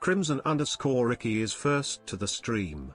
Crimson_Ricky is first to the stream.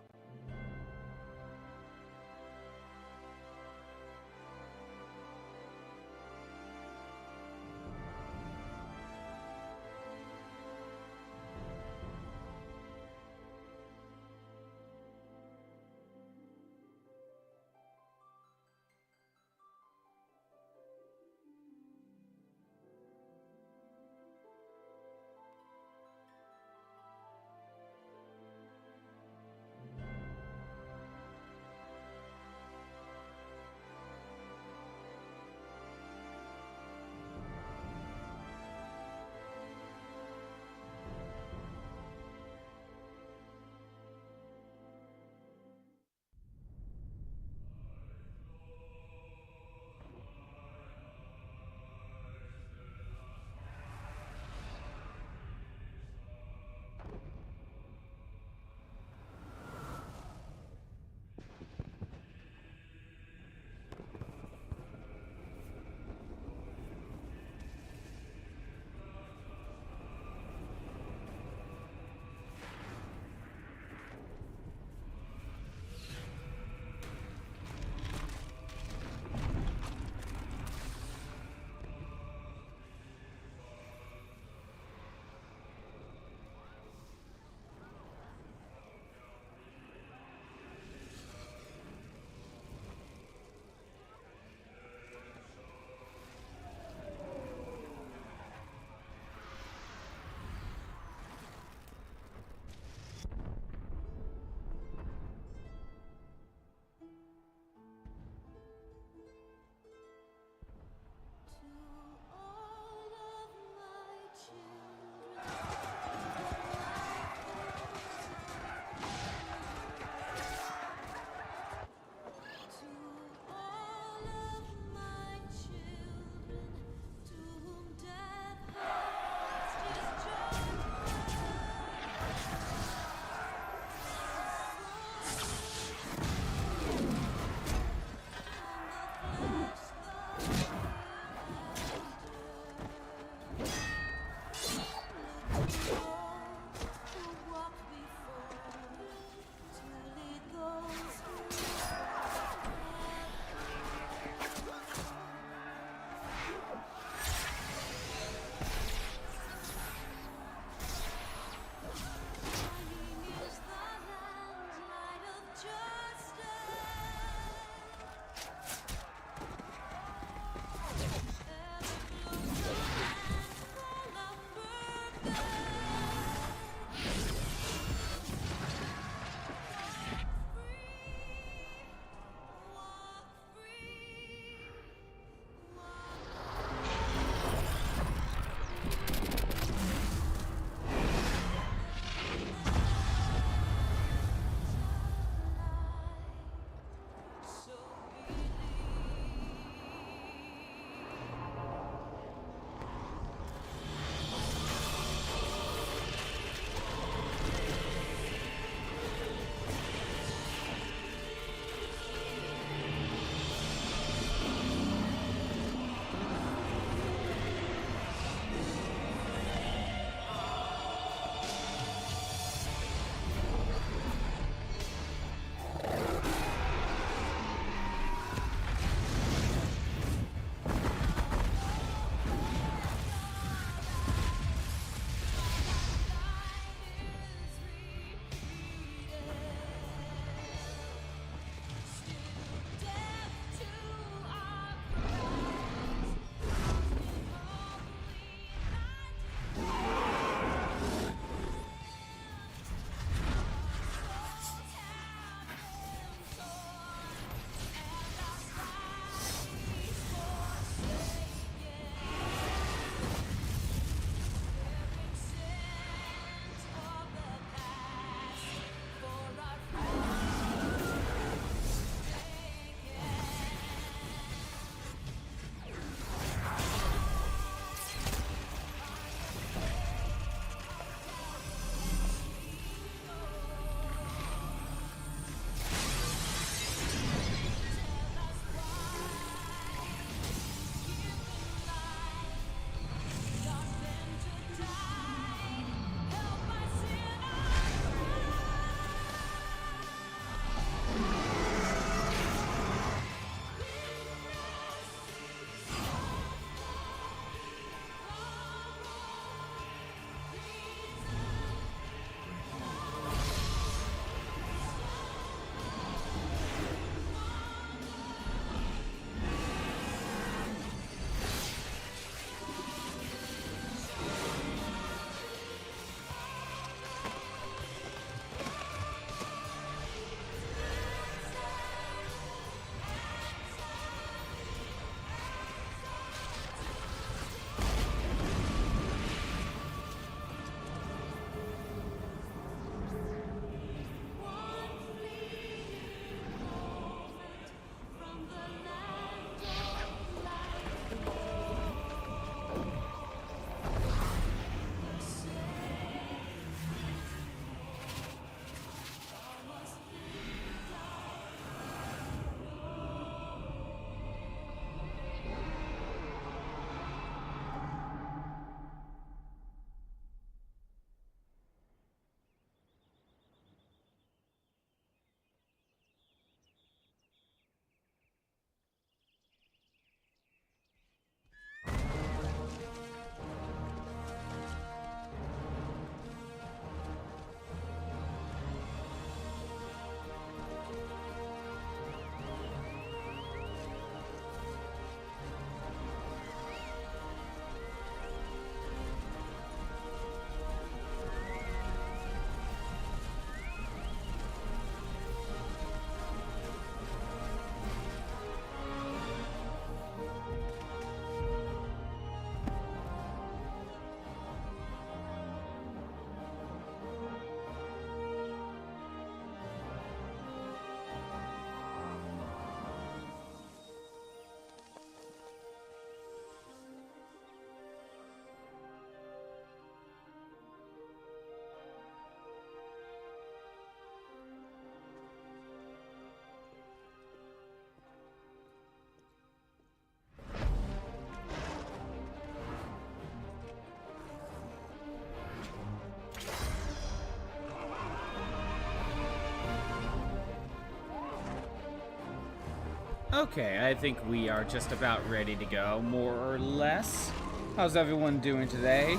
Okay, I think we are just about ready to go, more or less. How's everyone doing today?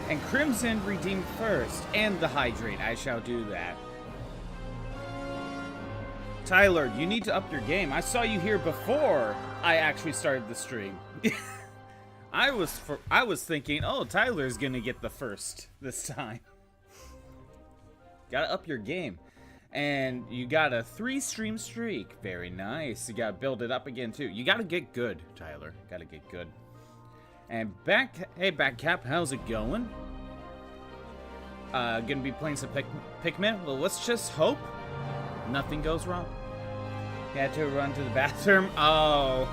And Crimson redeemed first, and the Hydrate. I shall do that. Tyler, you need to up your game. I saw you here before I actually started the stream. I was thinking, oh, Tyler's gonna get the first this time. Gotta up your game. And you got a 3-stream streak. Very nice. You gotta build it up again, too. You gotta get good, Tyler. Gotta get good. And hey, Backcap, how's it going? Gonna be playing some Pikmin? Well, let's just hope nothing goes wrong. You had to run to the bathroom? Oh.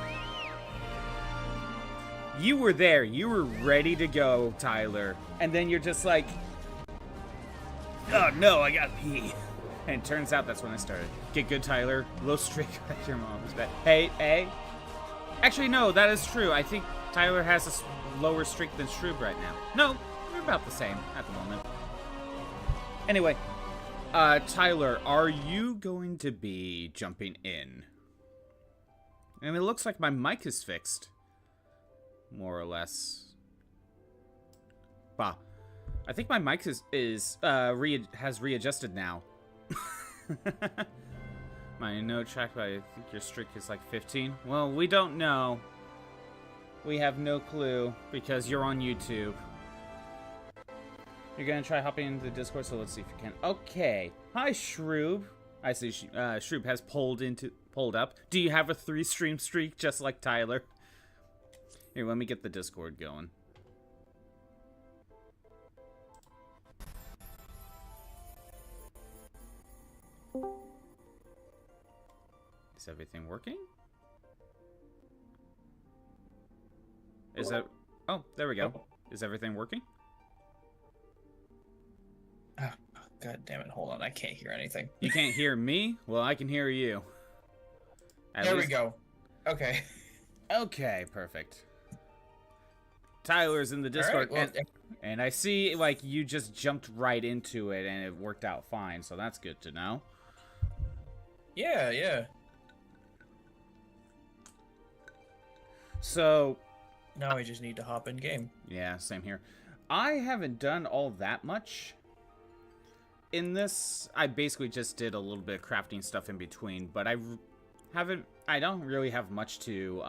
You were there. You were ready to go, Tyler. And then you're just like, oh, no, I gotta pee. And it turns out that's when I started. Get good, Tyler. Low streak at your mom's bed. Hey. Actually, no, that is true. I think Tyler has a lower streak than Shroob right now. No, we're about the same at the moment. Anyway, Tyler, are you going to be jumping in? I mean, it looks like my mic is fixed. More or less. Bah. I think my mic has readjusted now. My note track, but I think your streak is like 15. Well, we don't know. We have no clue because you're on YouTube. You're gonna try hopping into the Discord, so let's see if you can. Okay. Hi, Shroob. I see Shroob has pulled up. Do you have a 3-stream streak just like Tyler? Here, let me get the Discord going. Is everything working? Is that... Oh, there we go. Is everything working? Oh, God damn it. Hold on. I can't hear anything. You can't hear me? Well, I can hear you. There we go. Okay. Okay, perfect. Tyler's in the Discord, All right, well, and I see, like, you just jumped right into it, and it worked out fine, so that's good to know. Yeah. So... Now we just need to hop in game. Yeah, same here. I haven't done all that much in this. I basically just did a little bit of crafting stuff in between, but I don't really have much to,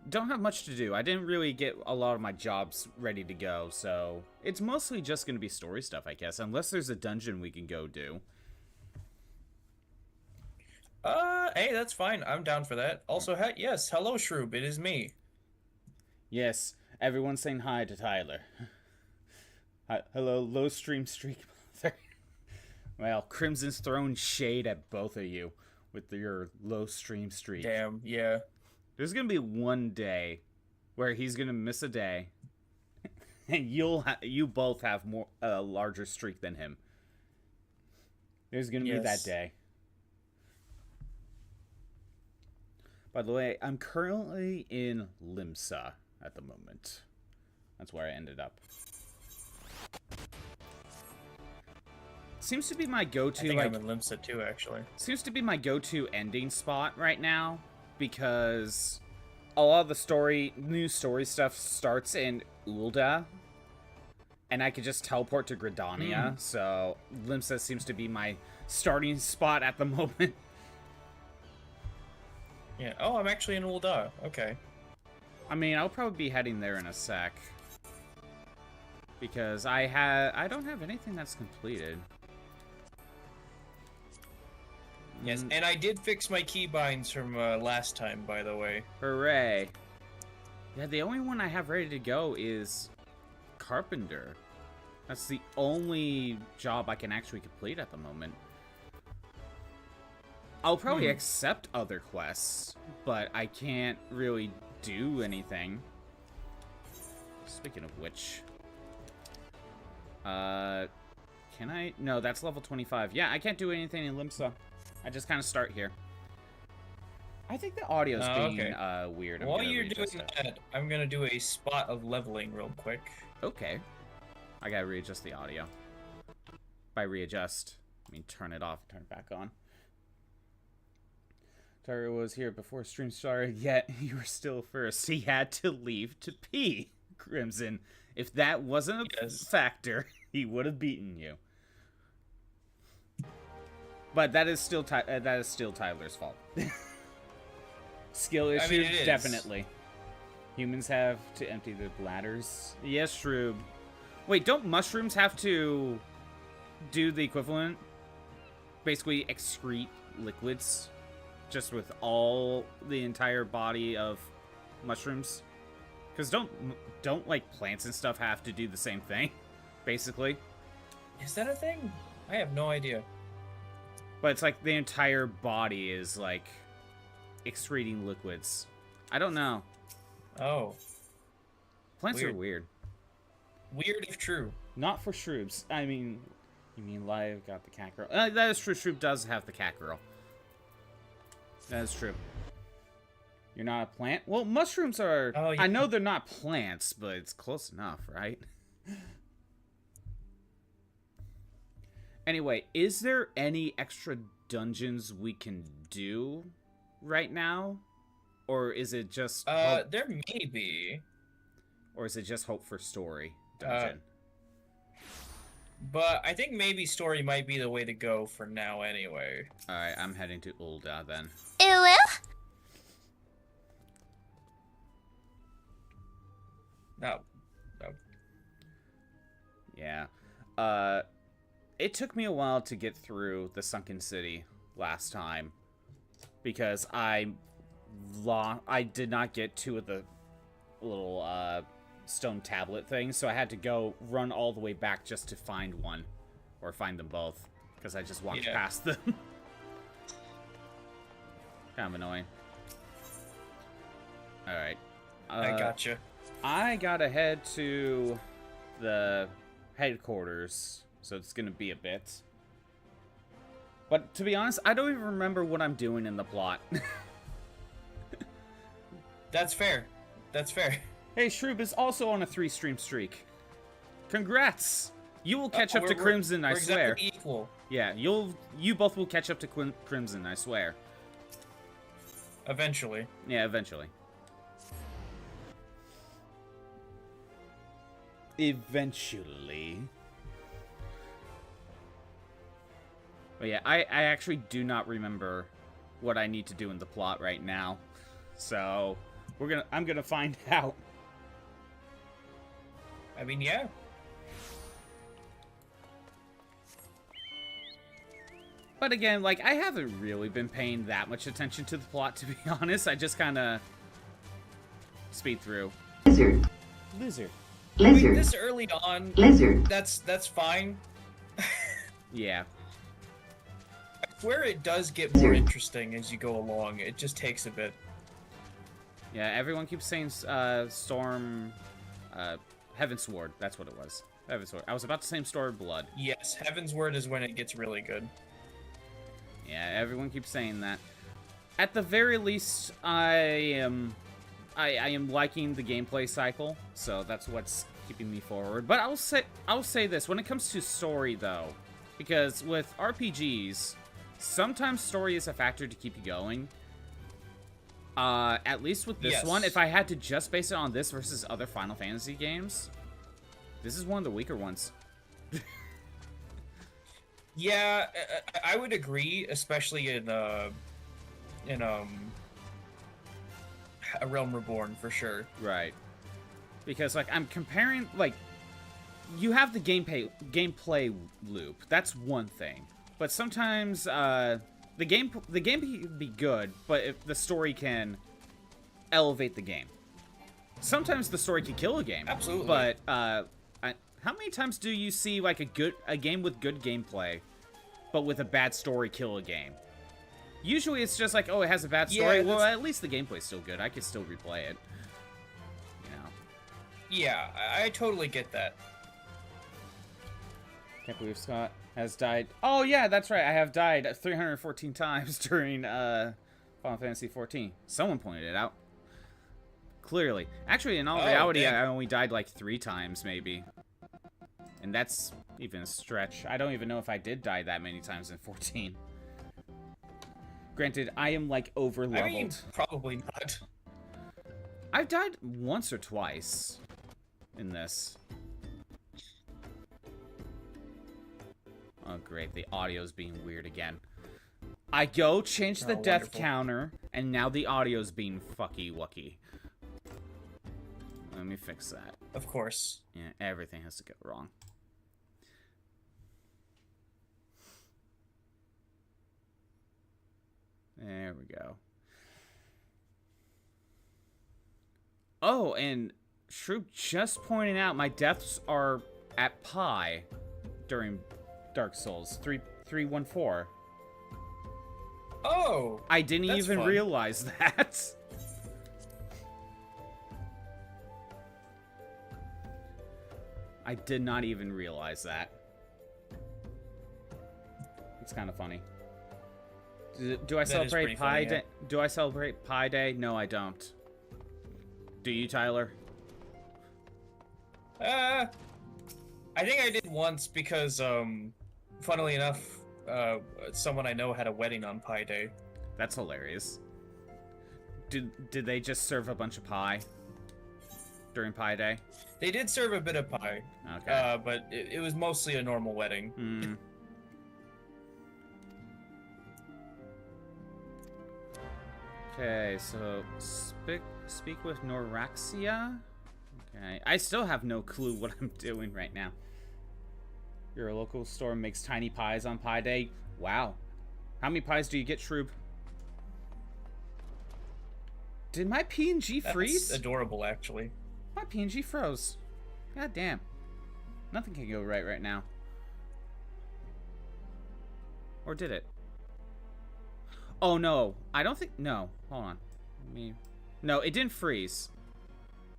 don't have much to do. I didn't really get a lot of my jobs ready to go, so it's mostly just going to be story stuff, I guess, unless there's a dungeon we can go do. Hey, that's fine. I'm down for that. Also, yes, hello, Shroob. It is me. Yes, everyone's saying hi to Tyler. Hi, hello, low stream streak mother. Well, Crimson's throwing shade at both of you with your low stream streak. Damn, yeah. There's gonna be one day where he's gonna miss a day, and you both have a larger streak than him. There's gonna be that day. By the way, I'm currently in Limsa at the moment. That's where I ended up. Seems to be my go-to. I think I'm in Limsa too, actually. Seems to be my go-to ending spot right now because a lot of the new story stuff starts in Ul'dah, and I could just teleport to Gridania. So Limsa seems to be my starting spot at the moment. Yeah. Oh, I'm actually in Ul'dah. Okay. I mean, I'll probably be heading there in a sec because I don't have anything that's completed. Yes, and I did fix my keybinds from last time, by the way. Hooray. Yeah, the only one I have ready to go is Carpenter. That's the only job I can actually complete at the moment. I'll probably accept other quests, but I can't really do anything. Speaking of which... can I? No, that's level 25. Yeah, I can't do anything in Limsa. I just kind of start here. I think the audio's being weird. While you're doing that, I'm gonna do a spot of leveling real quick. Okay. I gotta readjust the audio. By readjust, I mean turn it off, turn it back on. Tyler was here before stream started, yet you were still first. He had to leave to pee, Crimson. If that wasn't a factor, he would have beaten you. But that is still Tyler's fault. Skill issues, I mean, definitely. Humans have to empty their bladders. Yes, Shroob. Wait, don't mushrooms have to do the equivalent? Basically excrete liquids, just with all the entire body of mushrooms? Because don't like plants and stuff have to do the same thing, basically? Is that a thing? I have no idea. But it's like the entire body is like excreting liquids. I don't know. Oh. Plants are weird. Weird if true. Not for Shroobs. I mean, you mean Live got the cat girl. That is true. Shroob does have the cat girl. That is true. You're not a plant? Well, mushrooms are... Oh, yeah. I know they're not plants, but it's close enough, right? Anyway, is there any extra dungeons we can do right now? Or is it just... there may be. Or is it just hope for story dungeon? But I think maybe story might be the way to go for now anyway. Alright, I'm heading to Ulda then. No. Yeah. It took me a while to get through the Sunken City last time. Because I did not get two of the little, stone tablet things, so I had to go run all the way back just to find one. Or find them both. Because I just walked past them. Kind of annoying. Alright. I gotcha. I gotta head to the headquarters, so it's gonna be a bit. But to be honest, I don't even remember what I'm doing in the plot. That's fair. That's fair. Hey, Shroob is also on a 3-stream streak. Congrats! You will catch up to Crimson, I swear. We're exactly equal. Yeah, you both will catch up to Crimson, I swear. Eventually. Yeah, eventually. Eventually. But yeah, I actually do not remember what I need to do in the plot right now. So, I'm gonna find out. I mean, yeah. But again, like, I haven't really been paying that much attention to the plot, to be honest. I just kind of speed through. Lizard. Lizard. I mean, this early on, Lizard. that's fine. Yeah. Where it does get more interesting as you go along, it just takes a bit. Yeah, everyone keeps saying Storm... Heaven's Sword, that's what it was. Heaven's Sword. I was about to say Storm Blood. Yes, Heaven's Word is when it gets really good. Yeah, everyone keeps saying that. At the very least, I am liking the gameplay cycle, so that's what's keeping me forward. But I'll say this, when it comes to story though, because with RPGs, sometimes story is a factor to keep you going. At least with this one, if I had to just base it on this versus other Final Fantasy games, this is one of the weaker ones. Yeah, I would agree, especially in A Realm Reborn, for sure. Right. Because, like, I'm comparing, like, you have the gameplay loop. That's one thing. But sometimes, the game can be good, but if the story can elevate the game. Sometimes the story can kill a game. Absolutely. But, how many times do you see, like, a game with good gameplay, but with a bad story kill a game? Usually it's just like, oh, it has a bad story. Yeah, well, at least the gameplay's still good. I can still replay it. You know. Yeah, I totally get that. Can't believe Scott has died. Oh, yeah, that's right. I have died 314 times during Final Fantasy XIV. Someone pointed it out. Clearly. Actually, in all reality, I only died like 3 times, maybe. And that's even a stretch. I don't even know if I did die that many times in 14. Granted, I am, like, over-leveled. I mean, probably not. I've died once or twice in this. Oh, great. The audio's being weird again. I go change the death counter, and now the audio's being fucky-wucky. Let me fix that. Of course. Yeah, everything has to go wrong. There we go. Oh, and Shroop just pointing out my deaths are at pi during Dark Souls 314. Oh! I didn't even realize that. I did not even realize that. It's kind of funny. Do I celebrate Pi Day? Yeah. Do I celebrate Pi Day? No, I don't. Do you, Tyler? I think I did once because, funnily enough, someone I know had a wedding on Pi Day. That's hilarious. Did they just serve a bunch of pie during Pi Day? They did serve a bit of pie. Okay. But it was mostly a normal wedding. Mm. Okay, so speak with Eorzea. Okay, I still have no clue what I'm doing right now. Your local store makes tiny pies on Pi Day. Wow. How many pies do you get, Shroob? Did my PNG freeze? That's adorable, actually. My PNG froze. God damn. Nothing can go right now. Or did it? Oh, no. I don't think... No. Hold on. No, it didn't freeze.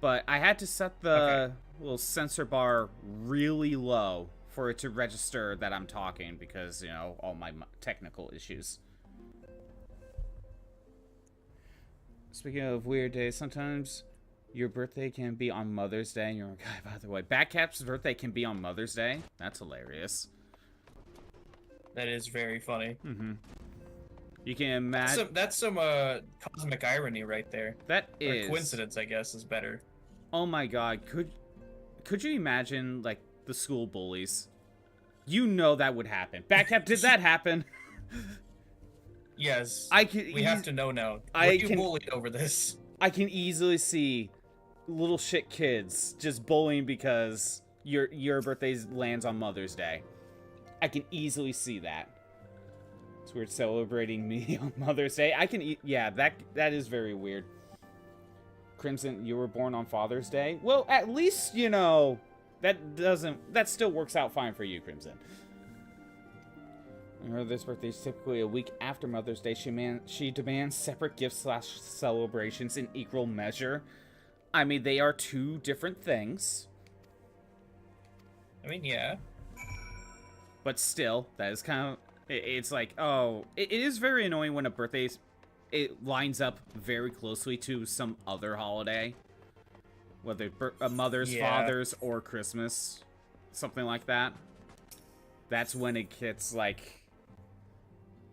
But I had to set the little sensor bar really low for it to register that I'm talking because, you know, all my technical issues. Speaking of weird days, sometimes your birthday can be on Mother's Day. And you're like, God, by the way, Batcap's birthday can be on Mother's Day? That's hilarious. That is very funny. Mm-hmm. You can imagine... That's some cosmic irony right there. That is... Or coincidence, I guess, is better. Oh my god, could you imagine, like, the school bullies? You know that would happen. Batcap, did that happen? Yes. We have to know now. Were you bullied over this? I can easily see little shit kids just bullying because your birthday lands on Mother's Day. I can easily see that. It's weird celebrating me on Mother's Day. Yeah, that is very weird. Crimson, you were born on Father's Day? Well, at least, you know, that still works out fine for you, Crimson. Her this birthday is typically a week after Mother's Day. She demands separate gifts / celebrations in equal measure. I mean, they are two different things. I mean, yeah. But still, that is kind of... It's like, oh... It is very annoying when a birthday... It lines up very closely to some other holiday. Whether a mother's, father's, or Christmas. Something like that. That's when it gets, like...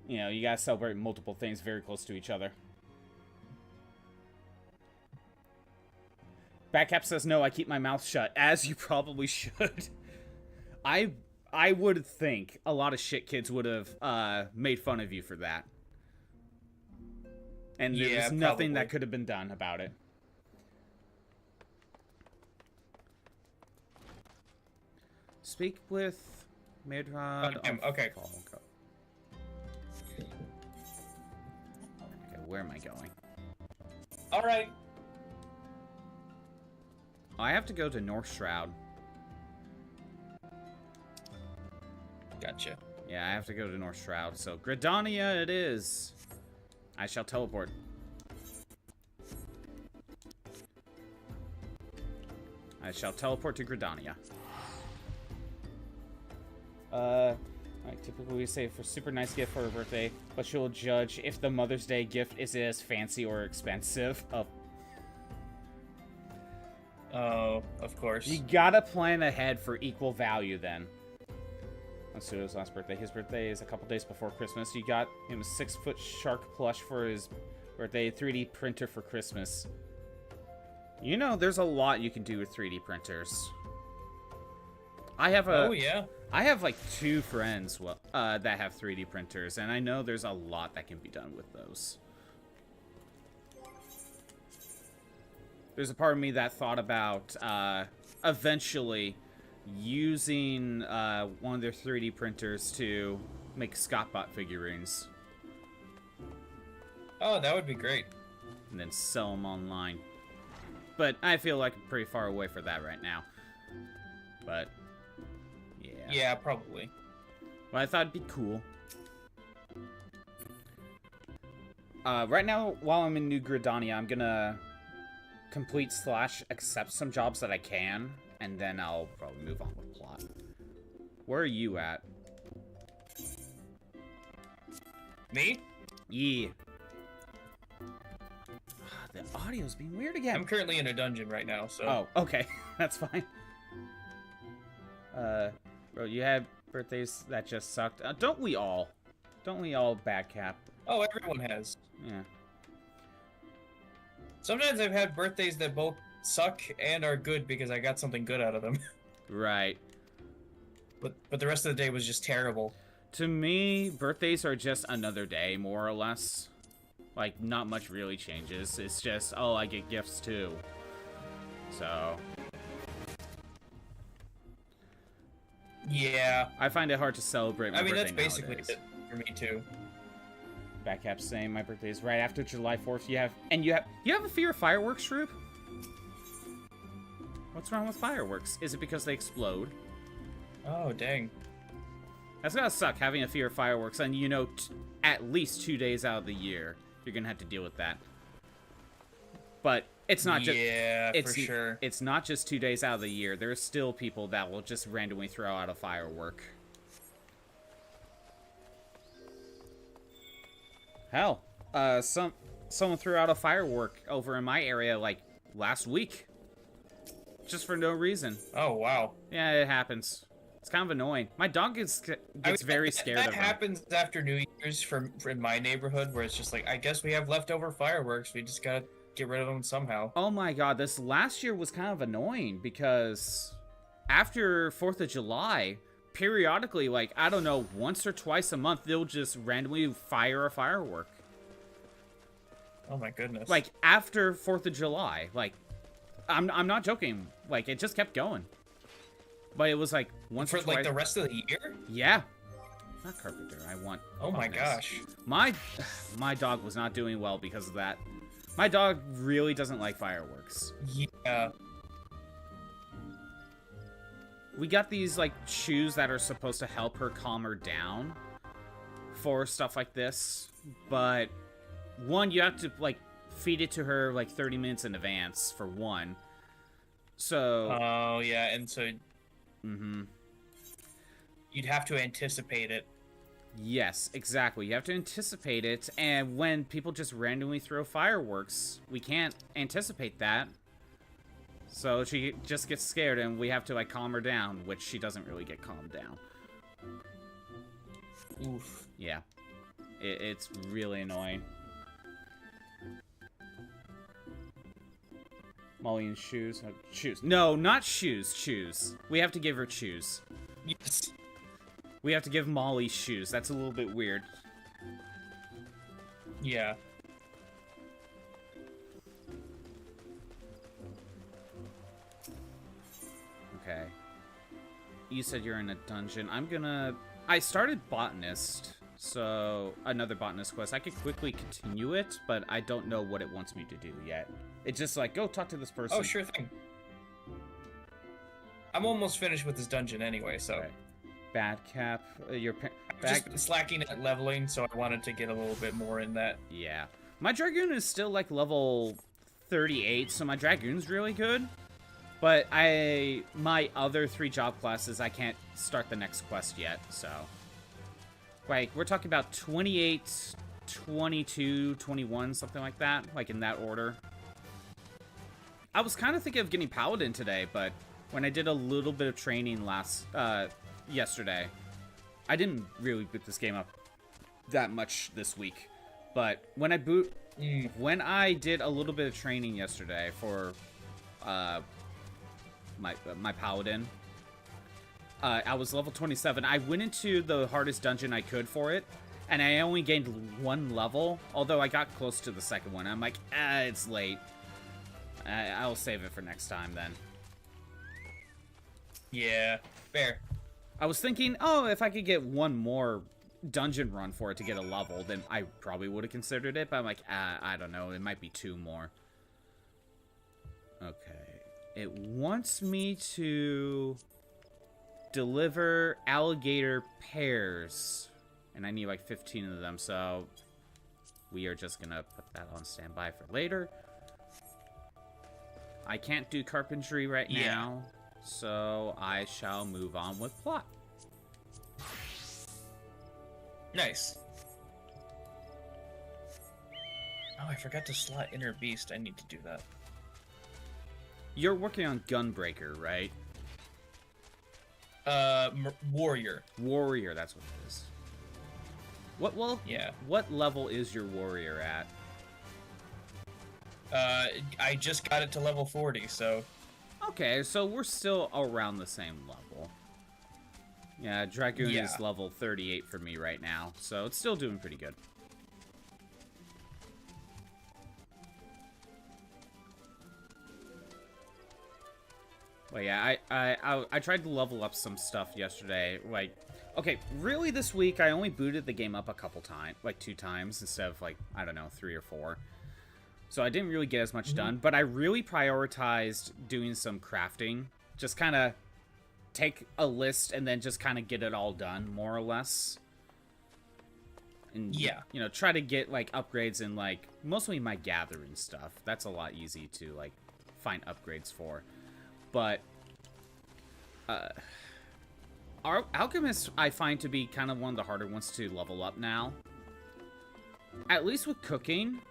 You know, you gotta celebrate multiple things very close to each other. Batcap says, no, I keep my mouth shut. As you probably should. I would think a lot of shit kids would have made fun of you for that. And there was nothing that could have been done about it. Speak with Midrod. Okay. Okay, where am I going? Alright. Oh, I have to go to North Shroud. Gotcha. Yeah, I have to go to North Shroud. So, Gridania it is. I shall teleport. I shall teleport to Gridania. I typically say for super nice gift for her birthday, but she'll judge if the Mother's Day gift is as fancy or expensive. Oh, of course. You gotta plan ahead for equal value then. on Pseudo's last birthday. His birthday is a couple days before Christmas. You got him a 6-foot shark plush for his birthday, 3D printer for Christmas. You know, there's a lot you can do with 3D printers. I have Oh, yeah? I have like 2 friends that have 3D printers, and I know there's a lot that can be done with those. There's a part of me that thought about eventually using one of their 3D printers to make Scottbot figurines. Oh, that would be great. And then sell them online. But I feel like I'm pretty far away for that right now. But, yeah. Yeah, probably. Well, I thought it'd be cool. Right now, while I'm in New Gridania, I'm gonna complete / accept some jobs that I can, and then I'll probably move on with plot. Where are you at? Me? Yeah. The audio's being weird again. I'm currently in a dungeon right now, so... Oh, okay. That's fine. Bro, you had birthdays that just sucked. Don't we all? Don't we all, Badcap? Oh, everyone has. Yeah. Sometimes I've had birthdays that both suck and are good because I got something good out of them. Right. But the rest of the day was just terrible. To me, birthdays are just another day, more or less. Like, not much really changes. It's just, oh, I get gifts too. So... Yeah. I find it hard to celebrate my birthday that's basically nowadays. it for me too. Backcap's saying my birthday is right after July 4th. You have a fear of fireworks, Shroop? What's wrong with fireworks? Is it because they explode? Oh, dang. That's gotta suck, having a fear of fireworks, and you know, at least 2 days out of the year, you're gonna have to deal with that. But it's not just... Yeah, for sure. It's not just 2 days out of the year. There's still people that will just randomly throw out a firework. Hell, someone threw out a firework over in my area, like, last week. Just for no reason. Oh, wow. Yeah, it happens. It's kind of annoying. My dog gets very scared of them. That happens after New Year's in my neighborhood, where it's just like, I guess we have leftover fireworks. We just gotta get rid of them somehow. Oh my god, this last year was kind of annoying, because after 4th of July, periodically, like, I don't know, once or twice a month, they'll just randomly fire a firework. Oh my goodness. Like, after 4th of July. Like, I'm not joking. Like, it just kept going. But it was like once or twice. For like the rest of the year? Yeah. Not Carpenter. I want. Oh my gosh. My dog was not doing well because of that. My dog really doesn't like fireworks. Yeah. We got these like shoes that are supposed to help her calm her down for stuff like this, but one, you have to like feed it to her like 30 minutes in advance for one. So. Oh yeah, and so. Mm-hmm. You'd have to anticipate it. Yes, exactly. You have to anticipate it, and when people just randomly throw fireworks, we can't anticipate that. So she just gets scared, and we have to, like, calm her down, which she doesn't really get calmed down. Oof. Yeah. It's really annoying. Molly and shoes. Oh, shoes. No, not shoes. Shoes. We have to give her shoes. Yes. We have to give Molly shoes. That's a little bit weird. Yeah. Okay. You said you're in a dungeon. I started Botanist, so another Botanist quest. I could quickly continue it, but I don't know what it wants me to do yet. It's just like, go talk to this person. Oh, sure thing. I'm almost finished with this dungeon anyway, so... Okay. Badcap, your... Just slacking at leveling, so I wanted to get a little bit more in that. Yeah. My Dragoon is still, like, level 38, so my Dragoon's really good. But my other 3 job classes, I can't start the next quest yet, so... Like, we're talking about 28, 22, 21, something like that. Like, in that order. I was kind of thinking of getting Paladin today, but when I did a little bit of training yesterday, I didn't really boot this game up that much this week, but when I did a little bit of training yesterday for my paladin, I was level 27. I went into the hardest dungeon I could for it, and I only gained 1 level, although I got close to the second one. I'm like, it's late. I'll save it for next time then. Yeah, fair. I was thinking, oh, if I could get 1 more dungeon run for it to get a level, then I probably would have considered it, but I'm like, I don't know, it might be 2 more. Okay. It wants me to deliver alligator pears, and I need like 15 of them, so we are just gonna put that on standby for later. I can't do carpentry right now, so I shall move on with plot. Nice. Oh, I forgot to slot Inner Beast. I need to do that. You're working on Gunbreaker, right? Warrior. Warrior, that's what it is. What level is your warrior at? I just got it to level 40, so... Okay, so we're still around the same level. Yeah, Dragoon is level 38 for me right now, so it's still doing pretty good. Well, yeah, I tried to level up some stuff yesterday. Like, okay, really this week I only booted the game up a couple times, like 2 times instead of like, I don't know, 3 or 4. So I didn't really get as much done, but I really prioritized doing some crafting. Just kind of take a list and then just kind of get it all done, more or less. And, you know, try to get, like, upgrades in, like, mostly my gathering stuff. That's a lot easy to, like, find upgrades for. But, Alchemist I find to be kind of one of the harder ones to level up now. At least with cooking,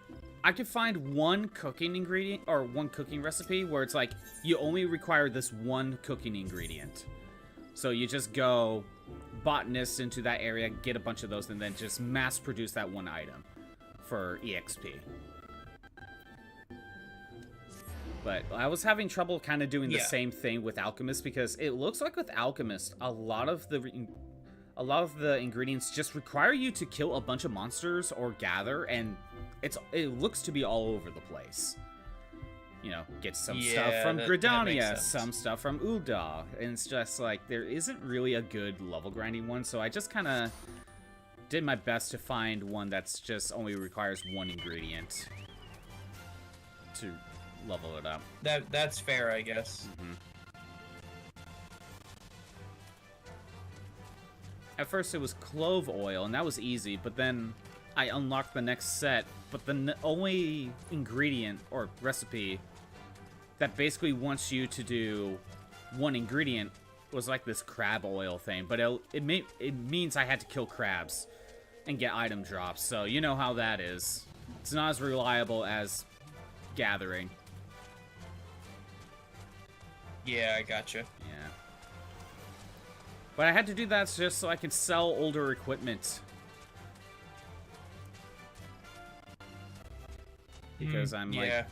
I could find 1 cooking ingredient, or 1 cooking recipe, where it's like, you only require this 1 cooking ingredient. So you just go botanist into that area, get a bunch of those, and then just mass produce that 1 item for EXP. But I was having trouble kind of doing the same thing with Alchemist, because it looks like with Alchemist, a lot of the ingredients just require you to kill a bunch of monsters or gather, and it looks to be all over the place. You know, get some stuff from Gridania, some stuff from Ul'dah, and it's just like, there isn't really a good level grinding one, so I just kind of did my best to find one that's just only requires 1 ingredient to level it up. That's fair, I guess. At first it was clove oil, and that was easy, but then I unlocked the next set, but the only ingredient or recipe that basically wants you to do 1 ingredient was like this crab oil thing, but it means I had to kill crabs and get item drops, so you know how that is. It's not as reliable as gathering. Yeah, I gotcha. Yeah. But I had to do that just so I could sell older equipment. Because I'm like,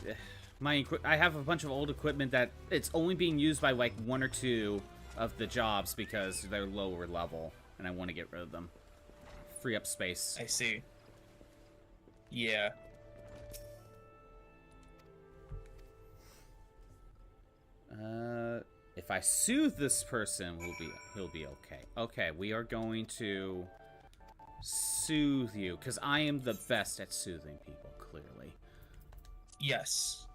I have a bunch of old equipment that it's only being used by like 1 or 2 of the jobs because they're lower level, and I want to get rid of them. Free up space. I see. Yeah. If I soothe this person, he'll be okay. Okay, we are going to soothe you, because I am the best at soothing people, clearly. Yes.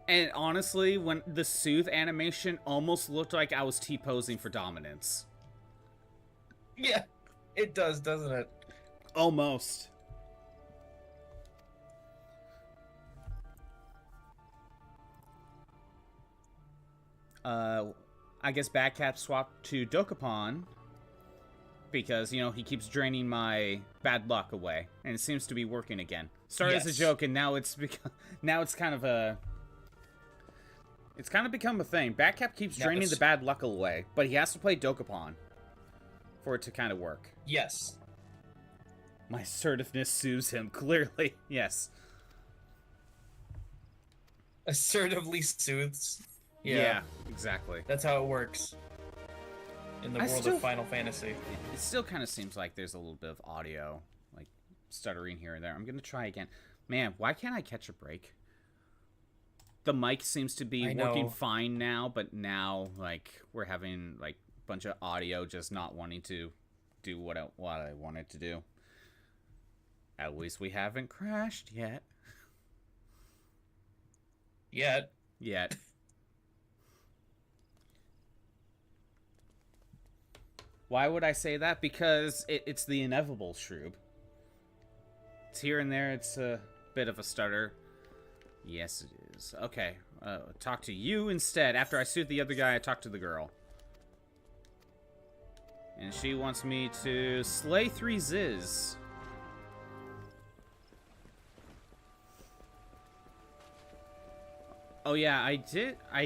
And honestly, when the soothe animation almost looked like I was T-posing for dominance. Yeah, it does, doesn't it? Almost. I guess Badcap swapped to Dokapon because, you know, he keeps draining my bad luck away, and it seems to be working again. Started as a joke, and now it's kind of a It's kind of become a thing. Batcap keeps Yeah, draining it's- the bad luck away, but he has to play Dokapon for it to kind of work. Yes. My assertiveness soothes him, clearly. Yes. Assertively soothes. Yeah, exactly. That's how it works. In the world of Final Fantasy. It still kind of seems like there's a little bit of audio, like, stuttering here and there. I'm going to try again. Man, why can't I catch a break? The mic seems to be working fine now, but now, like, we're having, like, a bunch of audio just not wanting to do what I wanted to do. At least we haven't crashed yet. Yet. Why would I say that? Because it's the inevitable, Shroob. It's here and there, it's a bit of a stutter. Yes, it is. Okay, talk to you instead. After I suit the other guy, I talk to the girl. And she wants me to slay 3 Ziz. Oh yeah, I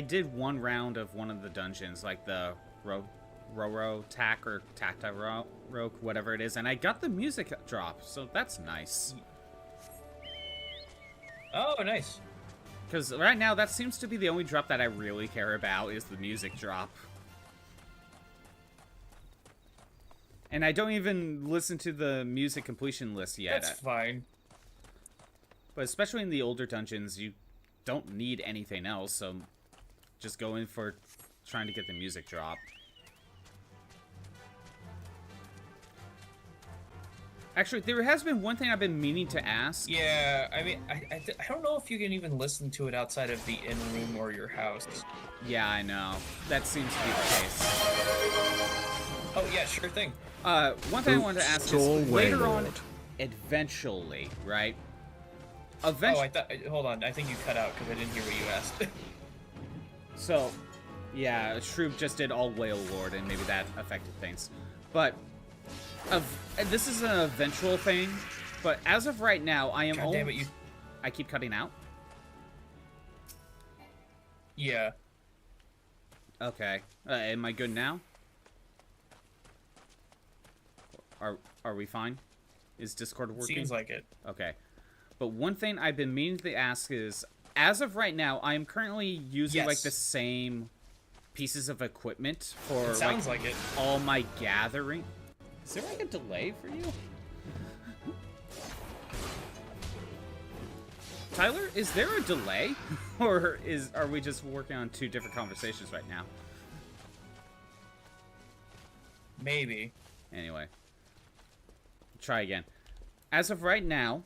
did one round of one of the dungeons, like the Roro Tack or Tacta Roke, whatever it is, and I got the music drop, so that's nice. Oh, nice. Because right now, that seems to be the only drop that I really care about, is the music drop. And I don't even listen to the music completion list yet. That's fine. But especially in the older dungeons, you don't need anything else, so just go in for trying to get the music drop. Actually, there has been one thing I've been meaning to ask. Yeah, I mean, I don't know if you can even listen to it outside of the in-room or your house. Yeah, I know. That seems to be the case. Oh, yeah, sure thing. One thing I wanted to ask is, later on, eventually, right? Oh, hold on, I think you cut out because I didn't hear what you asked. So, yeah, Shroob just did all Whale Lord, and maybe that affected things. But, this is an eventual thing, but as of right now, I am God damn it, I keep cutting out? Yeah. Okay. Am I good now? Are we fine? Is Discord working? Seems like it. Okay. But one thing I've been meaning to ask is, as of right now, I am currently using, like, the same pieces of equipment for, it sounds like it. all my gathering. Is there, like, a delay for you? Tyler, is there a delay? Or are we just working on 2 different conversations right now? Maybe. Anyway. Try again. As of right now,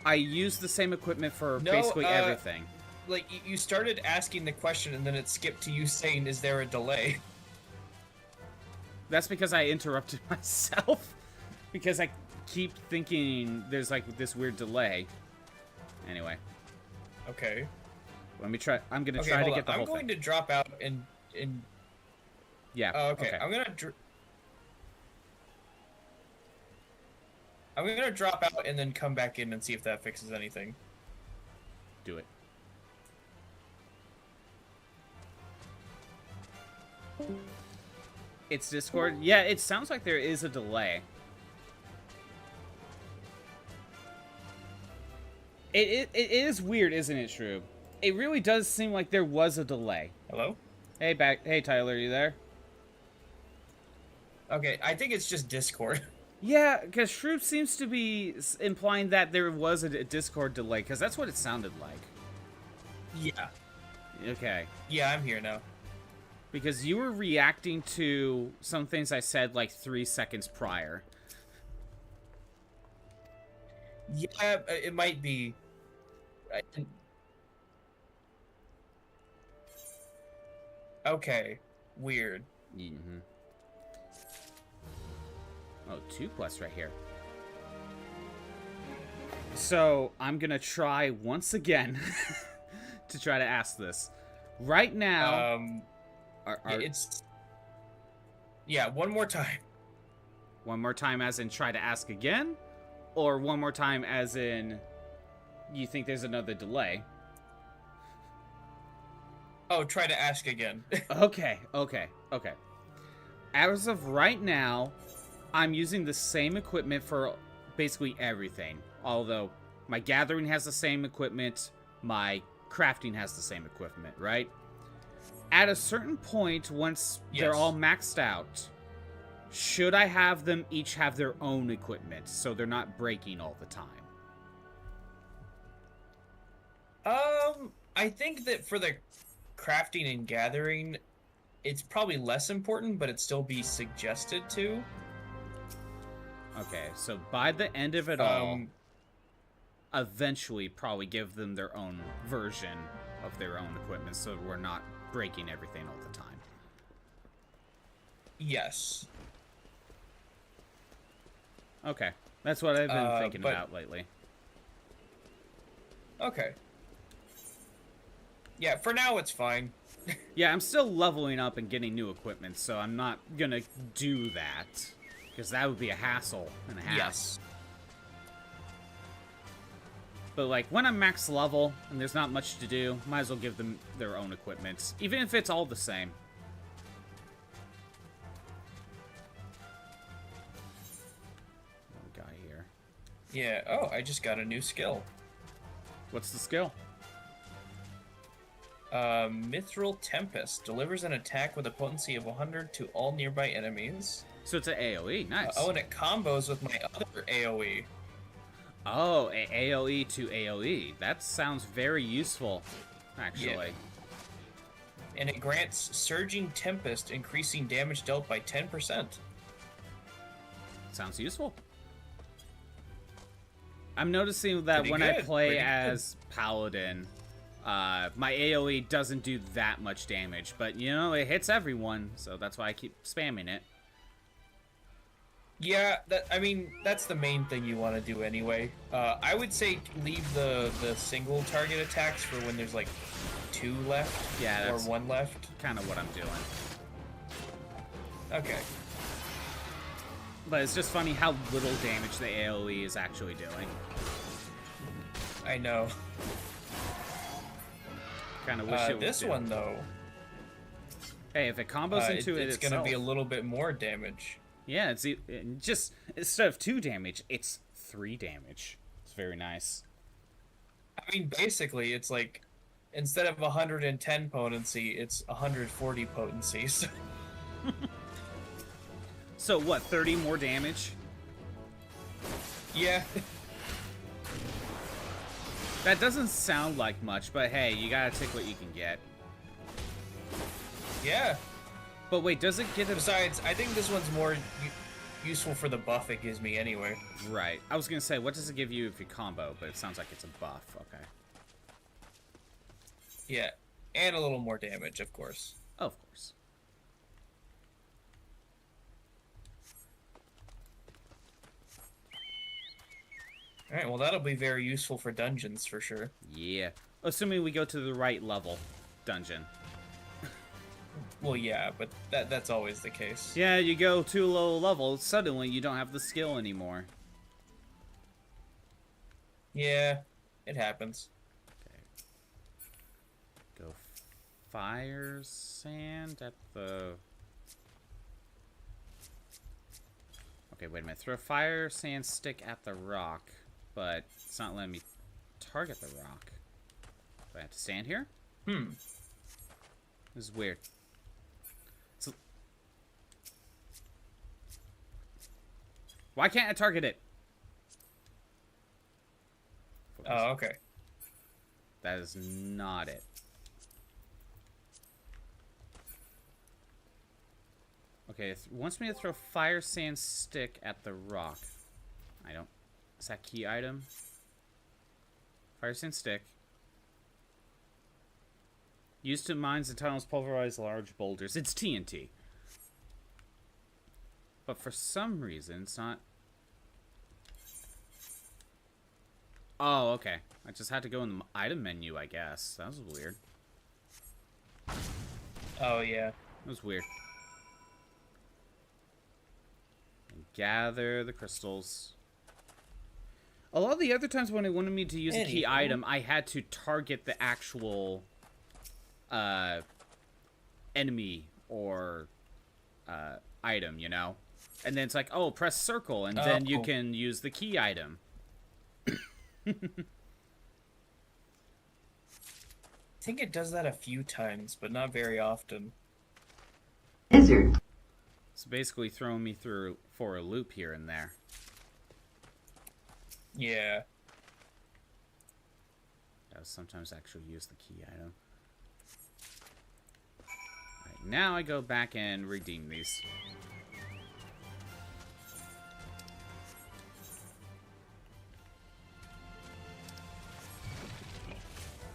I use the same equipment for basically everything. Like, you started asking the question and then it skipped to you saying, is there a delay? That's because I interrupted myself. Because I keep thinking there's, like, this weird delay. Anyway. Okay. Let me try. I'm going to try to get the whole thing. I'm going to drop out and... Yeah. Okay. I'm going to drop out and then come back in and see if that fixes anything. Do it. It's Discord? Yeah, it sounds like there is a delay. It is weird, isn't it, Shroob? It really does seem like there was a delay. Hello? Hey, Tyler, are you there? Okay, I think it's just Discord. Yeah, because Shroob seems to be implying that there was a Discord delay, because that's what it sounded like. Yeah. Okay. Yeah, I'm here now. Because you were reacting to some things I said like 3 seconds prior. Yeah, it might be. Okay, weird. Mm-hmm. Oh, 2+ right here. So, I'm gonna try once again to try to ask this. Right now... it's... Yeah, one more time. One more time as in try to ask again? Or one more time as in you think there's another delay? Oh, try to ask again. Okay. As of right now, I'm using the same equipment for basically everything. Although my gathering has the same equipment, my crafting has the same equipment, right? At a certain point, once they're all maxed out, should I have them each have their own equipment so they're not breaking all the time? I think that for the crafting and gathering, it's probably less important, but it'd still be suggested to. Okay, so by the end of it all, eventually probably give them their own version of their own equipment so we're not breaking everything all the time. Yes. Okay, that's what I've been thinking about lately. Okay. Yeah, for now it's fine. Yeah, I'm still leveling up and getting new equipment, so I'm not gonna do that. Because that would be a hassle and a half. Yes. But, like, when I'm max level and there's not much to do, might as well give them their own equipment. Even if it's all the same. What we got here? Yeah, oh, I just got a new skill. What's the skill? Mithril Tempest delivers an attack with a potency of 100 to all nearby enemies. So it's an AoE, nice. And it combos with my other AoE. Oh, AoE to AoE. That sounds very useful, actually. Yeah. And it grants Surging Tempest, increasing damage dealt by 10%. Sounds useful. I'm noticing that when I play as Paladin, my AoE doesn't do that much damage, but, you know, it hits everyone, so that's why I keep spamming it. Yeah, I mean, that's the main thing you want to do anyway. I would say leave the single target attacks for when there's, like, 2 left. Yeah, or 1 left. Kind of what I'm doing. Okay. But it's just funny how little damage the AoE is actually doing. I know. Kind of wish it would this do. one, though. Hey, if it combos into it's itself, going to be a little bit more damage. Yeah, it's just, instead of 2 damage, it's 3 damage. It's very nice. I mean, basically, it's like, instead of 110 potency, it's 140 potency. So, so what, 30 more damage? yeah. That doesn't sound like much, but hey, you gotta take what you can get. Yeah. But wait, does it get a... Besides, I think this one's more useful for the buff it gives me anyway. Right. I was gonna say, what does it give you if you combo? But it sounds like it's a buff. Okay. Yeah. And a little more damage, of course. Of course. Alright, well that'll be very useful for dungeons for sure. Yeah. Assuming we go to the right level dungeon. Well, yeah, but that's always the case. Yeah, you go too low level, suddenly you don't have the skill anymore. Yeah, it happens. Okay. Go fire sand at the... Okay, wait a minute. Throw a fire sand stick at the rock, but it's not letting me target the rock. Do I have to stand here? Hmm. This is weird. Why can't I target it? Focus. Oh, okay. That is not it. Okay, it wants me to throw fire sand stick at the rock. I don't... Is that key item? Fire sand stick. Used to mines and tunnels pulverize large boulders. It's TNT. But for some reason, it's not... Oh, okay. I just had to go in the item menu, I guess. That was weird. Oh, yeah. That was weird. And gather the crystals. A lot of the other times when it wanted me to use a key item, I had to target the actual enemy or item, you know? And then it's like, oh, press circle, and then you can use the key item. I think it does that a few times, but not very often. Lizard. It's basically throwing me through for a loop here and there. Yeah. I sometimes actually use the key item. Right, now I go back and redeem these.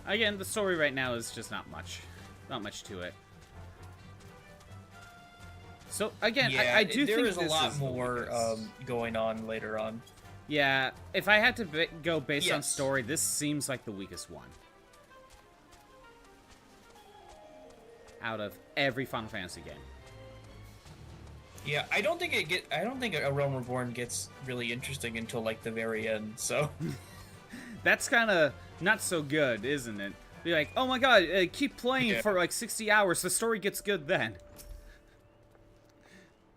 Again, the story right now is just not much. Not much to it. So, again, Yeah, I do think there is a this lot is the more weakest. going on later on. Yeah, if I had to go based on Yes. story, this seems like the weakest one. Out of every Final Fantasy game. Yeah, I don't think A Realm Reborn gets really interesting until like the very end. So That's kind of not so good, isn't it? Be like, oh my god, keep playing for like 60 hours. The story gets good then.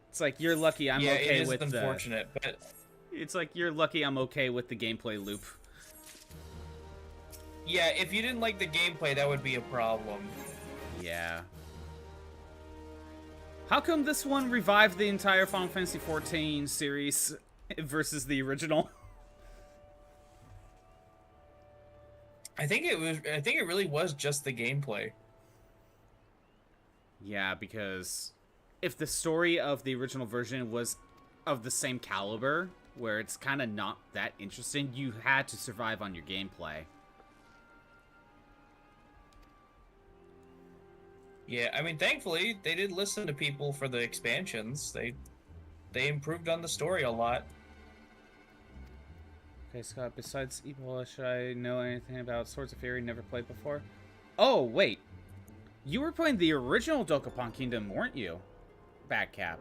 It's like, you're lucky I'm okay with the... it is unfortunate, but... It's like, you're lucky I'm okay with the gameplay loop. Yeah, if you didn't like the gameplay, that would be a problem. Yeah. How come this one revived the entire Final Fantasy XIV series versus the original? I think it really was just the gameplay. Yeah, because if the story of the original version was of the same caliber, where it's kind of not that interesting, you had to survive on your gameplay. Yeah, I mean, thankfully, they did listen to people for the expansions. They improved on the story a lot. Okay, Scott, besides Ebola, should I know anything about Swords of Fury never played before? Oh, wait. You were playing the original Dokapon Kingdom, weren't you? Backcap.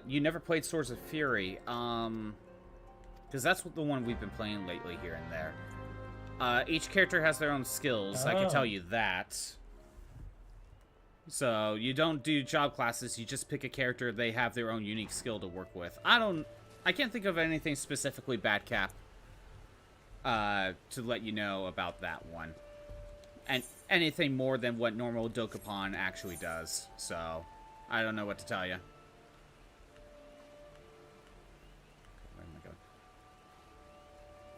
You never played Swords of Fury, because that's the one we've been playing lately here and there. Each character has their own skills, I can tell you that. So, you don't do job classes, you just pick a character, they have their own unique skill to work with. I can't think of anything specifically Badcap to let you know about that one. And anything more than what normal Dokapon actually does. So, I don't know what to tell you. Where am I going?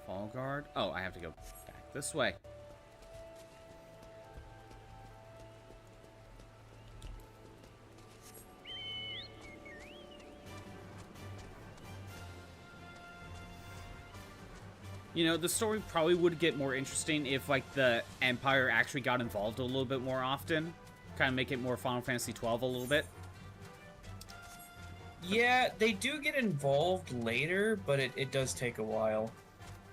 Fall Guard? Oh, I have to go back this way. You know, the story probably would get more interesting if, like, the Empire actually got involved a little bit more often. Kind of make it more Final Fantasy XII a little bit. Yeah, they do get involved later, but it does take a while.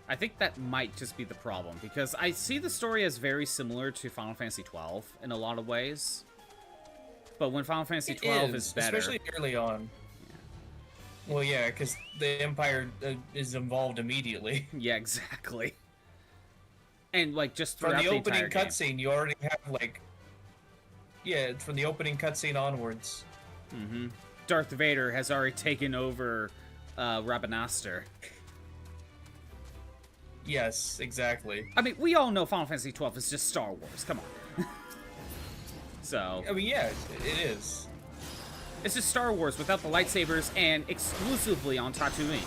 I think that might just be the problem, because I see the story as very similar to Final Fantasy XII in a lot of ways. But when Final Fantasy XII is better... especially early on. Well, yeah, because the Empire is involved immediately. Yeah, exactly. And, like, just throughout From the opening entire game. cutscene, you already have, like... Yeah, from the opening cutscene onwards. Mm-hmm. Darth Vader has already taken over Rabanastre. Yes, exactly. I mean, we all know Final Fantasy XII is just Star Wars. Come on. So... I mean, yeah, it is. It's just Star Wars without the lightsabers and exclusively on Tatooine.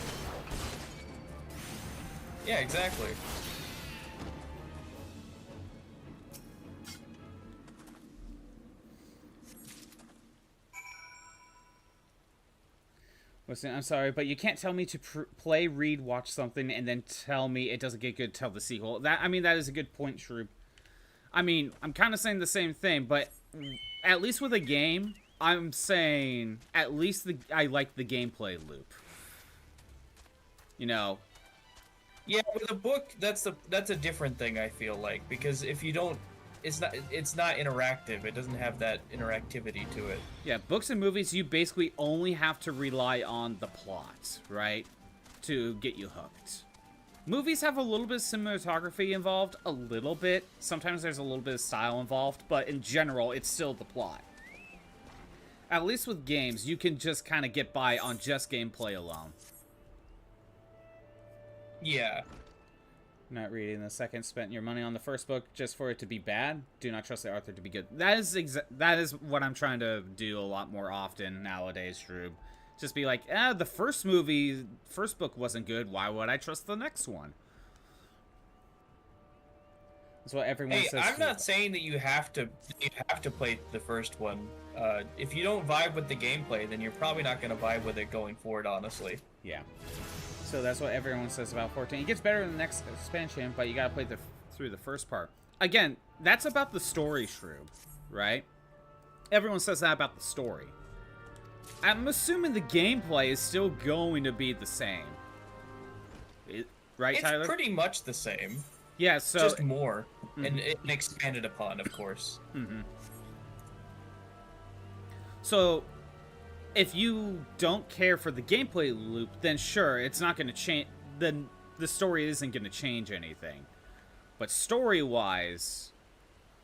Yeah, exactly. Listen, I'm sorry, but you can't tell me to play, read, watch something, and then tell me it doesn't get good till the sequel. That is a good point, Shroop. I mean, I'm kind of saying the same thing, but at least with a game... I'm saying at least I like the gameplay loop. You know. Yeah, with a book, that's a different thing. I feel like, because if you don't, it's not interactive. It doesn't have that interactivity to it. Yeah, books and movies, you basically only have to rely on the plot, right, to get you hooked. Movies have a little bit of cinematography involved, a little bit. Sometimes there's a little bit of style involved, but in general, it's still the plot. At least with games, you can just kind of get by on just gameplay alone. Yeah. Not reading the second, spent your money on the first book just for it to be bad. Do not trust the author to be good. That is what I'm trying to do a lot more often nowadays, Shroob. Just be like, the first book wasn't good. Why would I trust the next one? That's what everyone says. I'm not saying that you have to play the first one. If you don't vibe with the gameplay, then you're probably not going to vibe with it going forward, honestly. Yeah. So that's what everyone says about 14. It gets better in the next expansion, but you gotta play through the first part. Again, that's about the story, Shroob, right? Everyone says that about the story. I'm assuming the gameplay is still going to be the same. Right, Tyler? It's pretty much the same. Yeah, so... Just more. And expanded upon, of course. So... if you don't care for the gameplay loop, then sure, it's not going to change. Then the story isn't going to change anything. But story-wise,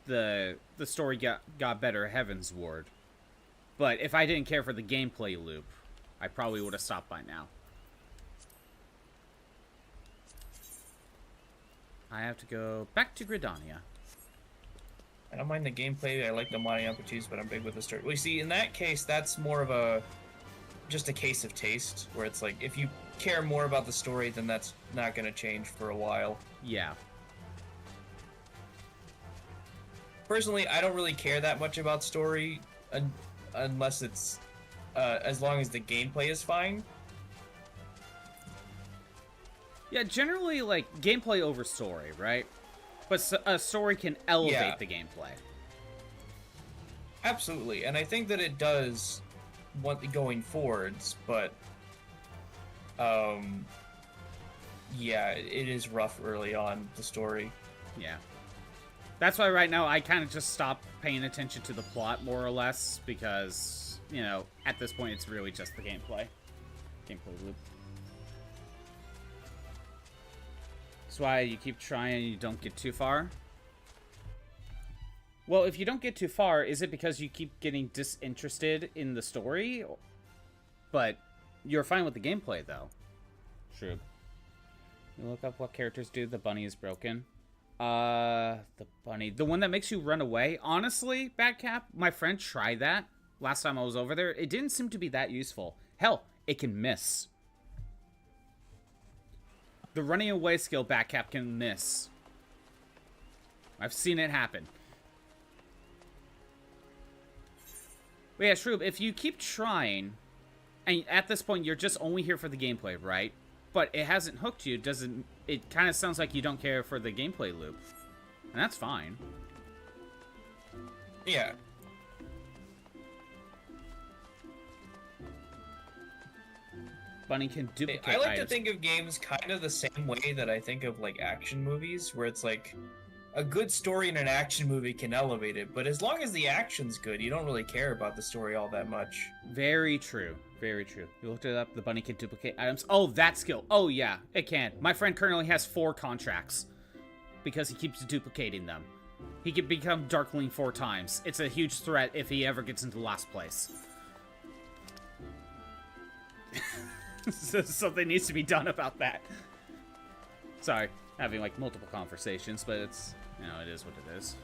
the story got better, Heavensward. But if I didn't care for the gameplay loop, I probably would have stopped by now. I have to go back to Gridania. I don't mind the gameplay. I like the money opportunities, but I'm big with the story. Well, you see, in that case, that's more of just a case of taste, where it's like, if you care more about the story, then that's not going to change for a while. Yeah. Personally, I don't really care that much about story, unless it's, as long as the gameplay is fine. Yeah, generally, like, gameplay over story, right? But a story can elevate the gameplay. Absolutely, and I think that it does going forwards, but yeah, it is rough early on, the story. Yeah. That's why right now I kind of just stopped paying attention to the plot, more or less, because, you know, at this point it's really just the gameplay loop. That's why you keep trying and you don't get too far. Well, if you don't get too far, is it because you keep getting disinterested in the story? But you're fine with the gameplay, though. True. You look up what characters do. The bunny is broken. The bunny. The one that makes you run away. Honestly, Badcap, my friend tried that last time I was over there. It didn't seem to be that useful. Hell, it can miss. The running away skill, Badcap, can miss. I've seen it happen. But yeah, Shroob, if you keep trying, and at this point you're just only here for the gameplay, right? But it hasn't hooked you, it kind of sounds like you don't care for the gameplay loop. And that's fine. Yeah. Bunny can duplicate I like items. to think of games kind of the same way that I think of, like, action movies, where it's like, a good story in an action movie can elevate it, but as long as the action's good, you don't really care about the story all that much. Very true. Very true. You looked it up. The bunny can duplicate items. Oh, that skill. Oh, yeah, it can. My friend currently has 4 contracts because he keeps duplicating them. He can become Darkling 4 times. It's a huge threat if he ever gets into last place. So something needs to be done about that. Sorry, having like multiple conversations, but it's, you know, it is what it is.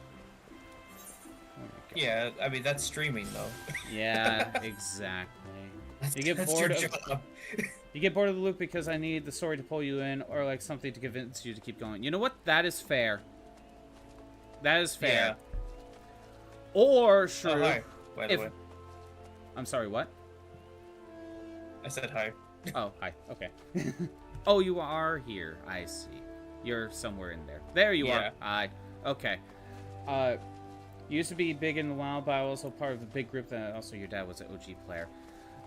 Oh yeah, I mean, that's streaming though. Yeah, exactly. That's You get your bored of job. You get bored of the loop because I need the story to pull you in, or like something to convince you to keep going. You know what? That is fair. That is fair. Yeah. Or sure. Oh, hi, by the way. I'm sorry, what? I said hi. Oh, hi. Okay. Oh, you are here. I see. You're somewhere in there. There you are. Hi. Okay. You used to be big in the WoW, but I was also part of the big group that also your dad was an OG player.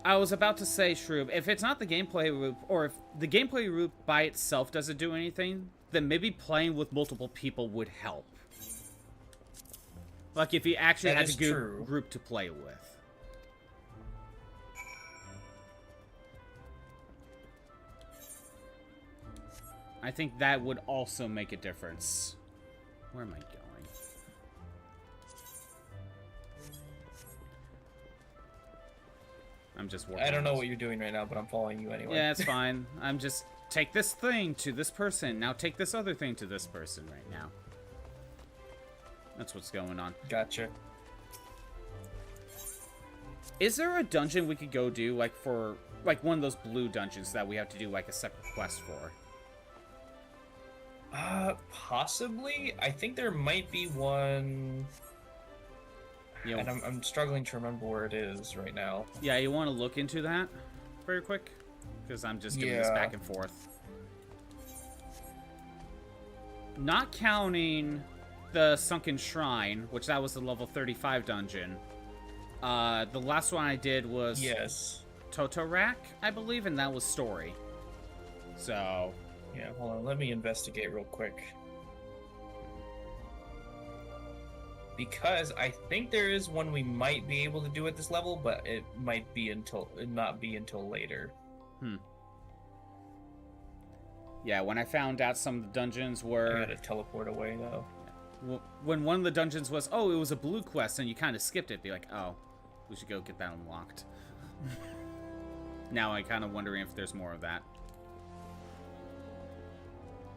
I was about to say, Shroob, if it's not the gameplay loop, or if the gameplay loop by itself doesn't do anything, then maybe playing with multiple people would help. Like if you actually had a good group to play with. I think that would also make a difference. Where am I going? I'm just working. I don't know what you're doing right now, but I'm following you anyway. Yeah, it's fine. I'm just... Take this thing to this person. Now take this other thing to this person right now. That's what's going on. Gotcha. Is there a dungeon we could go do, like, for... Like, one of those blue dungeons that we have to do, like, a separate quest for? Possibly. I think there might be one... You know, and I'm struggling to remember where it is right now. yeah, you want to look into that very quick? Because I'm just doing this back and forth. Not counting the Sunken Shrine, which that was the level 35 dungeon. The last one I did was Totorak, I believe, and that was story. So... Yeah, hold on. Let me investigate real quick. Because I think there is one we might be able to do at this level, but it might not be until later. Yeah, when I found out some of the dungeons were... I gotta teleport away, though. When one of the dungeons was, oh, it was a blue quest, and you kind of skipped it, be like, oh, we should go get that unlocked. Now I'm kind of wondering if there's more of that.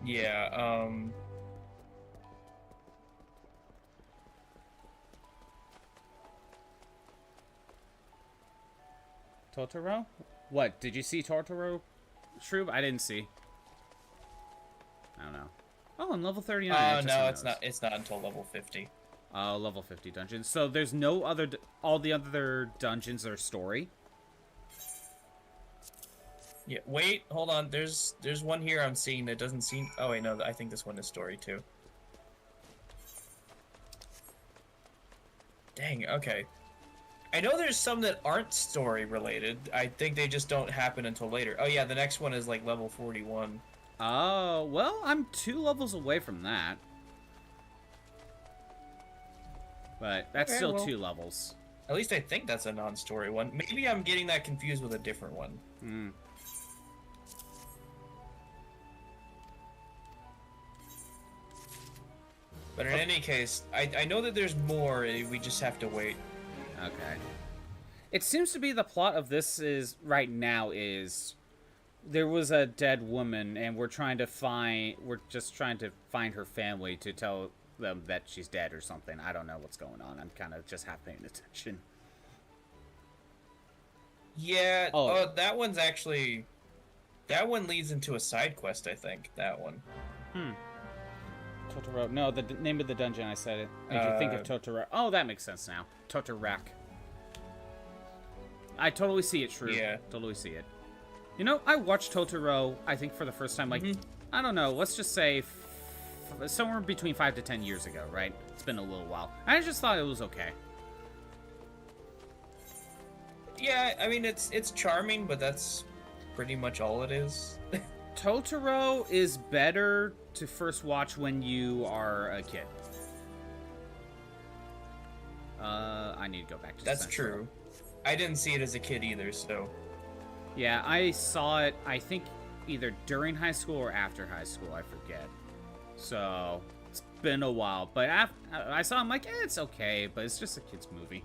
Yeah, Totoro? What? Did you see Totoro, Shroob? I didn't see. I don't know. Oh, I'm level 39. no, it's not. It's not until level 50. Oh, level 50 dungeons. So there's no other... all the other dungeons are story? Yeah, wait, hold on. There's one here I'm seeing that doesn't seem... Oh, wait, no, I think this one is story, too. Dang, okay. I know there's some that aren't story related. I think they just don't happen until later. Oh yeah, the next one is like level 41. Oh, well, I'm 2 levels away from that. But that's still 2 levels. At least I think that's a non-story one. Maybe I'm getting that confused with a different one. But in any case, I know that there's more, we just have to wait. Okay. It seems to be the plot of this is, right now, is... There was a dead woman, and we're just trying to find her family to tell them that she's dead or something. I don't know what's going on. I'm kind of just half paying attention. Yeah, that one's actually... That one leads into a side quest, I think, that one. Totoro. No, the name of the dungeon, I said it. Made you think of Totoro. Oh, that makes sense now. Totorak. I totally see it, Shrew. Yeah. Totally see it. You know, I watched Totoro, I think, for the first time, like, I don't know, let's just say somewhere between 5 to 10 years ago, right? It's been a little while. I just thought it was okay. Yeah, I mean, it's charming, but that's pretty much all it is. Totoro is better to first watch when you are a kid. I need to go back to That's true. I didn't see it as a kid either, so... Yeah, I saw it, I think, either during high school or after high school, I forget. So, it's been a while. But I saw it, I'm like, it's okay, but it's just a kid's movie.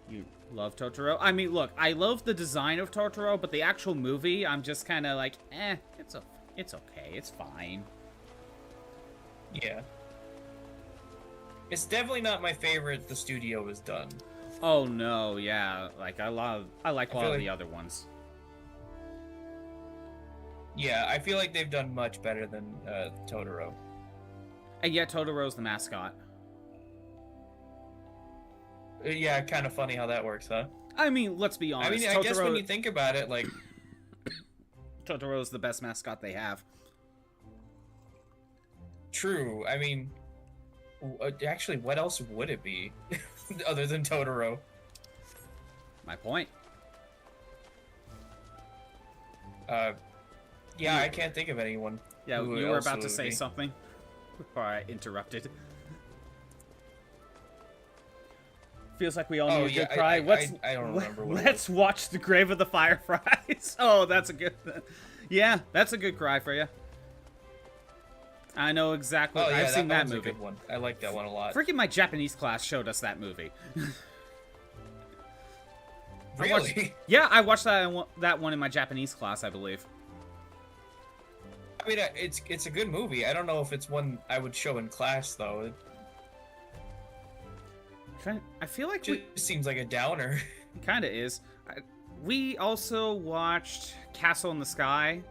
You love Totoro? I mean, look, I love the design of Totoro, but the actual movie, I'm just kind of like, it's okay, it's fine. Yeah. It's definitely not my favorite the studio has done. Oh no, yeah, like I like a lot of the other ones. Yeah, I feel like they've done much better than Totoro. And yet Totoro's the mascot. Yeah, kind of funny how that works, huh? I mean, let's be honest. I mean, I guess when you think about it, like... Totoro's the best mascot they have. True. I mean, actually, what else would it be other than Totoro? My point. Yeah, I can't think of anyone. Yeah, you were about to say something before I interrupted. Feels like we all need a good cry. I don't remember what Let's watch The Grave of the Fireflies. Oh, that's a good... Yeah, that's a good cry for you. I know exactly. Oh yeah, I've seen that one's movie. a good one. I like that one a lot. Freaking my Japanese class showed us that movie. Really? I watched that one in my Japanese class, I believe. I mean, it's a good movie. I don't know if it's one I would show in class though. I feel like It just seems like a downer. it kind of is. We also watched Castle in the Sky.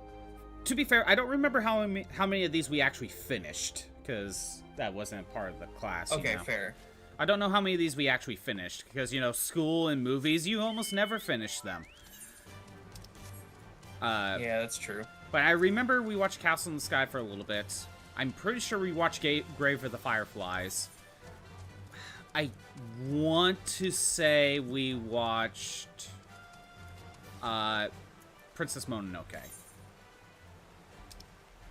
To be fair, I don't remember how many of these we actually finished, because that wasn't part of the class. Okay, you know? fair. I don't know how many of these we actually finished, because, you know, school and movies, you almost never finish them. Yeah, that's true. But I remember we watched Castle in the Sky for a little bit. I'm pretty sure we watched Grave of the Fireflies. I want to say we watched Princess Mononoke.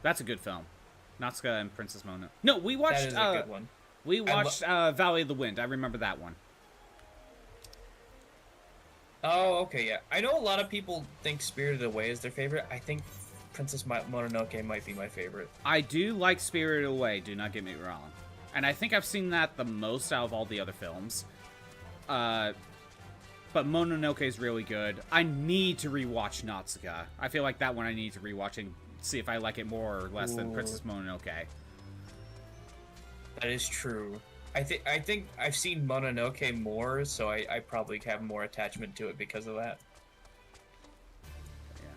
That's a good film. Natsuka and Princess Mononoke. No, we watched. That is a good one. We watched Valley of the Wind. I remember that one. Oh, okay, yeah. I know a lot of people think Spirited Away is their favorite. I think Princess Mononoke might be my favorite. I do like Spirited Away, do not get me wrong. And I think I've seen that the most out of all the other films. But Mononoke is really good. I need to rewatch Natsuka. I feel like that one I need to rewatch and see if I like it more or less than Princess Mononoke. That is true. I think I've seen Mononoke more, so I probably have more attachment to it because of that. Yeah.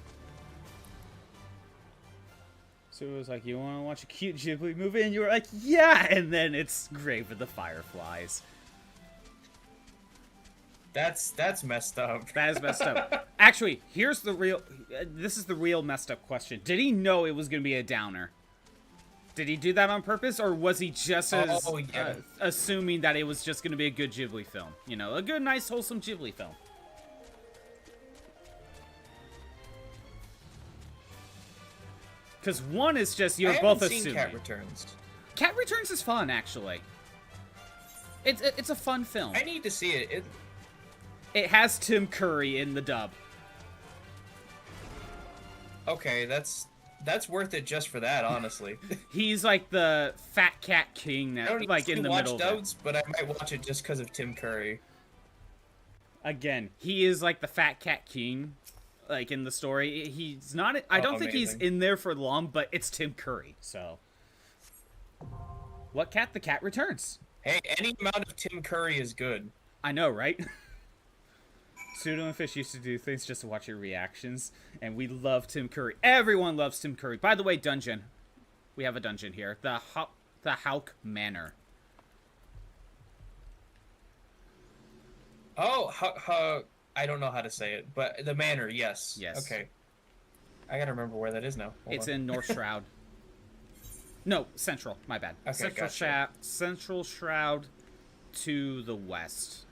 So it was like, you want to watch a cute Ghibli movie? And you were like, yeah! And then it's Grave of the Fireflies. That's messed up. That is messed up. Actually, this is the real messed up question. Did he know it was going to be a downer? Did he do that on purpose, or was he just assuming that it was just going to be a good Ghibli film? You know, a good, nice, wholesome Ghibli film. Because one is just, you're both assuming. Seen Cat Returns. Cat Returns is fun, actually. It's a fun film. I need to see it. It has Tim Curry in the dub. Okay, that's worth it just for that, honestly. He's like the fat cat king that, I don't like, in the middle of it. dubs, but I might watch it just because of Tim Curry. Again, he is like the fat cat king, like in the story. He's not. I don't think he's in there for long, but it's Tim Curry. So, what cat? The Cat Returns. Hey, any amount of Tim Curry is good. I know, right? Pseudo and Fish used to do things just to watch your reactions, and we love Tim Curry. Everyone loves Tim Curry. By the way, dungeon. We have a dungeon here. The Haukke Manor. Oh, I don't know how to say it, but the manor, yes. Yes. Okay. I gotta remember where that is now. It's in North Shroud. No, Central. My bad. Okay, Central gotcha. Central Shroud to the west.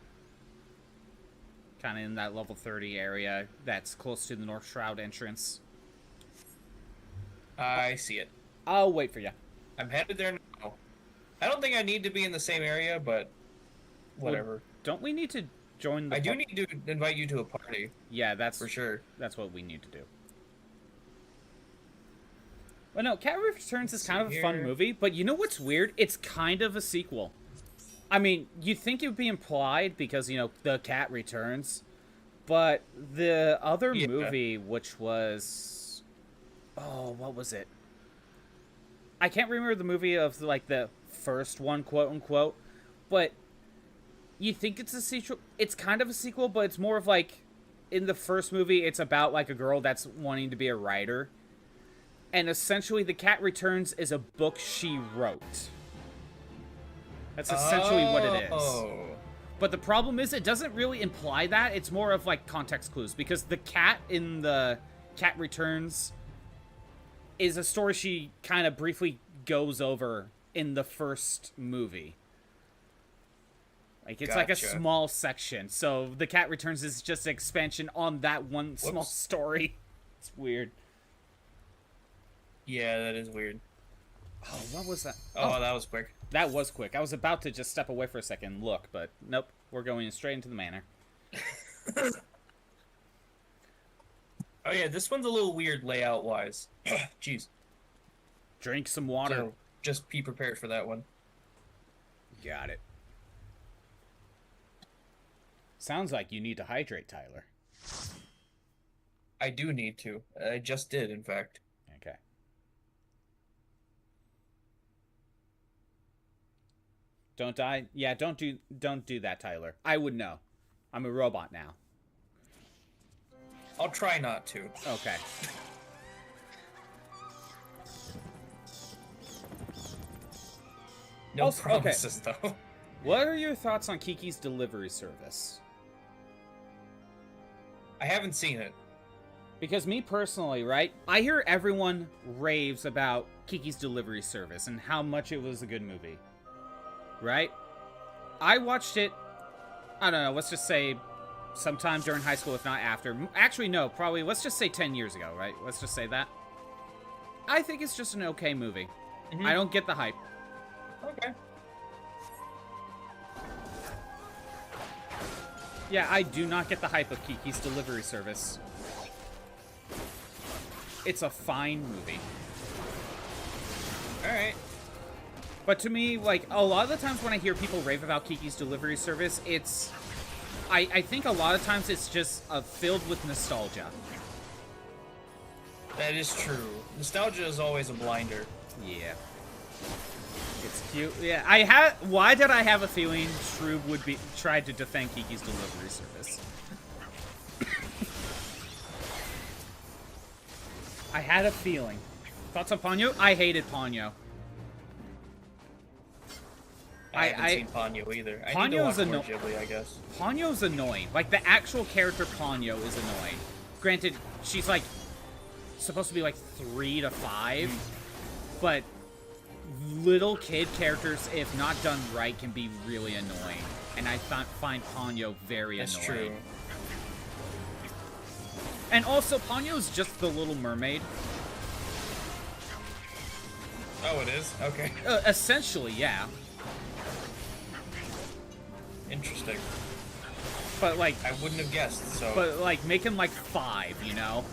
Kind of in that level 30 area that's close to the North Shroud entrance. I see it. I'll wait for you. I'm headed there now. I don't think I need to be in the same area, but whatever. Well, don't we need to join the... I do need to invite you to a party. Yeah, that's... For sure. That's what we need to do. Well, no, Cat Returns is kind of a fun movie, but you know what's weird? It's kind of a sequel. I mean, you'd think it would be implied because, you know, the Cat Returns, but the other movie, which was... Oh, what was it? I can't remember the movie of, like, the first one, quote-unquote, but you think it's a sequel. It's kind of a sequel, but it's more of, like, in the first movie, it's about, like, a girl that's wanting to be a writer. And essentially, The Cat Returns is a book she wrote. That's essentially what it is. But the problem is, it doesn't really imply that. It's more of, like, context clues. Because the cat in The Cat Returns is a story she kind of briefly goes over in the first movie. Like, it's like a small section. So, The Cat Returns is just an expansion on that one small story. It's weird. Yeah, that is weird. Oh, what was that? Oh, that was quick. That was quick. I was about to just step away for a second and look, but nope. We're going straight into the manor. Oh yeah, this one's a little weird layout-wise. Jeez. Drink some water. So, just be prepared for that one. Got it. Sounds like you need to hydrate, Tyler. I do need to. I just did, in fact. Okay. Don't die. Yeah, don't do that, Tyler. I would know. I'm a robot now. I'll try not to. Okay. No Also- okay. promises, though. What are your thoughts on Kiki's delivery service? I haven't seen it. Because me personally, right? I hear everyone raves about Kiki's Delivery Service and how much it was a good movie. Right? I watched it, I don't know, let's just say sometime during high school, if not after. Actually, no, probably, let's just say 10 years ago, right? Let's just say that. I think it's just an okay movie. Mhm. I don't get the hype. Okay. Yeah, I do not get the hype of Kiki's Delivery Service. It's a fine movie. Alright. But to me, like, a lot of the times when I hear people rave about Kiki's Delivery Service, it's... I think a lot of times it's just filled with nostalgia. That is true. Nostalgia is always a blinder. Yeah. It's cute. Yeah, why did I have a feeling Shroob would be tried to defend Kiki's Delivery Service? I had a feeling. Thoughts on Ponyo? I hated Ponyo. I haven't seen Ponyo either. I need to watch more Ghibli, I guess. Ponyo's annoying. Like, the actual character Ponyo is annoying. Granted, she's, like, supposed to be, like, 3 to 5. But little kid characters, if not done right, can be really annoying. And I find Ponyo very annoying. That's true. And also, Ponyo's just the Little Mermaid. Oh, it is? Okay. Essentially, yeah. Interesting. But, like... I wouldn't have guessed, so... But, like, make him, like, 5, you know?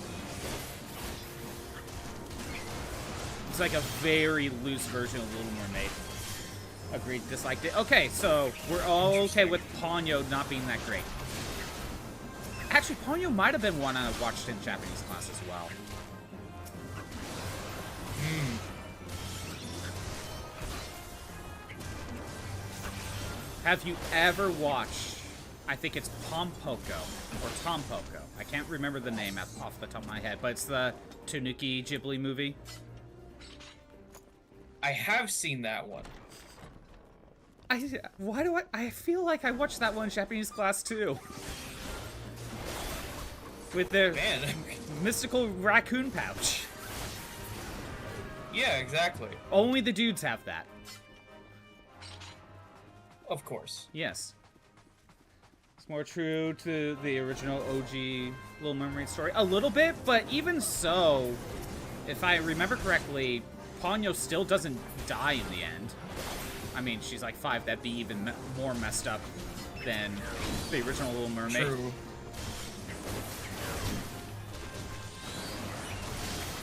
It's like a very loose version of Little Mermaid. Agreed, disliked it. Okay, so we're all okay with Ponyo not being that great. Actually, Ponyo might have been one I watched in Japanese class as well. Have you ever watched, I think it's Pompoko, or Tompoko. I can't remember the name off the top of my head, but it's the Tanuki Ghibli movie. I have seen that one. I feel like I watched that one in Japanese class too. With their mystical raccoon pouch. Yeah, exactly. Only the dudes have that. Of course. Yes. It's more true to the original OG Little Mermaid story. A little bit, but even so, if I remember correctly, Ponyo still doesn't die in the end. I mean, she's like 5. That'd be even more messed up than the original Little Mermaid. True.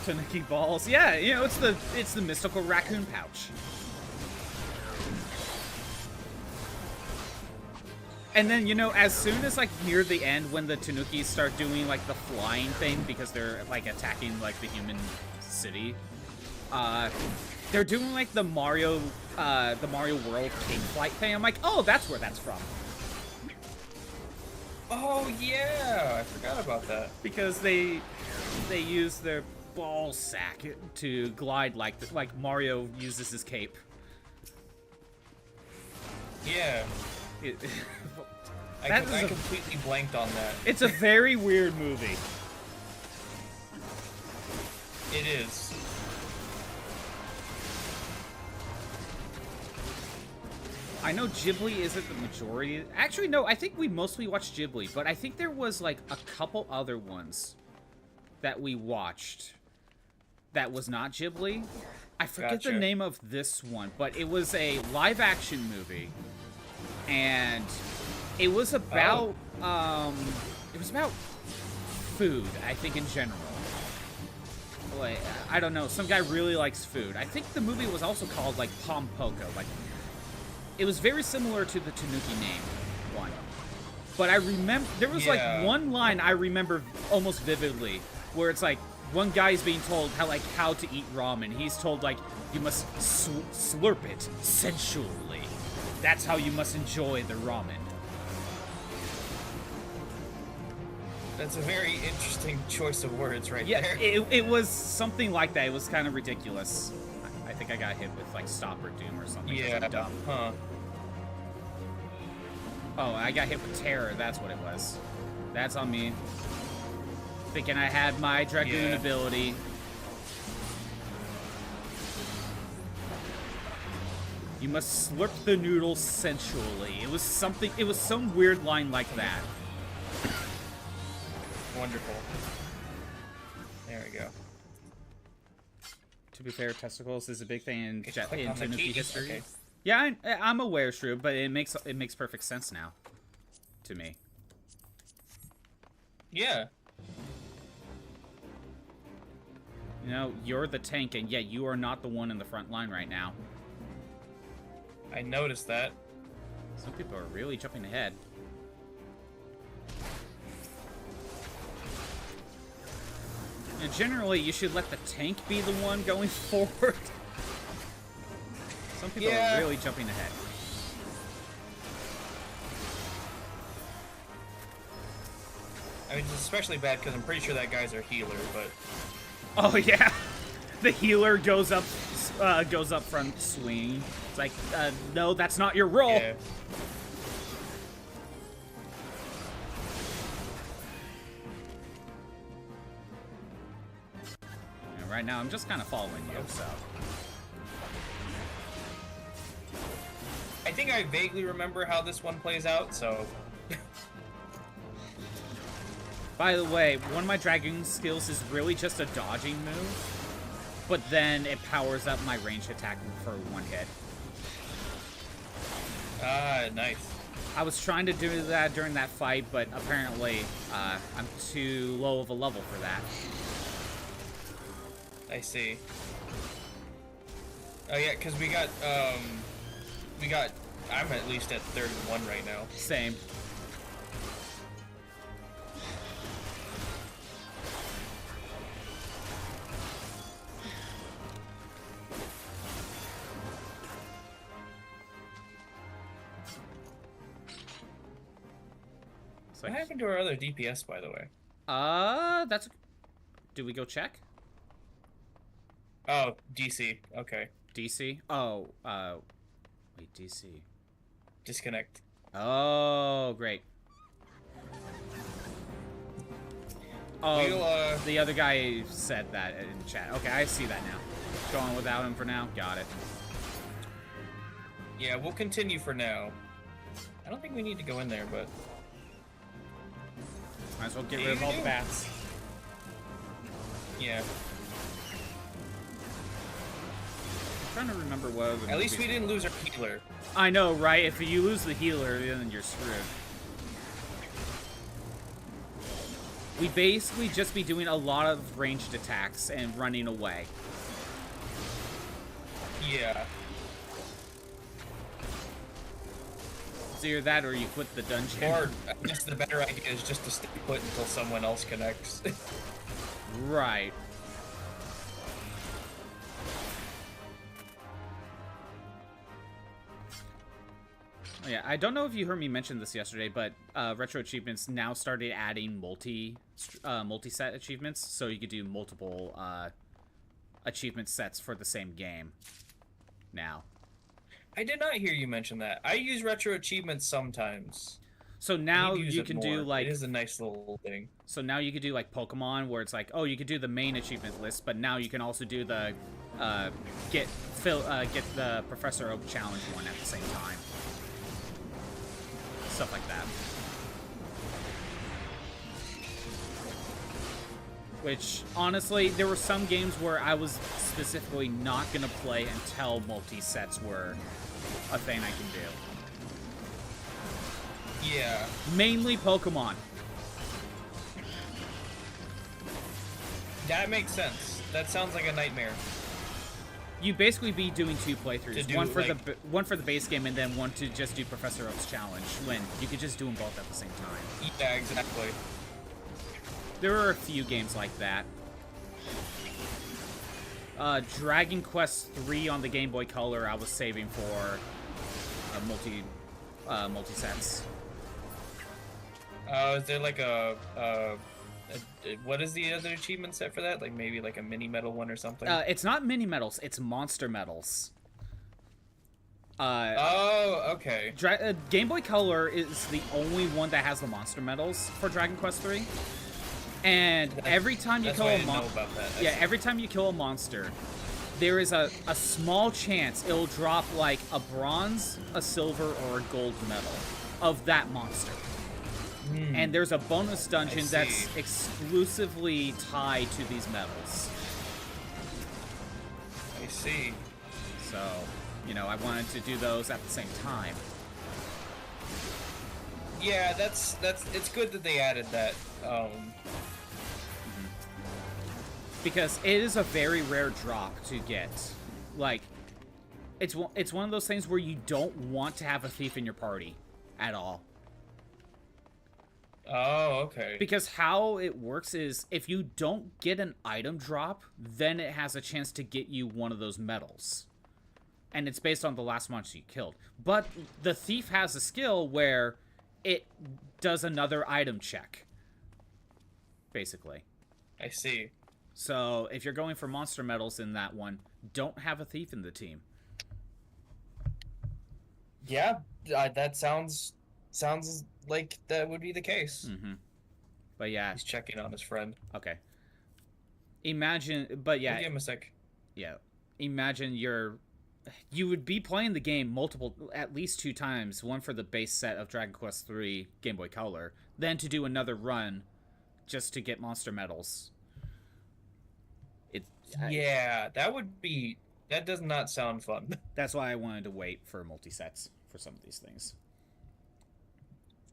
Tanuki balls. Yeah, you know, it's the mystical raccoon pouch. And then, you know, as soon as, like, near the end, when the Tanukis start doing, like, the flying thing, because they're, like, attacking, like, the human city, they're doing, like, the Mario World King Flight thing. I'm like, oh, that's where that's from. Oh, yeah! I forgot about that. Because they use their ball sack to glide like Mario uses his cape. Yeah. I completely blanked on that. It's a very weird movie. It is. I know Ghibli isn't the majority. Actually, no, I think we mostly watched Ghibli, but I think there was, like, a couple other ones that we watched that was not Ghibli. I forget the name of this one, but it was a live-action movie. And it was about, food, I think, in general. Like, I don't know, some guy really likes food. I think the movie was also called, like, Pom Poko. Like, it was very similar to the Tanuki name one. But I remember, there was, like, one line I remember almost vividly, where it's, like, one guy is being told how to eat ramen. He's told, like, you must slurp it sensually. That's how you must enjoy the ramen. That's a very interesting choice of words right there. Yeah, it was something like that. It was kind of ridiculous. I think I got hit with, like, Stop or Doom or something. Yeah, dumb. huh. Oh, I got hit with Terror. That's what it was. That's on me. Thinking I had my Dragoon ability. You must slurp the noodles sensually. It was something, it was some weird line like that. Wonderful. There we go. To be fair, testicles is a big thing in Tanuki Tanuki history. Okay. Yeah, I'm aware, Shrew, but it makes perfect sense now. To me. Yeah. You know, you're the tank, and yet you are not the one in the front line right now. I noticed that. Some people are really jumping ahead. And generally, you should let the tank be the one going forward. Some people are really jumping ahead. I mean, it's especially bad because I'm pretty sure that guy's our healer, but... Oh, yeah. The healer goes up front swinging. It's like, no, that's not your role. Yeah. And right now, I'm just kind of following you, so... I think I vaguely remember how this one plays out, so... By the way, one of my Dragoon skills is really just a dodging move, but then it powers up my ranged attack for one hit. Ah, nice. I was trying to do that during that fight, but apparently I'm too low of a level for that. I see. Oh yeah, because we got, I'm at least at 31 right now. Same. What happened to our other DPS, by the way? That's... Do we go check? Oh, DC. Okay. DC? Oh, wait, DC. Disconnect. Oh, great. Oh, the other guy said that in chat. Okay, I see that now. Going without him for now. Got it. Yeah, we'll continue for now. I don't think we need to go in there, but... Might as well get rid of all the bats. Yeah. I'm trying to remember what other At least we didn't lose our healer. I know, right? If you lose the healer, then you're screwed. We basically just be doing a lot of ranged attacks and running away. Yeah. It's either that or you quit the dungeon. Or I guess the better idea is just to stay put until someone else connects. Right. Yeah, I don't know if you heard me mention this yesterday, but Retro Achievements now started adding multi-set achievements, so you could do multiple achievement sets for the same game now. I did not hear you mention that. I use Retro Achievements sometimes. So now you can do, like... It is a nice little thing. So now you could do, like, Pokemon, where it's like, oh, you could do the main achievement list, but now you can also do the get the Professor Oak challenge one at the same time. Stuff like that. Which, honestly, there were some games where I was specifically not going to play until multi-sets were a thing I can do. Yeah. Mainly Pokemon. That makes sense. that sounds like a nightmare. You basically be doing 2 playthroughs, Do, one for like- one for the base game, and then one to just do Professor Oak's challenge. When you could just do them both at the same time. Yeah, exactly. There are a few games like that. Dragon Quest III on the Game Boy Color, I was saving for multi-sets. Is there like what is the other achievement set for that? Like maybe like a mini medal one or something? It's not mini medals, it's monster medals. Oh, okay. Game Boy Color is the only one that has the monster medals for Dragon Quest III. And every time you kill a monster, every time you kill a monster, there is a small chance it'll drop like a bronze, a silver, or a gold medal of that monster. And there's a bonus dungeon that's exclusively tied to these medals. I see. So, you know, I wanted to do those at the same time. Yeah, it's good that they added that. Because it is a very rare drop to get. Like, it's one of those things where you don't want to have a thief in your party at all. Oh, okay. Because how it works is if you don't get an item drop, then it has a chance to get you one of those medals. And it's based on the last monster you killed. But the thief has a skill where it does another item check. Basically. I see. So if you're going for monster medals in that one, don't have a thief in the team. Yeah, that sounds like that would be the case. But yeah. He's checking on his friend. Okay. Imagine, but yeah. Give him a sec. Yeah. Imagine you would be playing the game at least 2 times, one for the base set of Dragon Quest III Game Boy Color, then to do another run just to get monster medals. Yeah, that does not sound fun. That's why I wanted to wait for multi-sets for some of these things.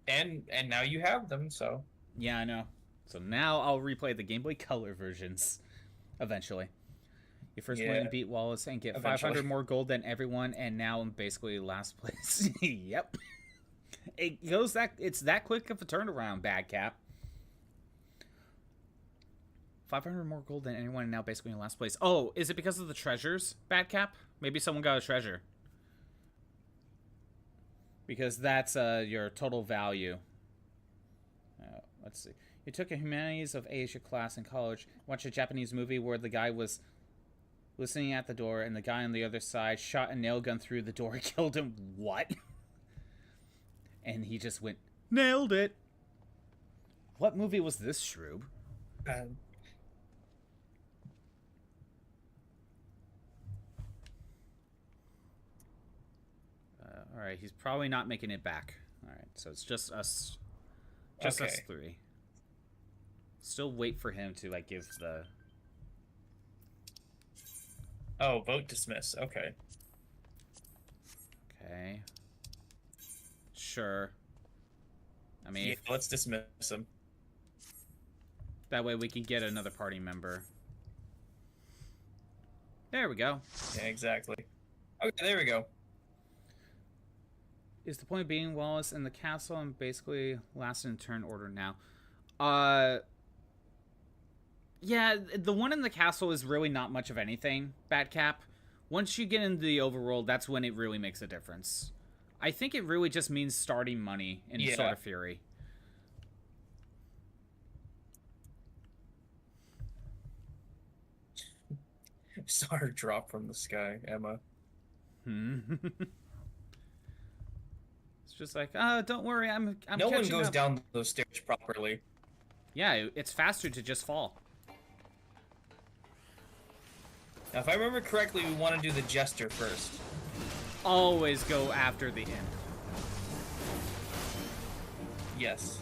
And now you have them, so. Yeah, I know. So now I'll replay the Game Boy Color versions eventually. You first win and beat Wallace and get 500 more gold than everyone, and now I'm basically last place. Yep. It's that quick of a turnaround, Bad Cap. 500 more gold than anyone, and now basically in last place. Oh, is it because of the treasures, Bad Cap? Maybe someone got a treasure. Because that's your total value. Let's see. You took a Humanities of Asia class in college, watched a Japanese movie where the guy was listening at the door, and the guy on the other side shot a nail gun through the door and killed him. What? And he just went, nailed it. What movie was this, Shroob? Alright, he's probably not making it back. Alright, so it's just us. Just us 3. Still wait for him to, like, give the... Oh, vote dismiss. Okay. Okay. Sure. I mean... Yeah, let's dismiss him. That way we can get another party member. There we go. Yeah, exactly. Okay, there we go. Is the point being Wallace in the castle and basically last in turn order now? Yeah, the one in the castle is really not much of anything, Batcap. Once you get into the overworld, that's when it really makes a difference. I think it really just means starting money in Sword of Fury. Saw her drop from the sky, Emma. It's just like, don't worry, I'm no one catching goes up. down those stairs properly. Yeah, it's faster to just fall. Now, if I remember correctly, we want to do the Jester first. Always go after the imp. Yes.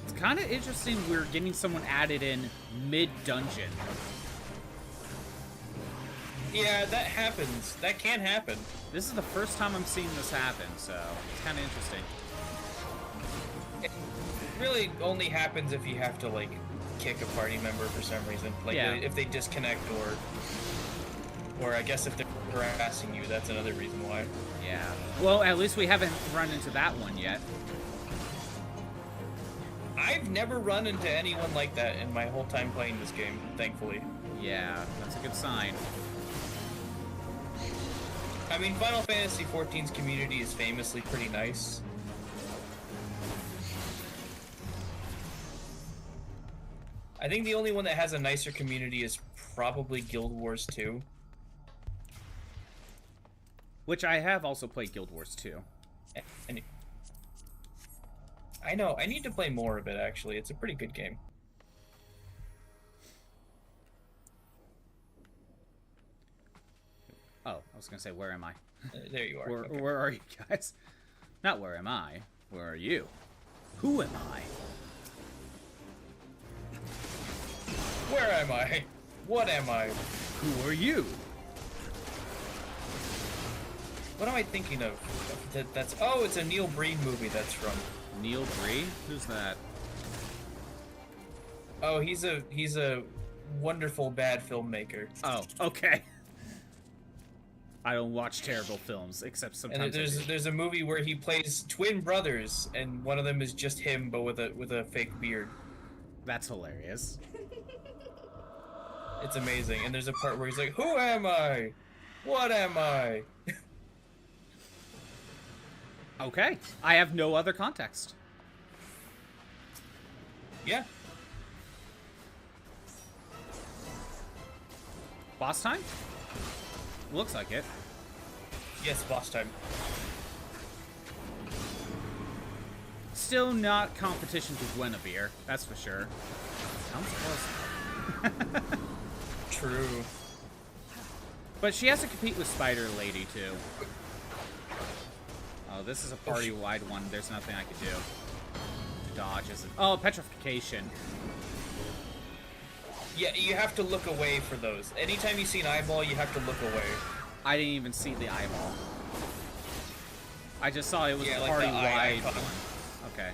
It's kind of interesting we're getting someone added in mid-dungeon. Yeah, that happens. That can happen. This is the first time I'm seeing this happen, so it's kind of interesting. really only happens if you have to, like, kick a party member for some reason. Like, Yeah. if they disconnect or I guess if they're harassing you, that's another reason why. Yeah. Well, at least we haven't run into that one yet. I've never run into anyone like that in my whole time playing this game, thankfully. Yeah, that's a good sign. I mean, Final Fantasy XIV's community is famously pretty nice. I think the only one that has a nicer community is probably Guild Wars 2. Which I have also played Guild Wars 2. And I know, I need to play more of it, actually. It's a pretty good game. Oh, I was gonna say, where am I? There you are. Where are you guys? Not where am I. Where are you? Who am I? Where am I? What am I? Who are you? What am I thinking of? That's oh, it's a Neil Breen movie that's from. Neil Breen? Who's that? Oh, he's a wonderful bad filmmaker. Oh, okay. I don't watch terrible films, except sometimes. And there's a movie where he plays twin brothers, and one of them is just him, but with a fake beard. That's hilarious. It's amazing. And there's a part where he's like, "Who am I? What am I?" Okay, I have no other context. Yeah. Boss time? Looks like it. Yes, boss time. Still not competition to Guinevere, that's for sure. Sounds close. True. But she has to compete with Spider Lady, too. Oh, this is a party-wide one. There's nothing I could do. Dodge isn't... Oh, petrification. Yeah, you have to look away for those. Anytime you see an eyeball, you have to look away. I didn't even see the eyeball. I just saw it was Yeah, a like the eye party-wide icon. one. Okay.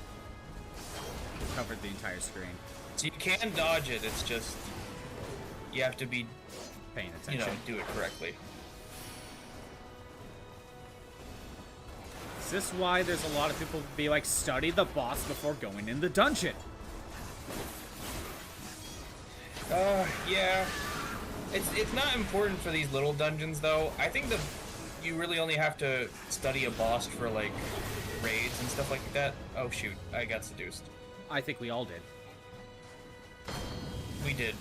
Covered the entire screen. So you can dodge it, it's just... You have to be, Paying you attention. know, do it correctly. Is this why there's a lot of people be like, study the boss before going in the dungeon? Yeah. It's not important for these little dungeons, though. I think that you really only have to study a boss for, like, raids and stuff like that. Oh, shoot. I got seduced. I think we all did. We did.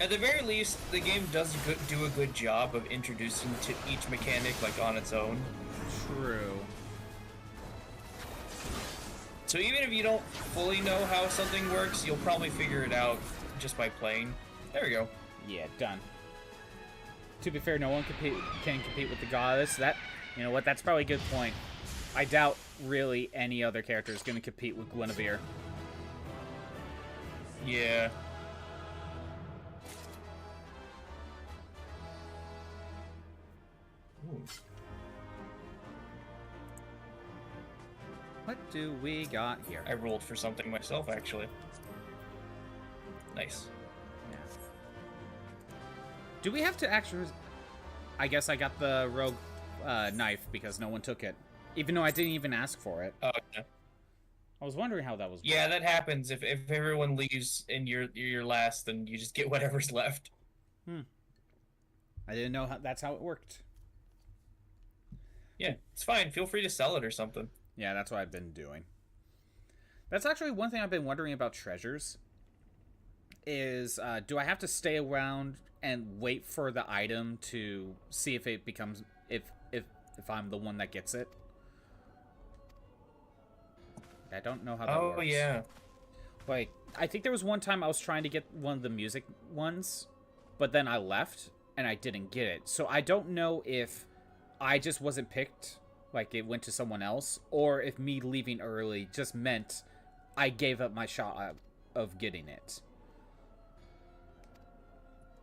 At the very least, the game does do a good job of introducing to each mechanic, like, on its own. True. So even if you don't fully know how something works, you'll probably figure it out just by playing. There we go. Yeah, done. To be fair, no one can compete with the goddess. That, you know what, that's probably a good point. I doubt really any other character is going to compete with Guinevere. Yeah. Ooh. What do we got here? I rolled for something myself, actually. Nice. Yeah. Do we have to actually... I guess I got the rogue knife because no one took it. Even though I didn't even ask for it. Oh, yeah. I was wondering how that was. Yeah, that happens. If everyone leaves and you're last, then you just get whatever's left. I didn't know that's how it worked. Yeah, it's fine. Feel free to sell it or something. Yeah, that's what I've been doing. That's actually one thing I've been wondering about treasures. Is, do I have to stay around and wait for the item to see if it becomes... If I'm the one that gets it? I don't know how that works. Oh, yeah. Like, I think there was one time I was trying to get one of the music ones, but then I left, and I didn't get it. So I don't know if I just wasn't picked, like it went to someone else, or if me leaving early just meant I gave up my shot of getting it.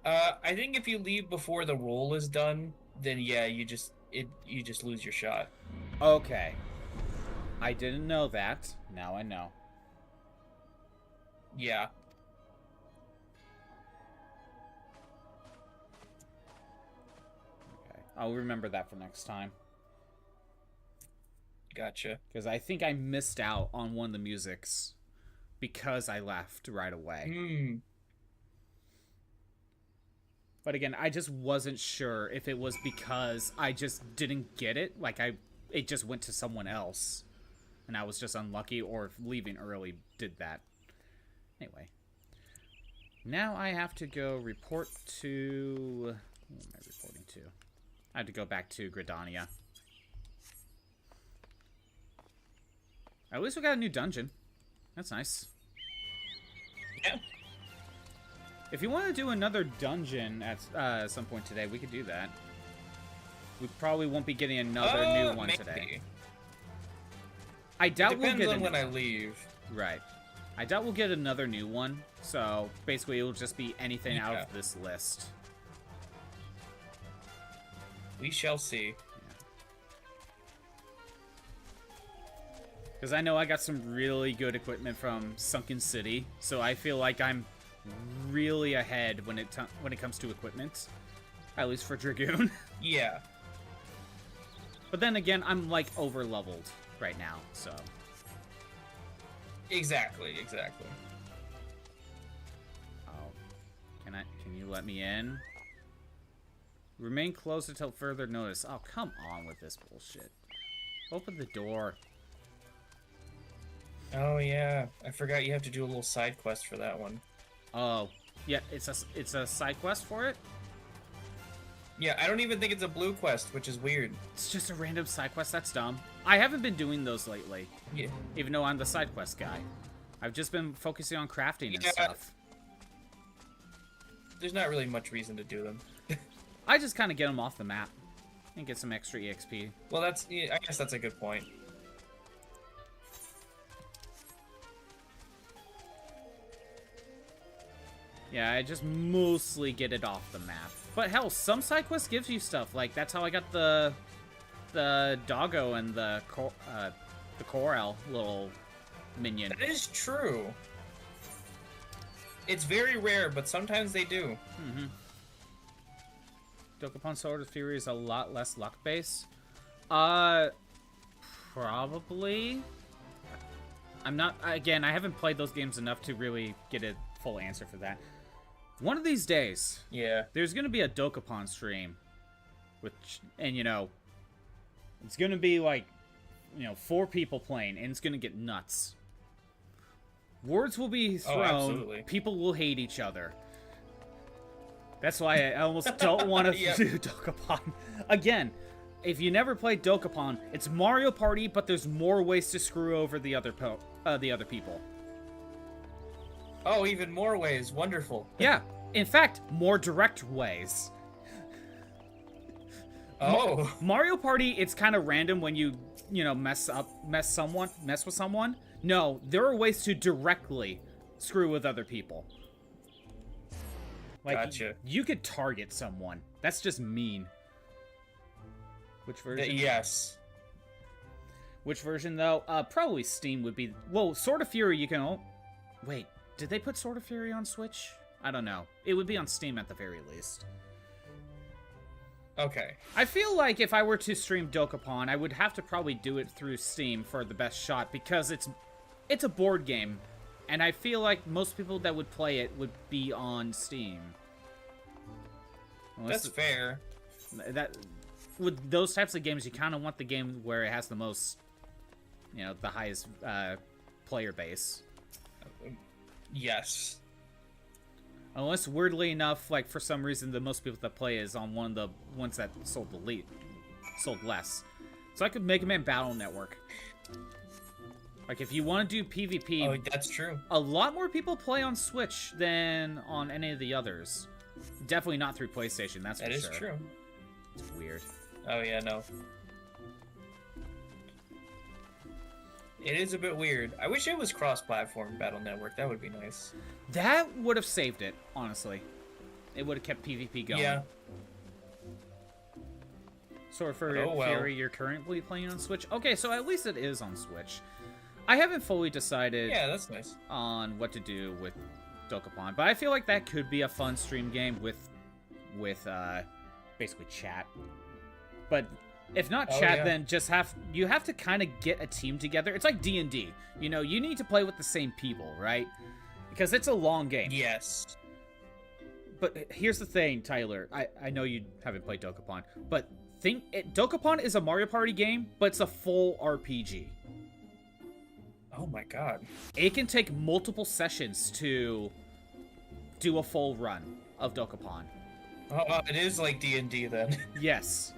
I think if you leave before the roll is done, then yeah, you just lose your shot. Okay. I didn't know that. Now I know. Yeah. Okay. I'll remember that for next time. Gotcha. Because I think I missed out on one of the musics because I left right away. Hmm. But again, I just wasn't sure if it was because I just didn't get it, like it just went to someone else, and I was just unlucky, or if leaving early did that. Anyway. Now I have to go report to... Who am I reporting to? I have to go back to Gridania. At least we got a new dungeon. That's nice. Yeah. If you want to do another dungeon at some point today, we could do that. We probably won't be getting another new one maybe. today. I doubt we'll get... Depends on when I leave. Right. I doubt we'll get another new one, so basically it'll just be anything out of this list. We shall see. Because I know I got some really good equipment from Sunken City, so I feel like I'm really ahead when it comes to equipment, at least for Dragoon. Yeah. But then again, I'm like over leveled right now, so. Exactly. Oh, can you let me in? Remain closed until further notice. Oh, come on with this bullshit. Open the door. Oh yeah, I forgot you have to do a little side quest for that one. Oh, yeah, it's a side quest for it? Yeah, I don't even think it's a blue quest, which is weird. It's just a random side quest. That's dumb. I haven't been doing those lately. Yeah. Even though I'm the side quest guy. I've just been focusing on crafting and stuff. There's not really much reason to do them. I just kind of get them off the map and get some extra EXP. Well, I guess that's a good point. Yeah, I just mostly get it off the map. But hell, some side quests gives you stuff. Like, that's how I got the doggo and the Corel little minion. That is true. It's very rare, but sometimes they do. Mm-hmm. Dokapon Sword of Fury is a lot less luck-based. Probably. I'm not... Again, I haven't played those games enough to really get a full answer for that. One of these days, Yeah. there's going to be a Dokapon stream. And, you know, it's going to be like, 4 people playing, and it's going to get nuts. Words will be thrown. absolutely. People will hate each other. That's why I almost don't want to do Dokapon. Again, if you never played Dokapon, it's Mario Party, but there's more ways to screw over the other people. Oh, even more ways. Wonderful. Yeah. In fact, more direct ways. Oh. Mario Party, it's kind of random when you mess with someone. No, there are ways to directly screw with other people. Like, Gotcha. You could target someone. That's just mean. Which version? Yes. Which version, though? Probably Steam would be... Well, Sword of Fury, you can... Wait, did they put Sword of Fury on Switch? I don't know. It would be on Steam at the very least. Okay. I feel like if I were to stream Dokapon, I would have to probably do it through Steam for the best shot, because it's a board game, and I feel like most people that would play it would be on Steam. That's fair. With those types of games, you kind of want the game where it has the most, the highest player base. Yes. Unless, weirdly enough, like, for some reason, the most people that play is on one of the ones that sold less. So I could make them in Battle Network. Like, if you want to do PvP... Oh, that's true. A lot more people play on Switch than on any of the others. Definitely not through PlayStation, that's for sure. That is true. It's weird. Oh, yeah, no. It is a bit weird. I wish it was cross-platform Battle Network. That would be nice. That would have saved it, honestly. It would have kept PvP going. Yeah. Sword for Oh, well. Fury, you're currently playing on Switch? Okay, so at least it is on Switch. I haven't fully decided Yeah, that's nice. on what to do with Dokapon, but I feel like that could be a fun stream game with basically chat. But if not Oh, chat, yeah. then you have to kind of get a team together. It's like D&D. You know, you need to play with the same people, right? Because it's a long game. Yes. But here's the thing, Tyler. I know you haven't played Dokapon, but Dokapon is a Mario Party game, but it's a full RPG. Oh my god. It can take multiple sessions to do a full run of Dokapon. Oh, it is like D&D then. Yes.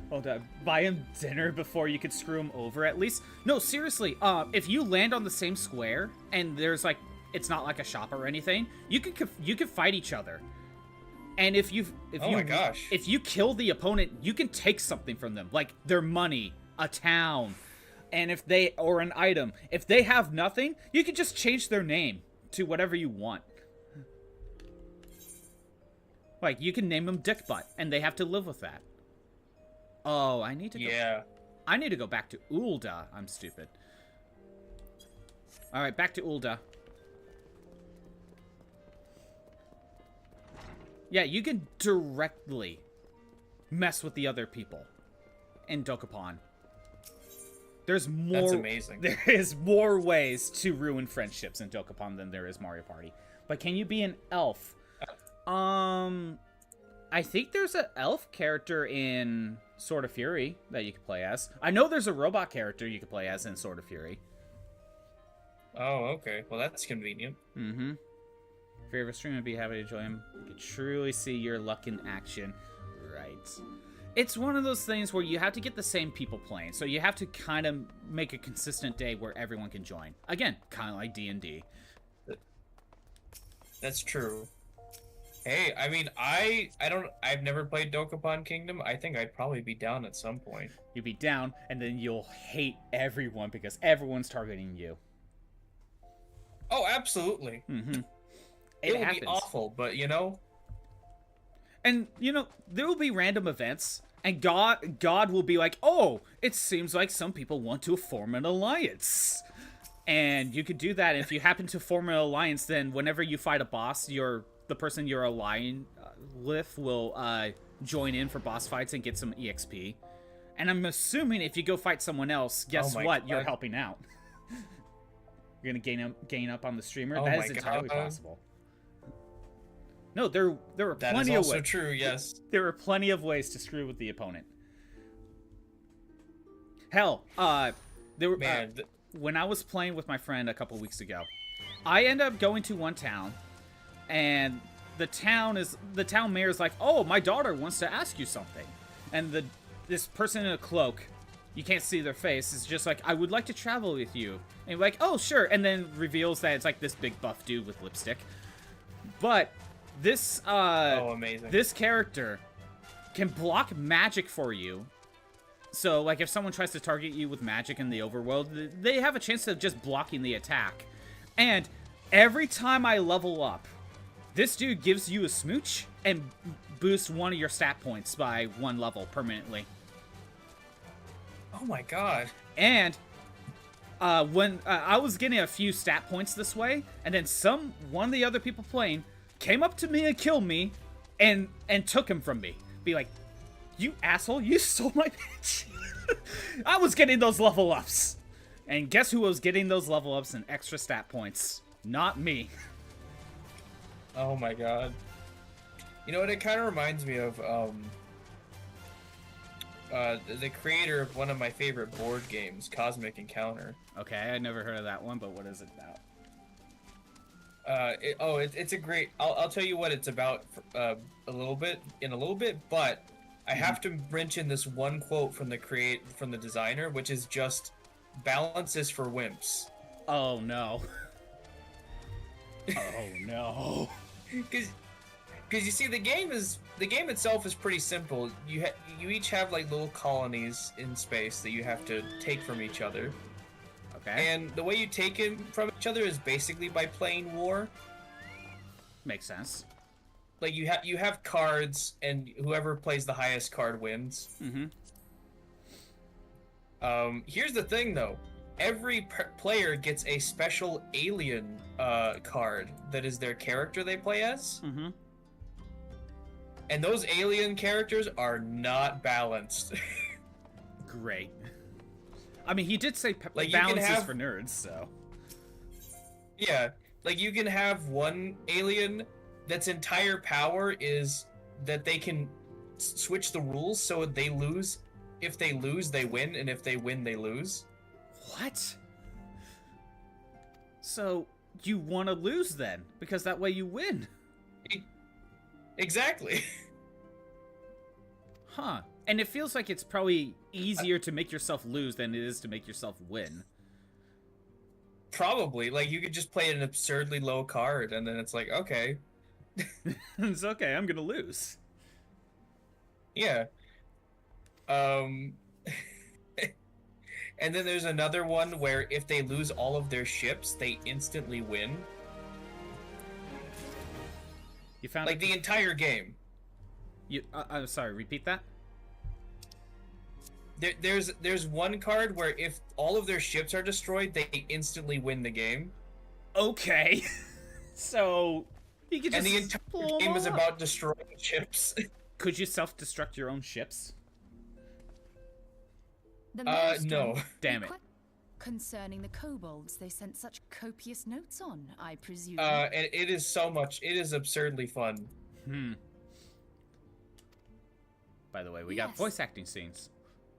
Hold on. Buy him dinner before you could screw him over, at least. No, seriously. If you land on the same square and there's like, it's not like a shop or anything, you could fight each other. And if my gosh. if you kill the opponent, you can take something from them, like their money, a town, and or an item. If they have nothing, you can just change their name to whatever you want. Like, you can name them Dick Butt, and they have to live with that. Oh, I need to go back to Ul'dah. I'm stupid. Alright, back to Ul'dah. Yeah, you can directly mess with the other people in Dokapon. There's more. That's amazing. There is more ways to ruin friendships in Dokapon than there is Mario Party. But can you be an elf? I think there's an elf character in Sword of Fury that you could play as. I know there's a robot character you could play as in Sword of Fury. Oh, okay. Well, that's convenient. Mm-hmm. Favorite stream, I'd be happy to join him. You can truly see your luck in action. Right. It's one of those things where you have to get the same people playing, so you have to kind of make a consistent day where everyone can join. Again, kind of like D&D. That's true. Hey, I mean, I've never played Dokapon Kingdom. I think I'd probably be down at some point. You'll be down, and then you'll hate everyone because everyone's targeting you. Oh, absolutely. Mm-hmm. It would be awful, but you know. And you know, there will be random events, and God will be like, "Oh, it seems like some people want to form an alliance." And you could do that. And if you happen to form an alliance, then whenever you fight a boss, the person you're allying with will join in for boss fights and get some EXP. And I'm assuming if you go fight someone else, guess what? God. You're helping out. You're gonna gain up on the streamer. Oh That my is entirely God. possible. No, there were That plenty is of also ways. true. Yes. There were plenty of ways to screw with the opponent. Hell, there were Man, when I was playing with my friend a couple weeks ago, I ended up going to one town, and the town mayor's like, "Oh, my daughter wants to ask you something," and this person in a cloak, you can't see their face, is just like, "I would like to travel with you," and you're like, "Oh, sure," and then reveals that it's like this big buff dude with lipstick, but this oh, amazing. this character can block magic for you. So, like, if someone tries to target you with magic in the overworld, they have a chance of just blocking the attack. And every time I level up, this dude gives you a smooch and boosts one of your stat points by 1 level permanently. Oh my god. And when I was getting a few stat points this way, and then one of the other people playing came up to me and killed me and took him from me. Be like, "You asshole, you stole my bitch." I was getting those level ups. And guess who was getting those level ups and extra stat points? Not me. Oh my god. You know what? It kind of reminds me of the creator of one of my favorite board games, Cosmic Encounter. Okay, I never heard of that one, but what is it about? It's a great. I'll tell you what it's about a little bit, but I have to mention this one quote from the designer, which is just "balance is for wimps." Oh no. Oh no. Because you see, the game itself is pretty simple. You each have like little colonies in space that you have to take from each other. Okay. And the way you take it from each other is basically by playing war. Makes sense. Like you have cards, and whoever plays the highest card wins. Mm-hmm. Here's the thing, though. Every player gets a special alien card that is their character they play as. Mm-hmm. And those alien characters are not balanced. Great. I mean, he did say Like, balance is for nerds, so... Yeah, like you can have one alien that's entire power is that they can switch the rules so they lose. If they lose, they win, and if they win, they lose. What? So, you want to lose then, because that way you win. Exactly. Huh. And it feels like it's probably easier to make yourself lose than it is to make yourself win. Probably. Like, you could just play an absurdly low card, and then it's like, okay. It's okay, I'm gonna lose. Yeah. And then there's another one where if they lose all of their ships, they instantly win. You found like the entire game. I'm sorry, repeat that? There's one card where if all of their ships are destroyed, they instantly win the game. Okay. So you could just and the entire game is about destroying ships. Could you self-destruct your own ships? No. Damn it. Concerning the kobolds they sent such copious notes on, I presume. And it is so much. It is absurdly fun. By the way, we got voice acting scenes.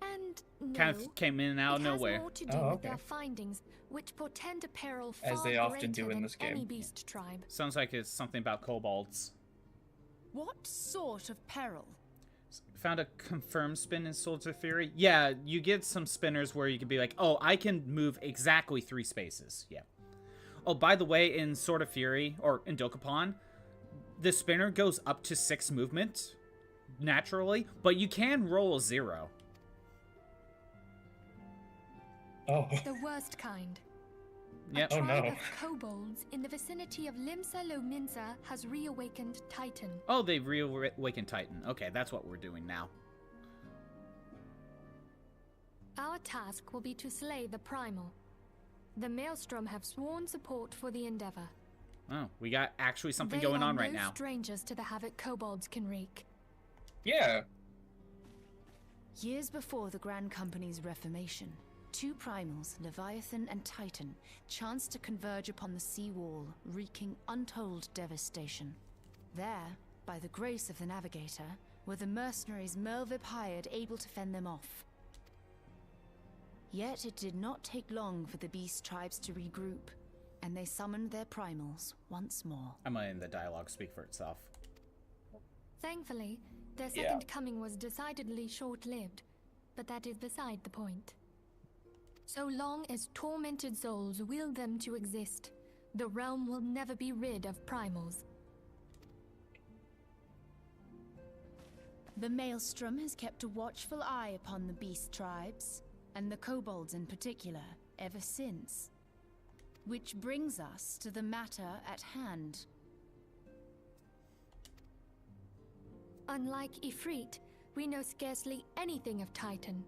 And Kind of came in and out of nowhere. It has more to do with their findings, which portend a peril far As they often do greater in than this game. any beast tribe. Sounds like it's something about kobolds. What sort of peril? Found a confirmed spin in Swords of Fury? Yeah, you get some spinners where you can be like, oh, I can move exactly 3 spaces. Yeah. Oh, by the way, in Sword of Fury, or in Dokapon, the spinner goes up to 6 movement, naturally, but you can roll a 0. Oh. The worst kind. Yep. A Oh, tribe no. of kobolds in the vicinity of Limsa Lominsa has reawakened Titan. Oh, they've reawakened Titan. Okay, that's what we're doing now. Our task will be to slay the Primal. The Maelstrom have sworn support for the endeavor. Oh, we got actually something They going are on right no now. strangers to the havoc kobolds can wreak. Yeah. Years before the Grand Company's reformation, 2 primals, Leviathan and Titan, chanced to converge upon the sea wall, wreaking untold devastation. There, by the grace of the Navigator, were the mercenaries Merlvip hired able to fend them off. Yet it did not take long for the beast tribes to regroup, and they summoned their primals once more. I'm letting the dialogue speak for itself. Thankfully, their second coming was decidedly short-lived, but that is beside the point. So long as tormented souls will them to exist, the realm will never be rid of primals. The Maelstrom has kept a watchful eye upon the beast tribes, and the kobolds in particular, ever since. Which brings us to the matter at hand. Unlike Ifrit, we know scarcely anything of Titan.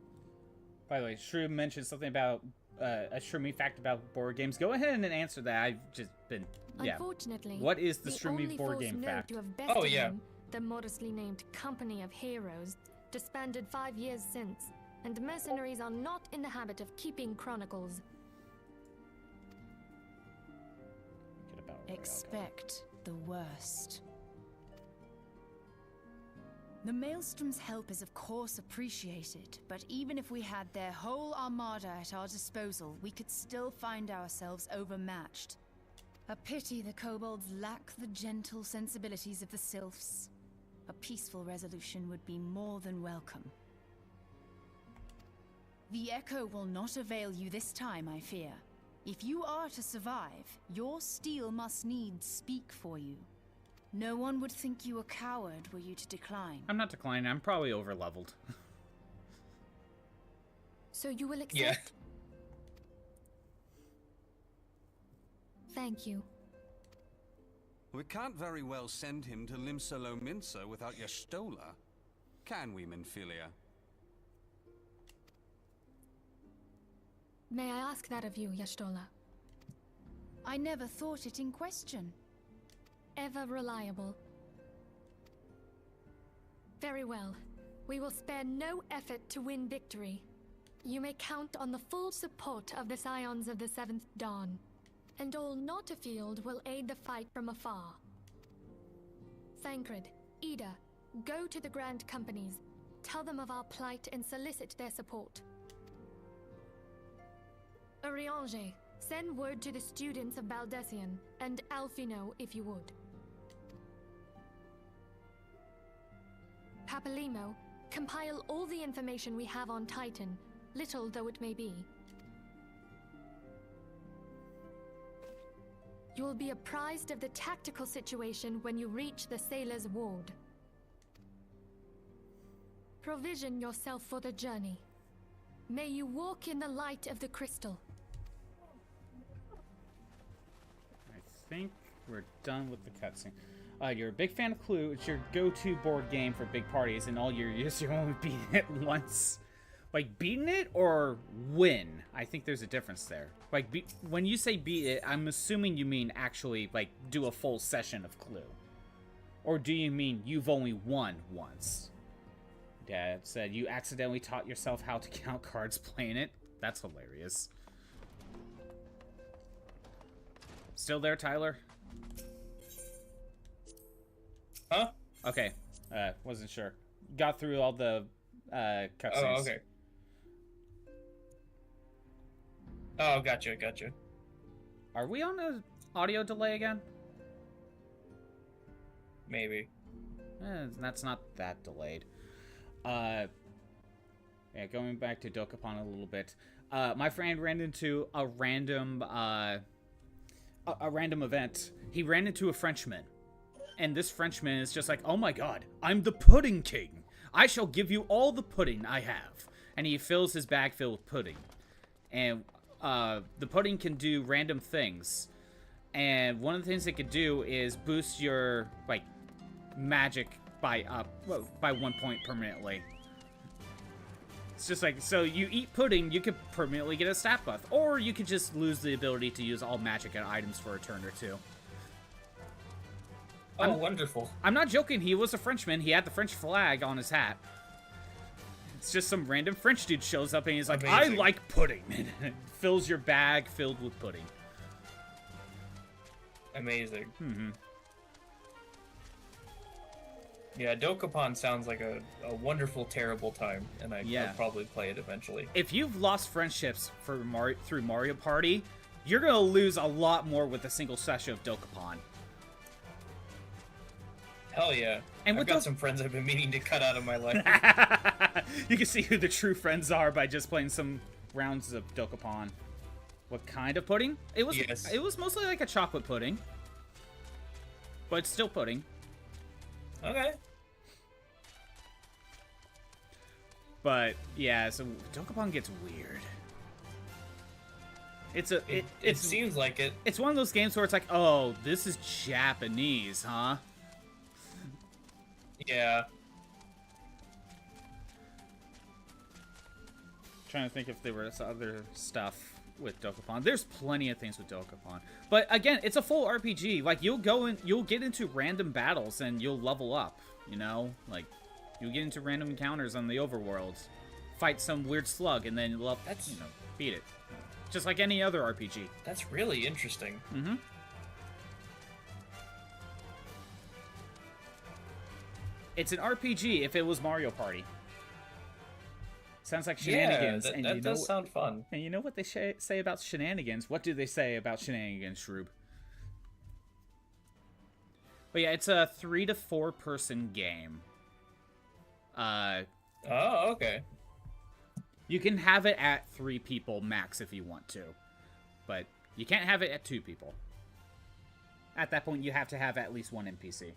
By the way, Shrew mentioned something about a Shroomy fact about board games. Go ahead and answer that. I've just been, Unfortunately, What is the the Shroomy only board force game known fact? to have bested Oh, yeah. him, the modestly named Company of Heroes, disbanded 5 years since, and mercenaries are not in the habit of keeping chronicles. Get a battle royale Expect the worst. The Maelstrom's help is of course appreciated, but even if we had their whole armada at our disposal, we could still find ourselves overmatched. A pity the kobolds lack the gentle sensibilities of the sylphs. A peaceful resolution would be more than welcome. The echo will not avail you this time, I fear. If you are to survive, your steel must needs speak for you. No one would think you a coward were you to decline. I'm not declining. I'm probably over-leveled. So you will accept? Yeah. Thank you. We can't very well send him to Limsolo Minsa without Y'shtola. Can we, Minfilia? May I ask that of you, Y'shtola? I never thought it in question. Ever reliable. Very well. We will spare no effort to win victory. You may count on the full support of the Scions of the Seventh Dawn, and all not afield will aid the fight from afar. Thancred, Ida, go to the Grand Companies, tell them of our plight and solicit their support. Eorzea, send word to the students of Baldessian, and Alfino if you would. Papalimo, compile all the information we have on Titan, little though it may be. You will be apprised of the tactical situation when you reach the Sailor's Ward. Provision yourself for the journey. May you walk in the light of the crystal. I think we're done with the cutscene. You're a big fan of Clue. It's your go-to board game for big parties, and all you're only beating it once. Like, beating it or win? I think there's a difference there. Like, when you say beat it, I'm assuming you mean actually, like, do a full session of Clue. Or do you mean you've only won once? Dad said you accidentally taught yourself how to count cards playing it. That's hilarious. Still there, Tyler? Huh? Okay. Wasn't sure. Got through all the cutscenes. Oh, okay. Oh, gotcha. Are we on an audio delay again? Maybe. That's not that delayed. Yeah, going back to Dokapon a little bit. My friend ran into a random event. He ran into a Frenchman. And this Frenchman is just like, oh my god, I'm the Pudding King. I shall give you all the pudding I have. And he fills his bag filled with pudding. And the pudding can do random things. And one of the things it could do is boost your, like, magic by 1 point permanently. It's just like, so you eat pudding, you could permanently get a stat buff. Or you could just lose the ability to use all magic and items for a turn or two. Oh, wonderful. I'm not joking, he was a Frenchman. He had the French flag on his hat. It's just some random French dude shows up and he's like, amazing. I like pudding. And fills your bag filled with pudding. Amazing. Mm-hmm. Yeah, Dokapon sounds like a wonderful, terrible time, and I'll probably play it eventually. If you've lost friendships through Mario Party, you're going to lose a lot more with a single session of Dokapon. Hell yeah. And I've got some friends I've been meaning to cut out of my life. You can see who the true friends are by just playing some rounds of Dokapon. What kind of pudding? It was mostly like a chocolate pudding. But it's still pudding. Okay. But yeah, so Dokapon gets weird. It seems like it. It's one of those games where it's like, oh, this is Japanese, huh? Yeah. Trying to think if there was other stuff with Dokapon. There's plenty of things with Dokapon. But again, it's a full RPG. Like, you'll get into random battles and you'll level up, you know? Like, you'll get into random encounters on the overworld, fight some weird slug, and then beat it. Just like any other RPG. That's really interesting. Mm-hmm. It's an RPG if it was Mario Party. Sounds like shenanigans. Yeah, that does sound fun. And you know what they say about shenanigans? What do they say about shenanigans, Shroob? But yeah, it's a 3 to 4 person game. Oh, okay. You can have it at 3 people max if you want to. But you can't have it at 2 people. At that point, you have to have at least 1 NPC.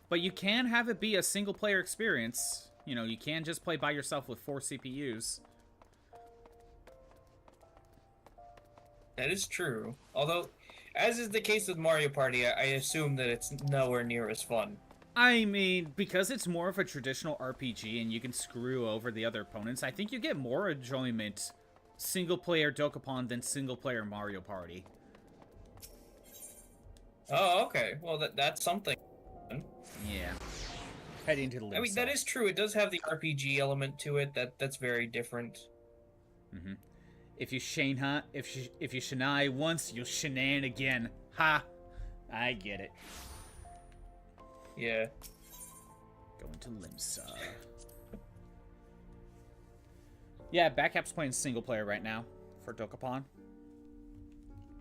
But you can have it be a single-player experience. You know, you can just play by yourself with 4 CPUs. That is true. Although, as is the case with Mario Party, I assume that it's nowhere near as fun. I mean, because it's more of a traditional RPG and you can screw over the other opponents, I think you get more enjoyment single-player Dokapon than single-player Mario Party. Oh, okay. Well, that's something. Yeah. Heading to the I mean, that is true. It does have the RPG element to it. That's very different. Mm-hmm. If you if you shenai once, you'll shenan again. Ha! I get it. Yeah. Going to Limsa. Yeah, Backup's playing single player right now for Dokapon.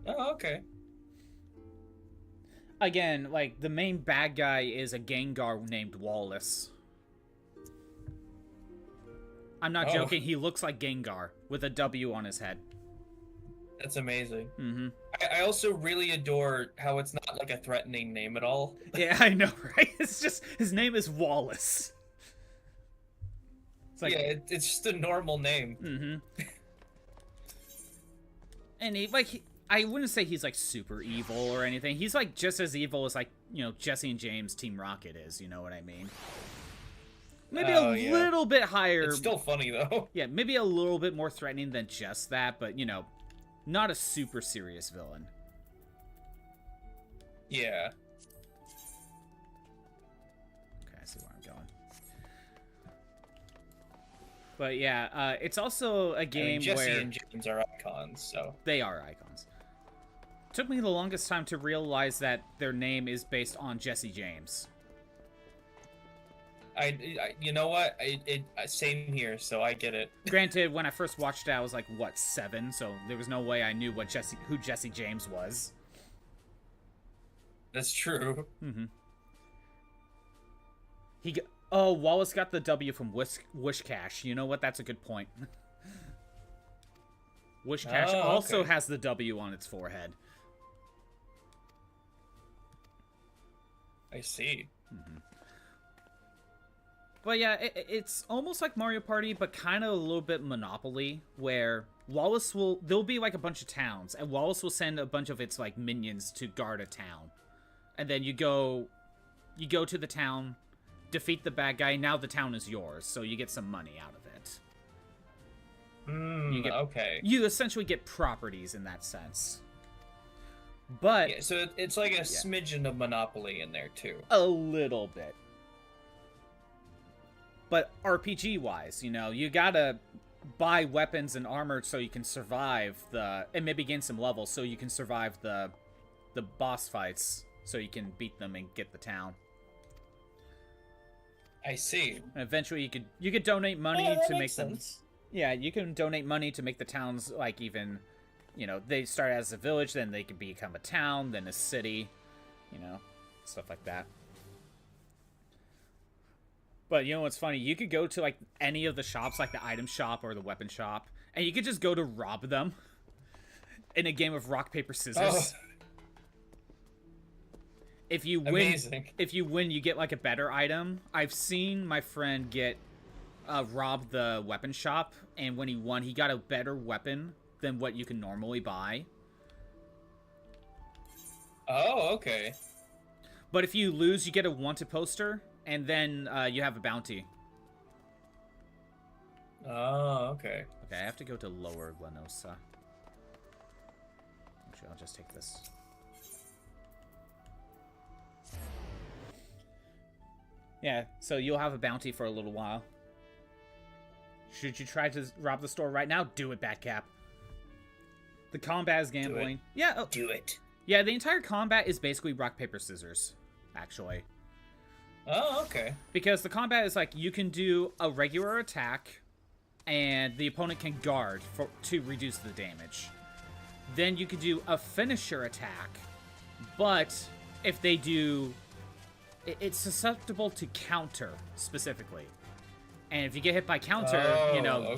Oh, okay. Again, like, the main bad guy is a Gengar named Wallace. I'm not joking, he looks like Gengar, with a W on his head. That's amazing. Mm-hmm. I also really adore how it's not, like, a threatening name at all. Yeah, I know, right? It's just, his name is Wallace. It's like, yeah, it's just a normal name. Mm-hmm. And I wouldn't say he's, like, super evil or anything. He's, like, just as evil as, like, you know, Jesse and James Team Rocket is, you know what I mean? Maybe a little bit higher. It's still funny, though. Yeah, maybe a little bit more threatening than just that, but, you know, not a super serious villain. Yeah. Okay, I see where I'm going. But yeah, it's also a game where... Jesse and James are icons, so... They are icons. Took me the longest time to realize that their name is based on Jesse James. You know what? Same here, so I get it. Granted, when I first watched it, I was like, what, 7? So there was no way I knew who Jesse James was. That's true. Mm-hmm. Wallace got the W from Wishcash. You know what? That's a good point. Wishcash also has the W on its forehead. I see. Mm-hmm. But yeah, it's almost like Mario Party, but kind of a little bit Monopoly, where there'll be like a bunch of towns, and Wallace will send a bunch of its like minions to guard a town. And then you go to the town, defeat the bad guy, now the town is yours, so you get some money out of it. Okay. You essentially get properties in that sense. But... Yeah, so it's like a smidgen of Monopoly in there, too. A little bit. But RPG-wise, you know, you gotta buy weapons and armor so you can survive and maybe gain some levels so you can survive the boss fights, so you can beat them and get the town. I see. And eventually you could donate money to make them. Yeah, you can donate money to make the towns like even, you know, they start as a village, then they can become a town, then a city, you know, stuff like that. But you know what's funny? You could go to like any of the shops, like the item shop or the weapon shop, and you could just go to rob them in a game of rock, paper, scissors. If you win, you get like a better item. I've seen my friend get rob the weapon shop, and when he won, he got a better weapon than what you can normally buy. Oh, okay. But if you lose, you get a wanted poster, and then you have a bounty. Oh, okay. Okay, I have to go to Lower Glenosa. Actually, I'll just take this. Yeah, so you'll have a bounty for a little while. Should you try to rob the store right now? Do it, Batcap. The combat is gambling. Yeah. Do it. Yeah, the entire combat is basically rock, paper, scissors, actually. Oh, okay. Because the combat is like, you can do a regular attack, and the opponent can guard to reduce the damage. Then you could do a finisher attack, but if they do... It's susceptible to counter, specifically. And if you get hit by counter,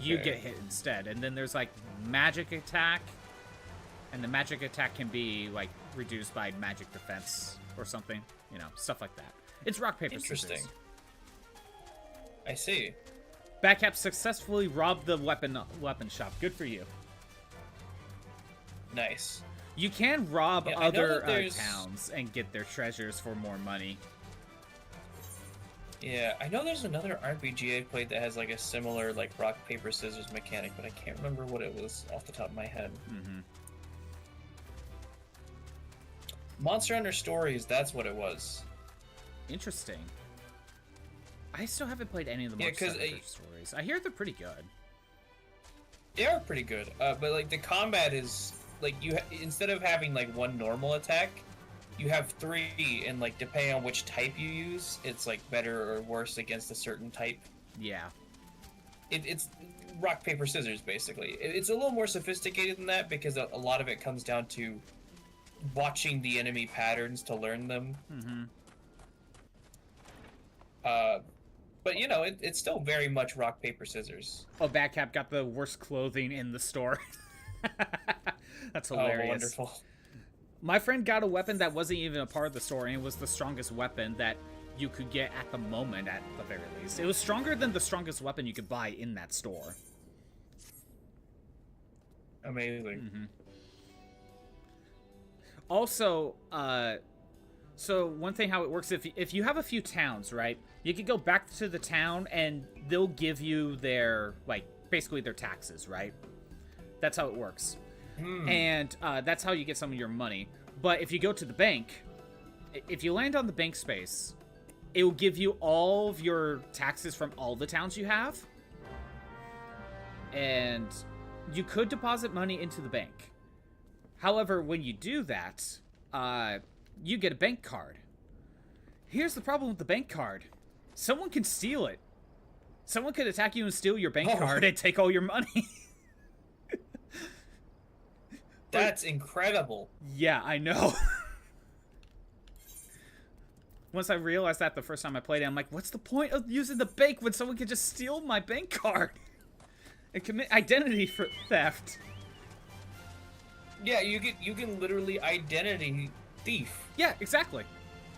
you get hit instead. And then there's, like, magic attack. And the magic attack can be, like, reduced by magic defense or something. You know, stuff like that. It's rock, paper, scissors. I see. Batcap successfully robbed the weapon shop. Good for you. Nice. You can rob Yeah, I know other that there's- towns and get their treasures for more money. Yeah, I know there's another RPG I played that has like a similar like rock paper scissors mechanic, but I can't remember what it was off the top of my head. Mm-hmm. Monster Hunter Stories, that's what it was. Interesting. I still haven't played any of the Yeah, Monster 'cause, Hunter stories. I hear they're pretty good. They are pretty good, but like the combat is like instead of having like one normal attack, you have 3, and like depending on which type you use, it's like better or worse against a certain type. Yeah. It's rock paper scissors basically. It's a little more sophisticated than that because a lot of it comes down to watching the enemy patterns to learn them. Mm-hmm. But you know, it's still very much rock paper scissors. Oh, Badcap got the worst clothing in the store. That's hilarious. Oh, wonderful. My friend got a weapon that wasn't even a part of the store, and it was the strongest weapon that you could get at the moment, at the very least. It was stronger than the strongest weapon you could buy in that store. Amazing. Mm-hmm. Also, so one thing how it works, if you have a few towns, right, you can go back to the town and they'll give you their, like, basically their taxes, right? That's how it works. And that's how you get some of your money. But if you go to the bank, if you land on the bank space, it will give you all of your taxes from all the towns you have. And you could deposit money into the bank. However, when you do that, you get a bank card. Here's the problem with the bank card. Someone can steal it. Someone could attack you and steal your bank card and take all your money. That's incredible. Yeah, I know. Once I realized that the first time I played it, I'm like, what's the point of using the bank when someone can just steal my bank card and commit identity theft? Yeah, you can literally identity thief. Yeah, exactly.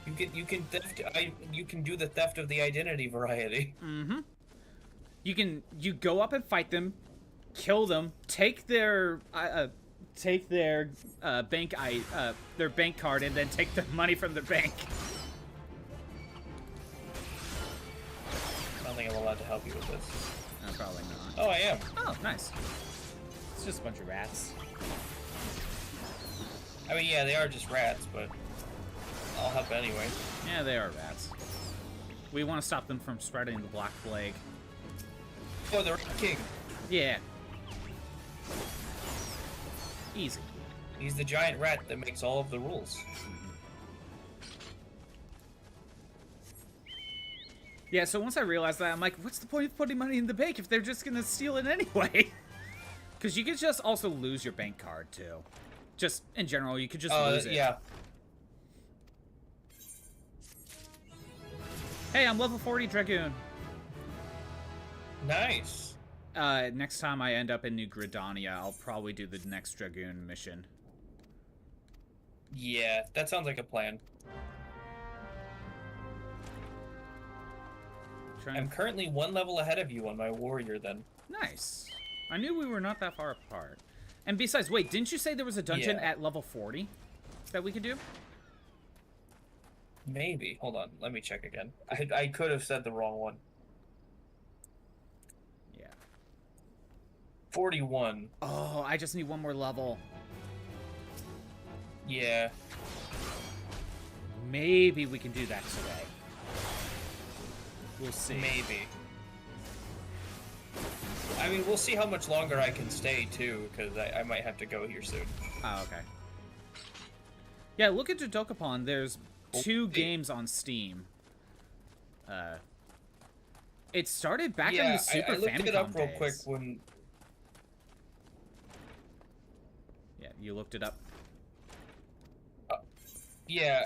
You can do the theft of the identity variety. Mm-hmm. You go up and fight them, kill them, take their bank card, and then take the money from their bank. I don't think I'm allowed to help you with this. No, probably not. Oh, I am. Oh, nice. It's just a bunch of rats. I mean, yeah, they are just rats, but I'll help anyway. Yeah, they are rats. We want to stop them from spreading the Black Plague. Oh, the Rat King. Yeah. Easy. He's the giant rat that makes all of the rules. Yeah, so once I realized that, I'm like, what's the point of putting money in the bank if they're just gonna steal it anyway? Because you could just also lose your bank card, too. Just, in general, you could just lose it. Yeah. Hey, I'm level 40 Dragoon. Nice. Next time I end up in New Gridania, I'll probably do the next Dragoon mission. Yeah, that sounds like a plan. I'm currently 1 level ahead of you on my warrior, then. Nice. I knew we were not that far apart. And besides, wait, didn't you say there was a dungeon Yeah. at level 40 that we could do? Maybe. Hold on. Let me check again. I could have said the wrong one. Yeah. 41. Oh, I just need 1 more level. Yeah. Maybe we can do that today. We'll see. Maybe. I mean, we'll see how much longer I can stay, too, because I might have to go here soon. Oh, okay. Yeah, look into Dokapon. There's 2 games on Steam. It started back in the Super I looked Famicom it up real days. quick when... Yeah, you looked it up? Yeah,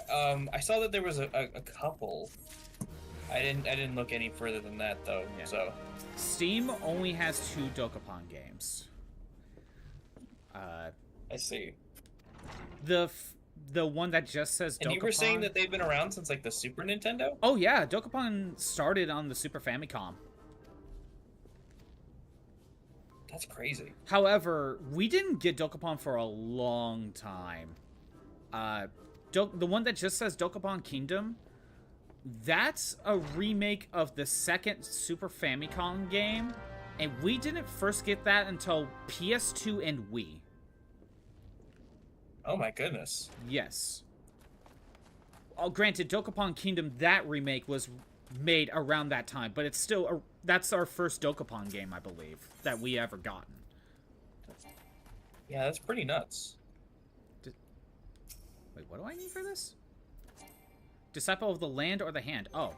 I saw that there was a couple. I didn't look any further than that, though, Yeah. so... Steam only has 2 Dokapon games. I see. The one that just says Dokapon... And you were saying that they've been around since, like, the Super Nintendo? Oh, yeah. Dokapon started on the Super Famicom. That's crazy. However, we didn't get Dokapon for a long time. The one that just says Dokapon Kingdom, that's a remake of the second Super Famicom game, and we didn't first get that until PS2 and Wii. Oh my goodness. Yes. Granted, Dokapon Kingdom, that remake was made around that time, but it's still that's our first Dokapon game, I believe, that we ever gotten. Yeah, that's pretty nuts. Wait, what do I need for this? Disciple of the Land or the Hand? Oh.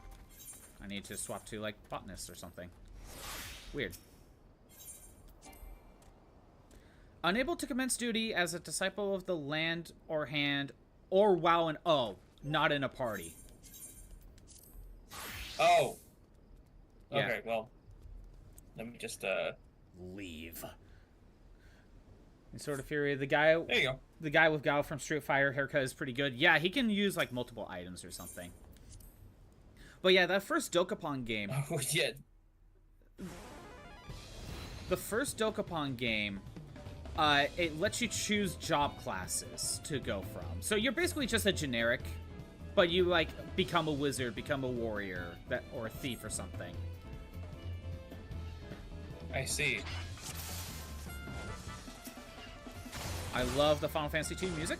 I need to swap to, like, Botanist or something. Weird. Unable to commence duty as a Disciple of the Land or Hand, or WoW and oh, not in a party. Oh. Yeah. Okay, well. Let me just, leave. And Sword of Fury, the guy... There you go. The guy with Gao from Street Fighter haircut is pretty good. Yeah, he can use, like, multiple items or something. But yeah, that first Dokapon game... Oh, yeah. The first Dokapon game, it lets you choose job classes to go from. So you're basically just a generic, but you, like, become a wizard, become a warrior, or a thief or something. I see. I love the Final Fantasy II music.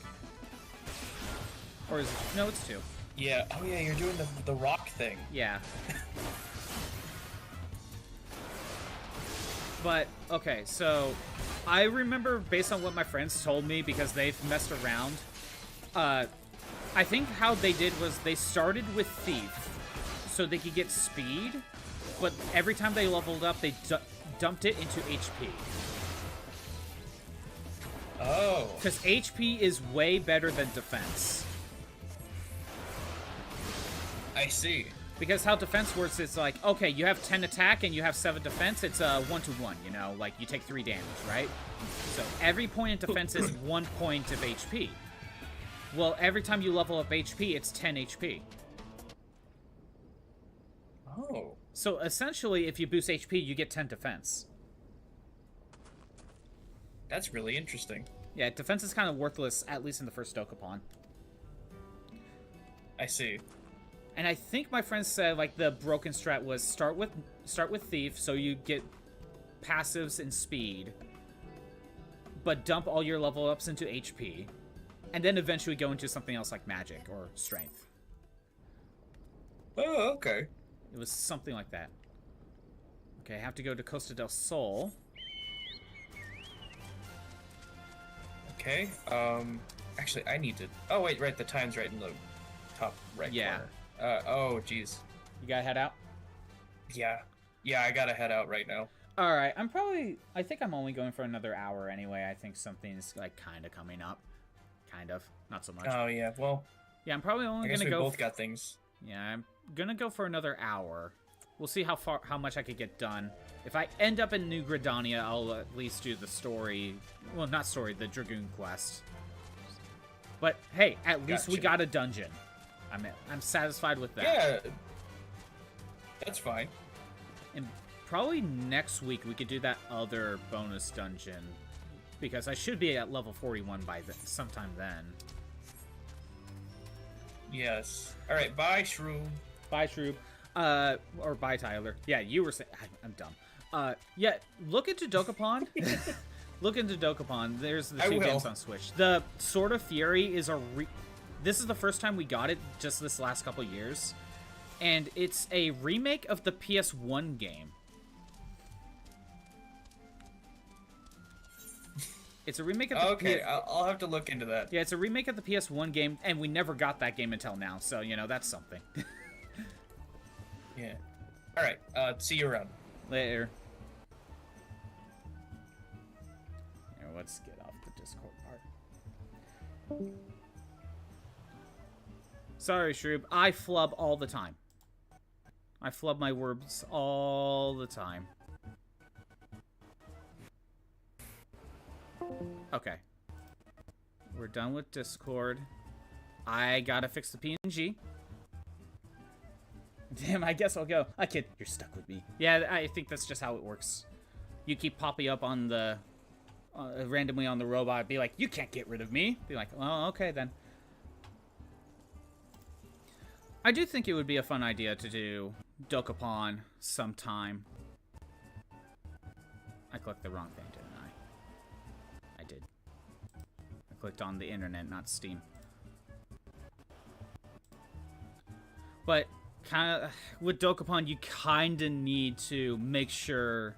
Or is it... No, it's 2. Yeah. Oh, yeah, you're doing the rock thing. Yeah. But, okay, so... I remember, based on what my friends told me, because they've messed around, I think how they did was they started with Thief, so they could get speed, but every time they leveled up, they dumped it into HP. Oh. Because HP is way better than defense. I see. Because how defense works is like, okay, you have 10 attack and you have 7 defense, it's a 1-to-1, you know? Like, you take 3 damage, right? So every point in defense is 1 point of HP. Well, every time you level up HP, it's 10 HP. Oh. So essentially, if you boost HP, you get 10 defense. That's really interesting. Yeah, defense is kind of worthless, at least in the first Dokapon. I see. And I think my friend said, like, the broken strat was start with Thief, so you get passives and speed, but dump all your level ups into HP, and then eventually go into something else like magic or strength. Oh, okay. It was something like that. Okay, I have to go to Costa del Sol. Okay, actually, I need to... Oh, wait, right, the time's right in the top right corner. Oh, jeez. You gotta head out? Yeah. Yeah, I gotta head out right now. Alright, I think I'm only going for another hour anyway. I think something's, like, kind of coming up. Kind of. Not so much. Oh, yeah, well... Yeah, I'm probably only gonna we go... both got things. Yeah, I'm gonna go for another hour. We'll see how much I could get done. If I end up in New Gridania, I'll at least do the story... Well, not story, the Dragoon Quest. But, hey, at least we got a dungeon. I'm satisfied with that. Yeah, that's fine. And probably next week we could do that other bonus dungeon, because I should be at level 41 by sometime then. Yes. All right. Bye, Shroom. Bye, Shroom. Or bye, Tyler. Yeah, you were saying... I'm dumb. Yeah, look into Dokapon. Look into Dokapon. There's the 2 games on Switch. The Sword of Fury is this is the first time we got it, just this last couple years. And it's a remake of the PS1 game. It's a remake of the Okay, I'll have to look into that. Yeah, it's a remake of the PS1 game, and we never got that game until now, so, you know, that's something. Yeah. Alright, see you around. Later. Here, let's get off the Discord part. Sorry, Shroob. I flub all the time. I flub my words all the time. Okay. We're done with Discord. I gotta fix the PNG. Damn, I guess I'll go. I kid. You're stuck with me. Yeah, I think that's just how it works. you keep popping up on the randomly on the robot, be like, you can't get rid of me. Be like, well, okay then. I do think it would be a fun idea to do Dokapon sometime. I clicked the wrong thing, didn't I? I did. I clicked on the internet, not Steam. But kind of with Dokapon, you kind of need to make sure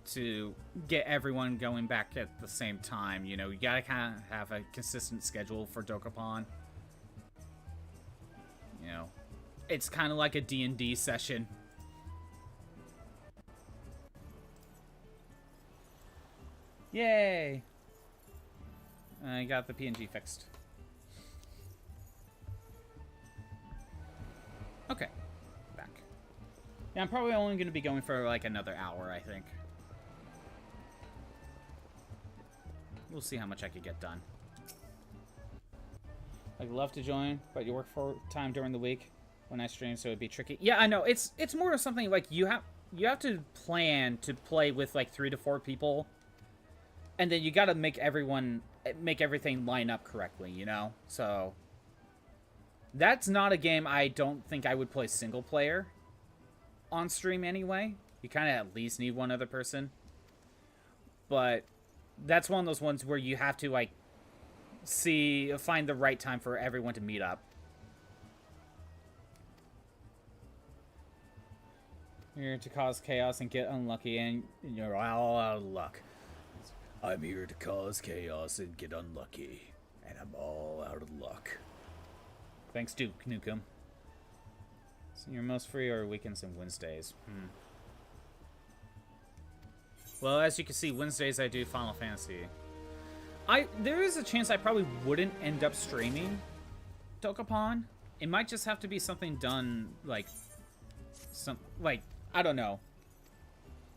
to get everyone going back at the same time. You know, you gotta kind of have a consistent schedule for Dokapon. You know, it's kind of like a D&D session. Yay! I got the PNG fixed. Okay, back. Yeah, I'm probably only going to be going for like another hour, I think. We'll see how much I could get done. I'd love to join, but you work full time during the week when I stream, so it'd be tricky. Yeah, I know. It's more of something like you have to plan to play with like 3 to 4 people, and then you got to make everything line up correctly, you know? So that's not a game I don't think I would play single player on stream anyway. You kind of at least need one other person. But that's one of those ones where you have to like find the right time for everyone to meet up. You're here to cause chaos and get unlucky, and you're all out of luck. I'm here to cause chaos and get unlucky, and I'm all out of luck. Thanks, Duke Nukem. So you're most free are weekends and Wednesdays. Well, as you can see, Wednesdays I do Final Fantasy. There is a chance I probably wouldn't end up streaming Dokapon. It might just have to be something done, like, I don't know.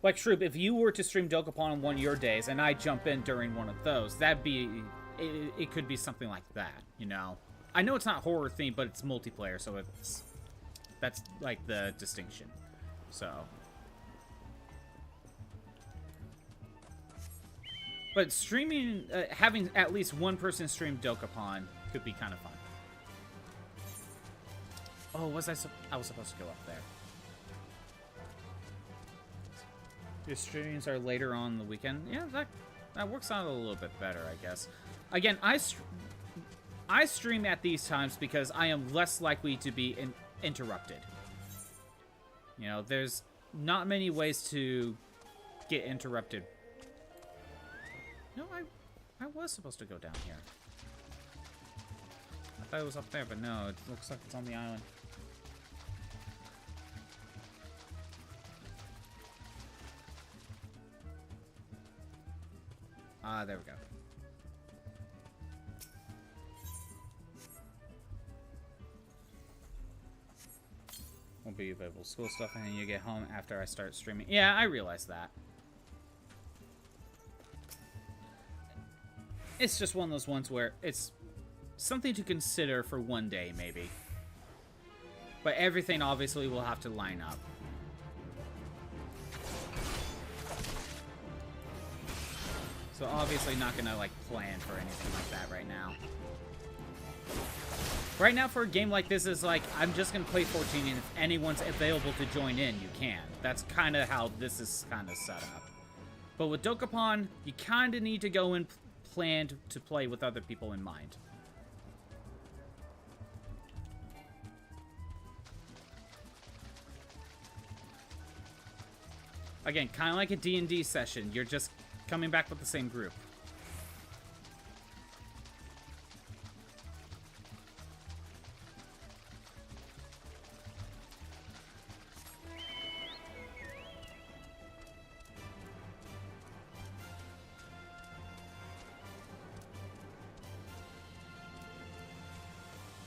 Like, Shroop, if you were to stream Dokapon on one of your days, and I jump in during one of those, it could be something like that, you know? I know it's not horror themed, but it's multiplayer, so that's, like, the distinction. So. But streaming, having at least one person stream Dokapon could be kind of fun. Oh, I was supposed to go up there. Your streams are later on the weekend. Yeah, that works out a little bit better, I guess. Again, I stream at these times because I am less likely to be interrupted. You know, there's not many ways to get interrupted. No, I was supposed to go down here. I thought it was up there, but no, it looks like it's on the island. Ah, there we go. Won't be available school stuff, and then you get home after I start streaming. Yeah, I realize that. It's just one of those ones where it's something to consider for one day, maybe. But everything obviously will have to line up. So obviously not gonna like plan for anything like that right now. Right now for a game like this is like, I'm just gonna play 14 and if anyone's available to join in, you can. That's kind of how this is kind of set up. But with Dokapon, you kind of need to go in planned to play with other people in mind. Again, kind of like a D&D session. You're just coming back with the same group.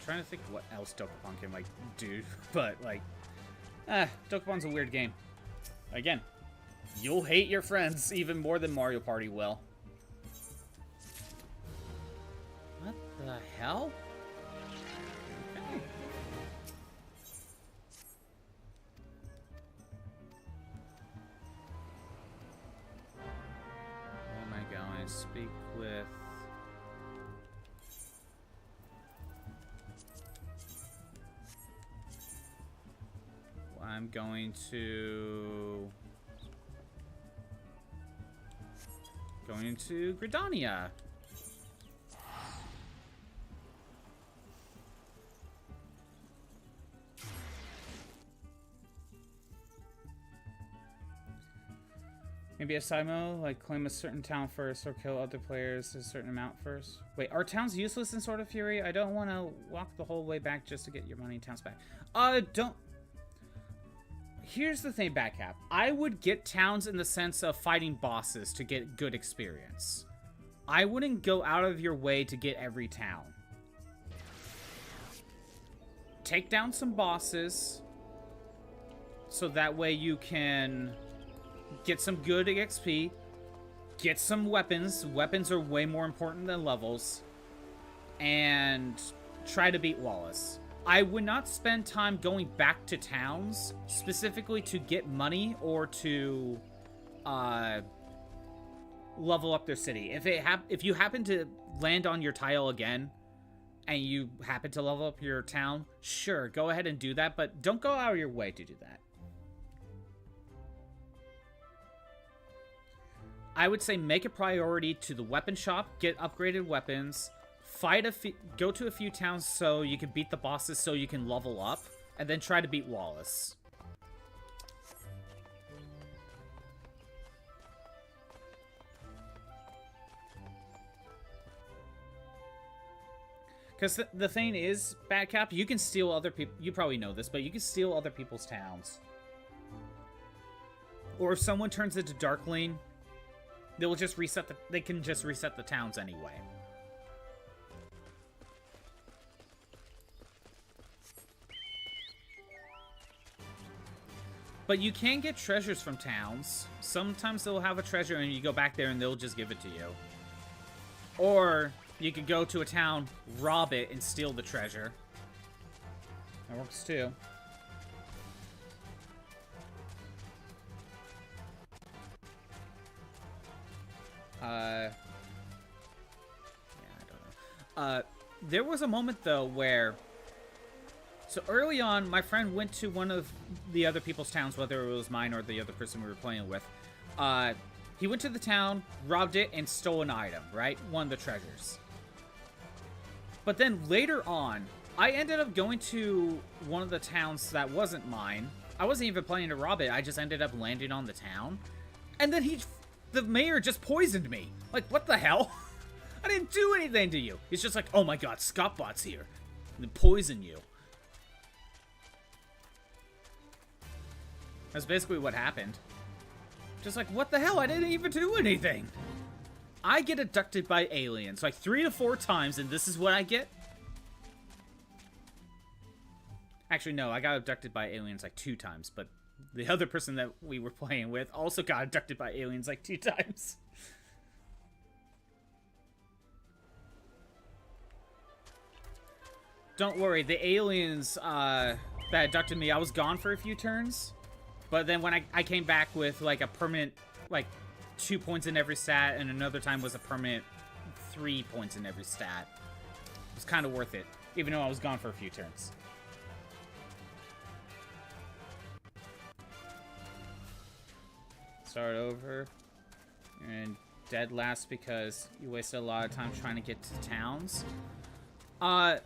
Trying to think what else Dokapon can like do, but like, Dokapon's a weird game. Again, you'll hate your friends even more than Mario Party will. What the hell? Okay. speak with... I'm going to Gridania. Maybe a side mode, like claim a certain town first or kill other players a certain amount first. Wait, are towns useless in Sword of Fury? I don't want to walk the whole way back just to get your money and towns back. Don't... Here's the thing, Batcap. I would get towns in the sense of fighting bosses to get good experience. I wouldn't go out of your way to get every town. Take down some bosses, so that way you can get some good XP, get some weapons. Weapons are way more important than levels, and try to beat Wallace. I would not spend time going back to towns specifically to get money or to level up their city. If you happen to land on your tile again and you happen to level up your town, sure, go ahead and do that, but don't go out of your way to do that. I would say make a priority to the weapon shop, get upgraded weapons, go to a few towns so you can beat the bosses so you can level up, and then try to beat Wallace. Because the thing is, Batcap, you can steal other people. You probably know this, but you can steal other people's towns. Or if someone turns into Darkling, they can just reset the towns anyway. But you can get treasures from towns. Sometimes they'll have a treasure and you go back there and they'll just give it to you. Or you could go to a town, rob it, and steal the treasure. That works too. Yeah, I don't know. There was a moment though where... So early on, my friend went to one of the other people's towns, whether it was mine or the other person we were playing with. He went to the town, robbed it, and stole an item, right? One of the treasures. But then later on, I ended up going to one of the towns that wasn't mine. I wasn't even planning to rob it. I just ended up landing on the town. And then the mayor just poisoned me. Like, what the hell? I didn't do anything to you. He's just like, oh my god, Scottbot's here. And then poison you. That's basically what happened. Just like, what the hell? I didn't even do anything. I get abducted by aliens like 3 to 4 times, and this is what I get? Actually, no, I got abducted by aliens like 2 times, but the other person that we were playing with also got abducted by aliens like 2 times. Don't worry, the aliens that abducted me, I was gone for a few turns. But then when I came back with, like, a permanent, like, 2 points in every stat, and another time was a permanent 3 points in every stat. It was kind of worth it, even though I was gone for a few turns. Start over. And dead last because you wasted a lot of time trying to get to towns. I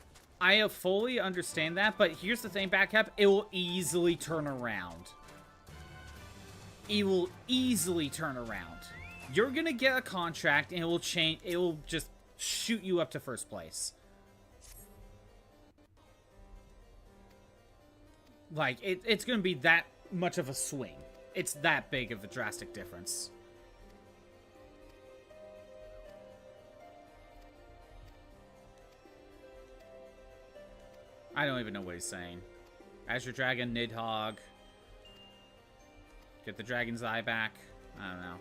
fully understand that, but here's the thing, Backcap, it will easily turn around. It will easily turn around. You're gonna get a contract and it will change. It will just shoot you up to first place. Like, it's gonna be that much of a swing. It's that big of a drastic difference. I don't even know what he's saying. Azure Dragon, Nidhogg. Get the dragon's eye back. I don't know.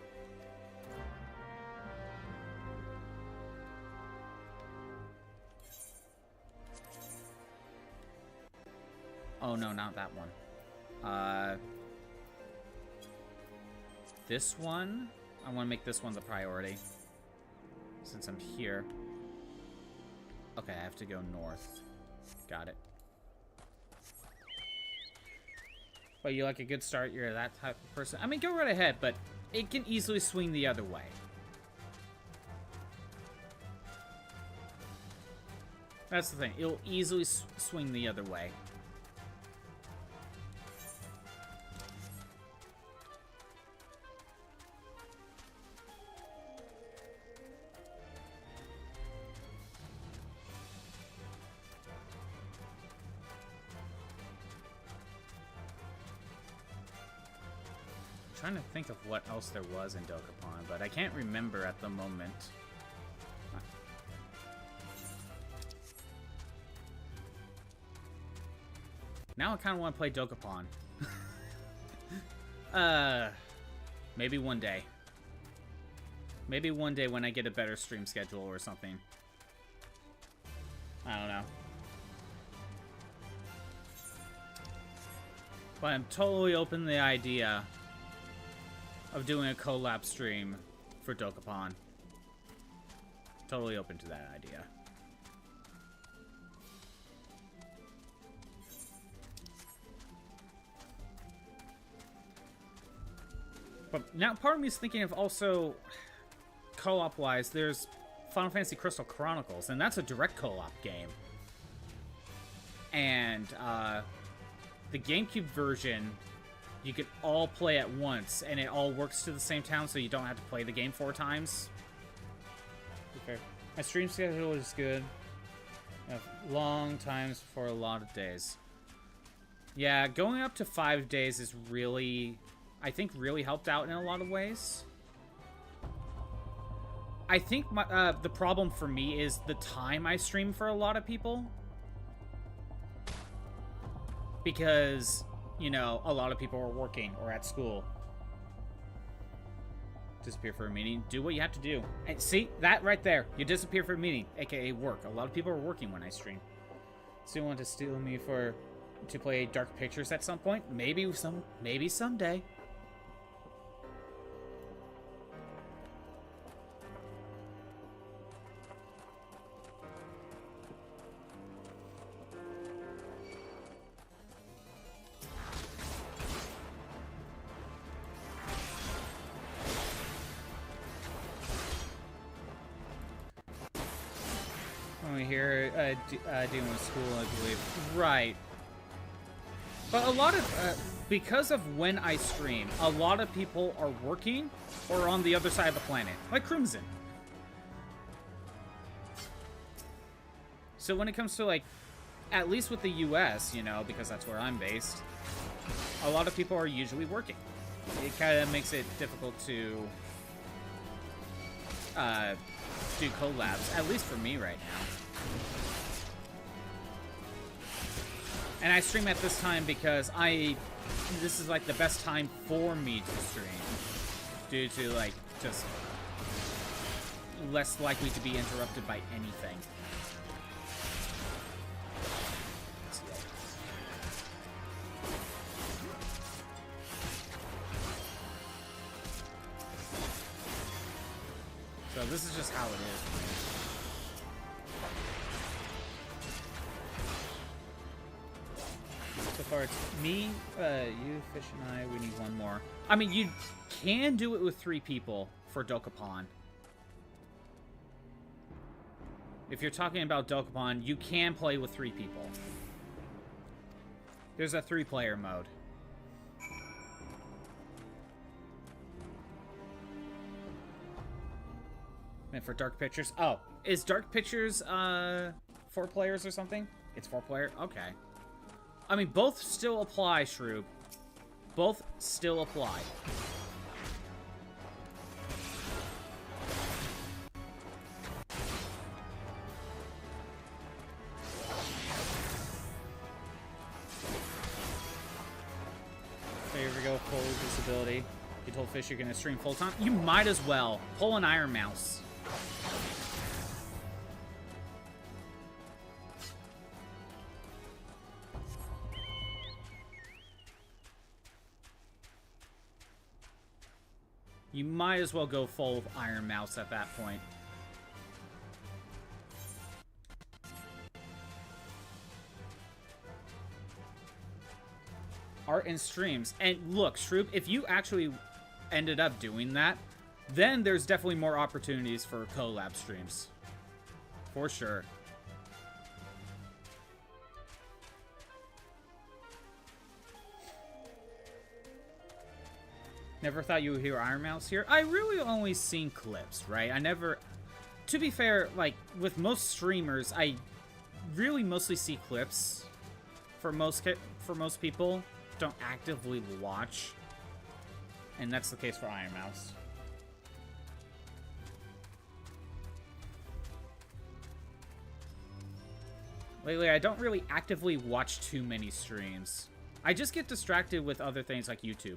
Oh no, not that one. This one? I want to make this one the priority. since I'm here. Okay, I have to go north. Got it. But you like a good start, you're that type of person. I mean, go right ahead, but it can easily swing the other way. That's the thing. It'll easily swing the other way. I'm trying to think of what else there was in Dokapon, but I can't remember at the moment. Now I kind of want to play Dokapon. Maybe one day. Maybe one day when I get a better stream schedule or something. I don't know. But I'm totally open to the idea of doing a collab stream for Dokapon. Totally open to that idea. But now part of me is thinking of also, co-op wise, there's Final Fantasy Crystal Chronicles, and that's a direct co-op game. And the GameCube version, you could all play at once, and it all works to the same time, so you don't have to play the game 4 times. Okay. My stream schedule is good. I have long times for a lot of days. Yeah, going up to 5 days is really, I think, really helped out in a lot of ways. I think the problem for me is the time I stream for a lot of people. Because, you know, a lot of people are working or at school. Disappear for a meeting. Do what you have to do. And see, that right there. You disappear for a meeting, aka work. A lot of people are working when I stream. Still want to steal me to play Dark Pictures at some point? Maybe someday. Here, dealing with school, I believe. Right. But a lot of, because of when I stream, a lot of people are working or on the other side of the planet. Like Crimson. So when it comes to, like, at least with the US, you know, because that's where I'm based, a lot of people are usually working. It kind of makes it difficult to do collabs, at least for me right now. And I stream at this time because this is like the best time for me to stream. Due to like, just less likely to be interrupted by anything. So this is just how it is. So far, it's me, you, Fish, and I. We need one more. I mean, you can do it with 3 people for Dokapon. If you're talking about Dokapon, you can play with 3 people. There's a 3-player mode. And for Dark Pictures, oh, is Dark Pictures 4 players or something? It's 4-player? Okay. I mean, both still apply, Shroob. Both still apply. So here we go, full disability. You told Fish you're gonna stream full time? You might as well. Pull an Iron Mouse. You might as well go full Iron Mouse at that point. art and streams. And look, Shroop, if you actually ended up doing that, then there's definitely more opportunities for collab streams. For sure. Never thought you would hear Iron Mouse here. I really only seen clips, right? I never... To be fair, like, with most streamers, I really mostly see clips. For most people, don't actively watch. And that's the case for Iron Mouse. Lately, I don't really actively watch too many streams. I just get distracted with other things like YouTube.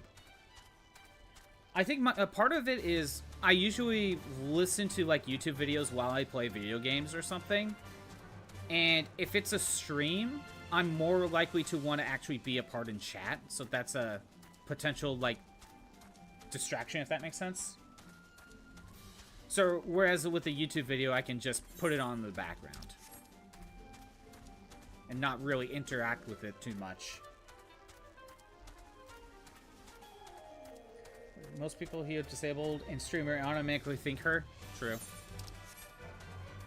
I think a part of it is I usually listen to like YouTube videos while I play video games or something. And if it's a stream, I'm more likely to want to actually be a part in chat. So that's a potential like distraction, if that makes sense. So whereas with a YouTube video, I can just put it on in the background and not really interact with it too much. Most people who have disabled in streamer automatically think her. True.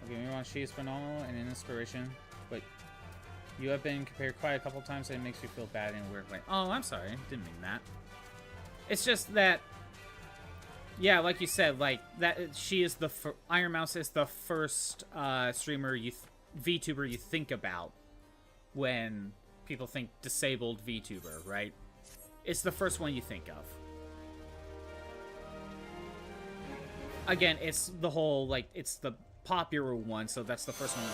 Okay, she's phenomenal and an inspiration, but you have been compared quite a couple times and it makes you feel bad in a weird way. Oh, I'm sorry. Didn't mean that. It's just that, yeah, like you said, like that she is the Iron Mouse is the first streamer VTuber you think about when people think disabled VTuber, right? It's the first one you think of. Again, it's the whole, like, it's the popular one, so that's the first one you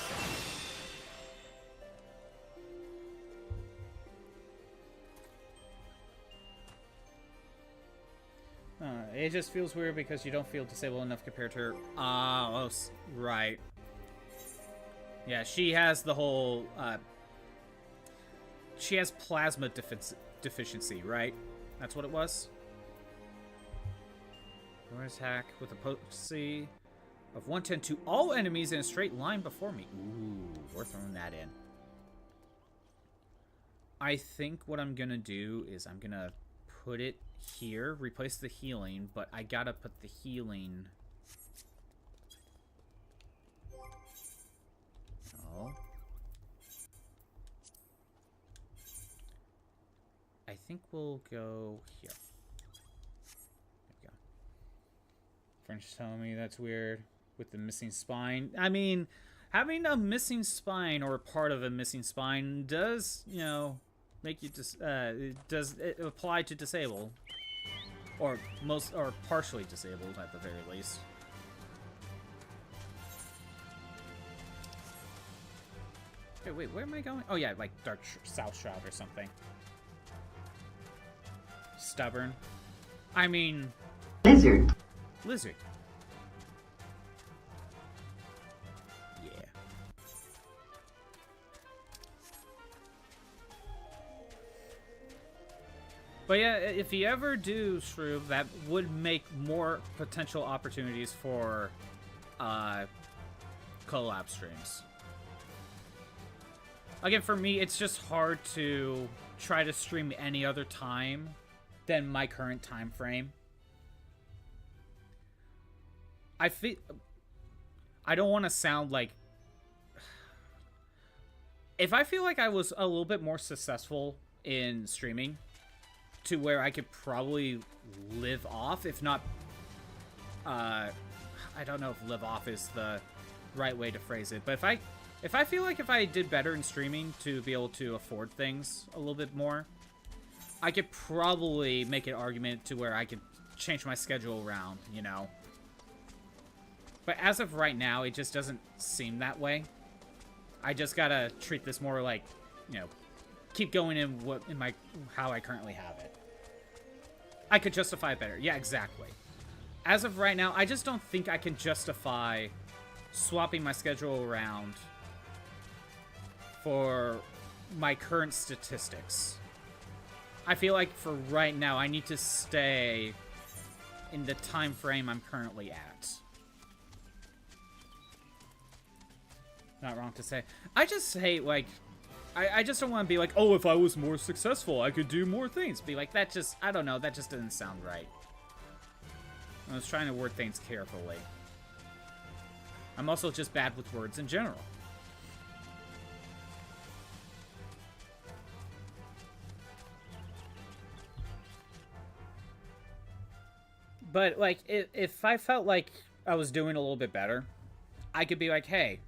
think. It just feels weird because you don't feel disabled enough compared to her. Oh, right. Yeah, she has the whole, she has plasma deficiency, right? That's what it was? Where's hack with a potency of 110 to all enemies in a straight line before me. Ooh, we're throwing that in. I think what I'm gonna do is I'm gonna put it here, replace the healing, but I gotta put the healing. No. I think we'll go here. French telling me that's weird with the missing spine. I mean, having a missing spine or part of a missing spine does, you know, make you does it apply to disabled or partially disabled at the very least. Okay, wait, where am I going? Oh yeah, like Dark South Shroud or something. Stubborn. I mean, Lizard. Lizard. Yeah. But yeah, if you ever do Shrew, that would make more potential opportunities for collab streams. Again, for me, it's just hard to try to stream any other time than my current time frame. I don't want to sound like... If I feel like I was a little bit more successful in streaming to where I could probably live off, if not... I don't know if live off is the right way to phrase it, but if I feel like if I did better in streaming to be able to afford things a little bit more, I could probably make an argument to where I could change my schedule around, you know? But as of right now, it just doesn't seem that way. I just gotta treat this more like, you know, keep going in how I currently have it. I could justify it better. Yeah, exactly. As of right now, I just don't think I can justify swapping my schedule around for my current statistics. I feel like for right now, I need to stay in the time frame I'm currently at. Not wrong to say. I just hate, like, I just don't want to be like, oh, if I was more successful, I could do more things. Be like, that just, I don't know, that just didn't sound right. I was trying to word things carefully. I'm also just bad with words in general. But, like, if I felt like I was doing a little bit better, I could be like, hey,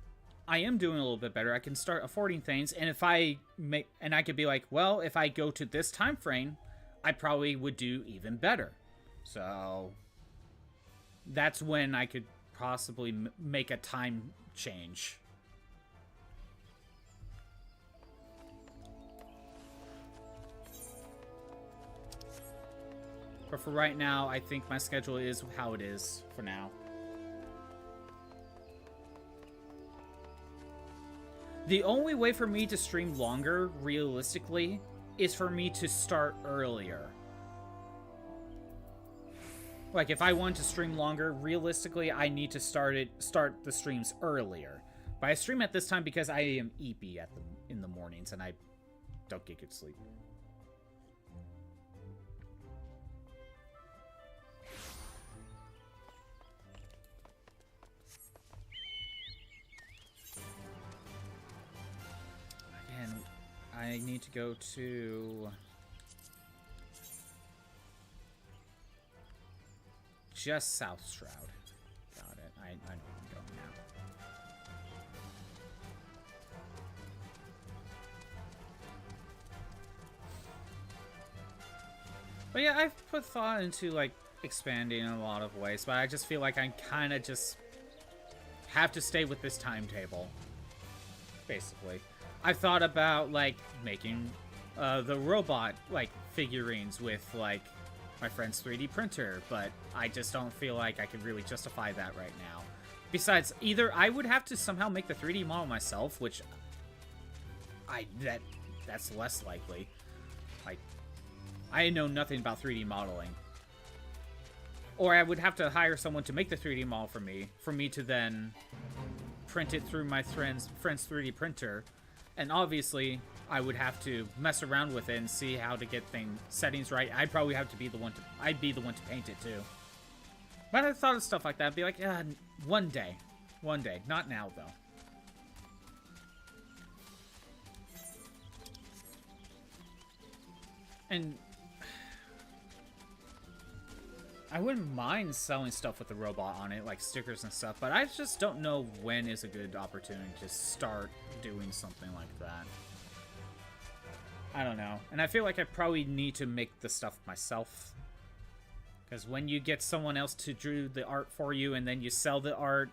I am doing a little bit better. I can start affording things, and if I make, and I could be like, well, if I go to this time frame, I probably would do even better. So that's when I could possibly make a time change. But for right now, I think my schedule is how it is for now. The only way for me to stream longer, realistically, is for me to start earlier. Like, if I want to stream longer, realistically, I need to start the streams earlier. But I stream at this time because I am eepy in the mornings, and I don't get good sleep. I need to go to just South Shroud. Got it. I know where I'm going now. But yeah, I've put thought into like expanding in a lot of ways, but I just feel like I kind of just have to stay with this timetable, basically. I thought about, like, making the robot, like, figurines with, like, my friend's 3D printer, but I just don't feel like I can really justify that right now. Besides, either I would have to somehow make the 3D model myself, which that's less likely. Like, I know nothing about 3D modeling. Or I would have to hire someone to make the 3D model for me to then print it through my friend's 3D printer. And obviously, I would have to mess around with it and see how to get settings right. I'd probably have to be the one to paint it too. But I thought of stuff like that. I'd be like, yeah, one day, not now though. And I wouldn't mind selling stuff with the robot on it, like stickers and stuff, but I just don't know when is a good opportunity to start doing something like that. I don't know. And I feel like I probably need to make the stuff myself. Because when you get someone else to draw the art for you and then you sell the art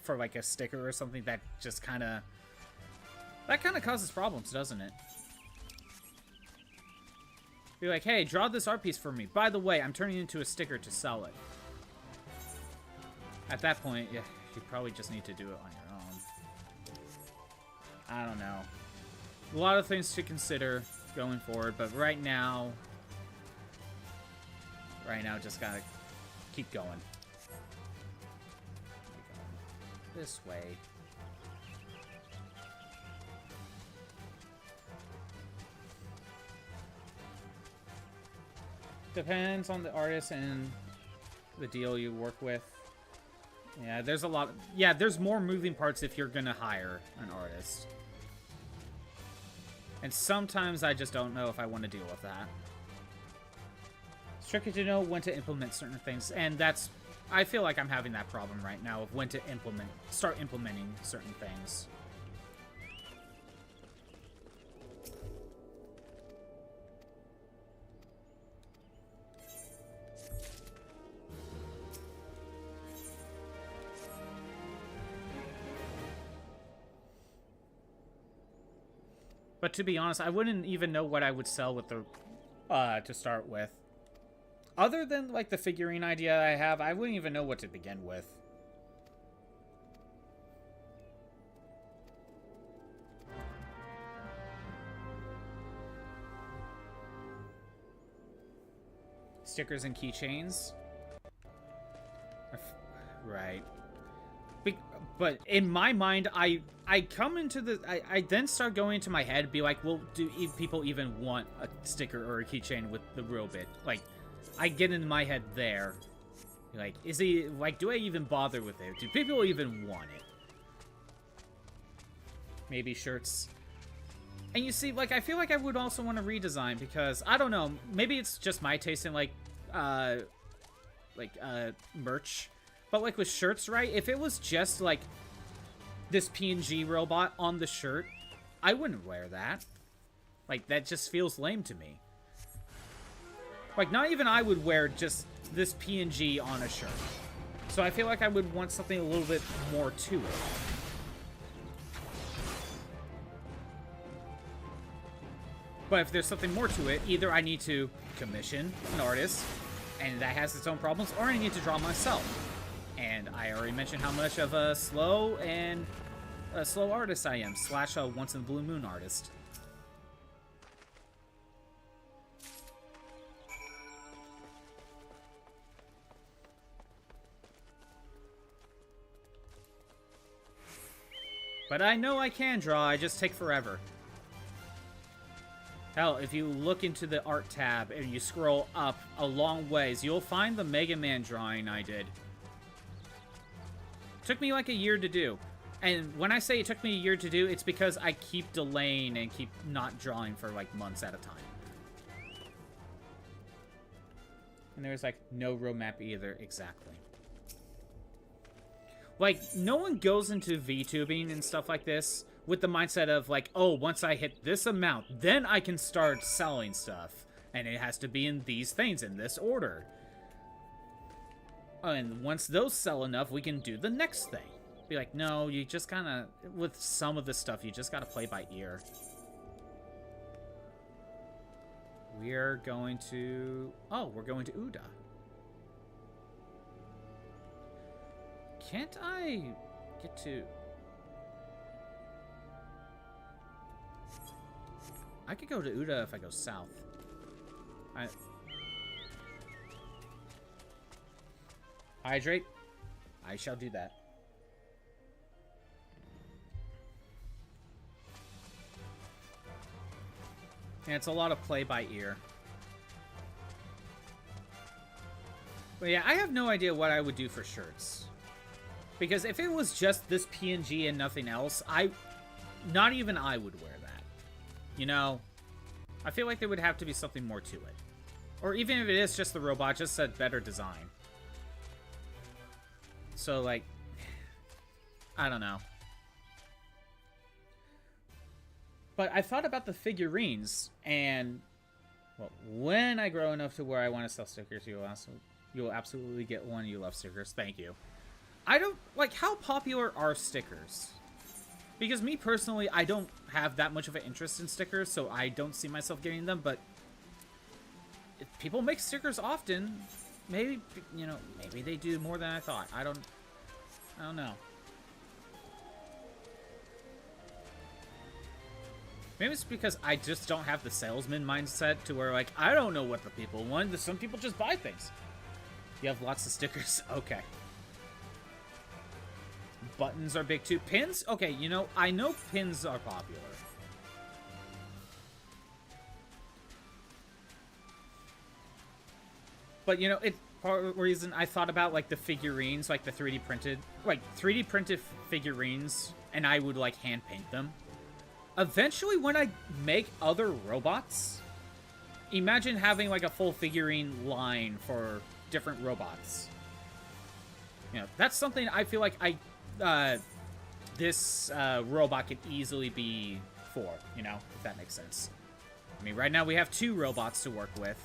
for like a sticker or something, that just kind of causes problems, doesn't it? Be like, hey, draw this art piece for me. By the way, I'm turning it into a sticker to sell it. At that point, yeah, you probably just need to do it on your own. I don't know. A lot of things to consider going forward, but right now, just gotta keep going. This way. Depends on the artist and the deal you work with. Yeah, there's a lot. Yeah, there's more moving parts if you're gonna hire an artist. And sometimes I just don't know if I want to deal with that. It's tricky to know when to implement certain things, and I feel like I'm having that problem right now of when to start implementing certain things. But to be honest, I wouldn't even know what I would sell with the to start with. Other than like the figurine idea I have, I wouldn't even know what to begin with. Stickers and keychains. Right. But in my mind, I come into the... I then start going into my head, be like, well, do people even want a sticker or a keychain with the real bit? Like, I get into my head there. Like, is he... Like, do I even bother with it? Do people even want it? Maybe shirts. And you see, like, I feel like I would also want to redesign because, I don't know, maybe it's just my taste in, like, merch. But, like, with shirts, right? If it was just, like, this PNG robot on the shirt, I wouldn't wear that. Like, that just feels lame to me. Like, not even I would wear just this PNG on a shirt. So I feel like I would want something a little bit more to it. But if there's something more to it, either I need to commission an artist, and that has its own problems, or I need to draw myself. And I already mentioned how much of a slow artist I am, / a once in a blue moon artist. But I know I can draw, I just take forever. Hell, if you look into the art tab and you scroll up a long ways, you'll find the Mega Man drawing I did. Took me like a year to do. And when I say it took me a year to do, it's because I keep delaying and keep not drawing for like months at a time. And there's like no roadmap either, exactly. Like, no one goes into VTubing and stuff like this with the mindset of like, oh, once I hit this amount, then I can start selling stuff. And it has to be in these things, in this order. And once those sell enough, we can do the next thing. Be like, no, you just kind of, with some of the stuff, you just got to play by ear. We're going to, we're going to Uda. Can't I get to... I could go to Uda if I go south. Hydrate. I shall do that. And it's a lot of play by ear. But yeah, I have no idea what I would do for shirts. Because if it was just this PNG and nothing else, not even I would wear that. You know? I feel like there would have to be something more to it. Or even if it is just the robot, just a better design. So, like, I don't know. But I thought about the figurines, and, well, when I grow enough to where I want to sell stickers, you'll absolutely get one. You love stickers. Thank you. I don't, like, how popular are stickers? Because me personally, I don't have that much of an interest in stickers, so I don't see myself getting them, but if people make stickers often. Maybe, you know, maybe they do more than I thought. I don't know. Maybe it's because I just don't have the salesman mindset to where, like, I don't know what the people want. Some people just buy things. You have lots of stickers? Okay. Buttons are big too. Pins? Okay, you know, I know pins are popular. But, you know, part of the reason I thought about, like, the figurines, like, the 3D printed... Like, 3D printed figurines, and I would, like, hand paint them. Eventually, when I make other robots, imagine having, like, a full figurine line for different robots. You know, that's something I feel like this robot could easily be for, you know, if that makes sense. I mean, right now we have 2 robots to work with.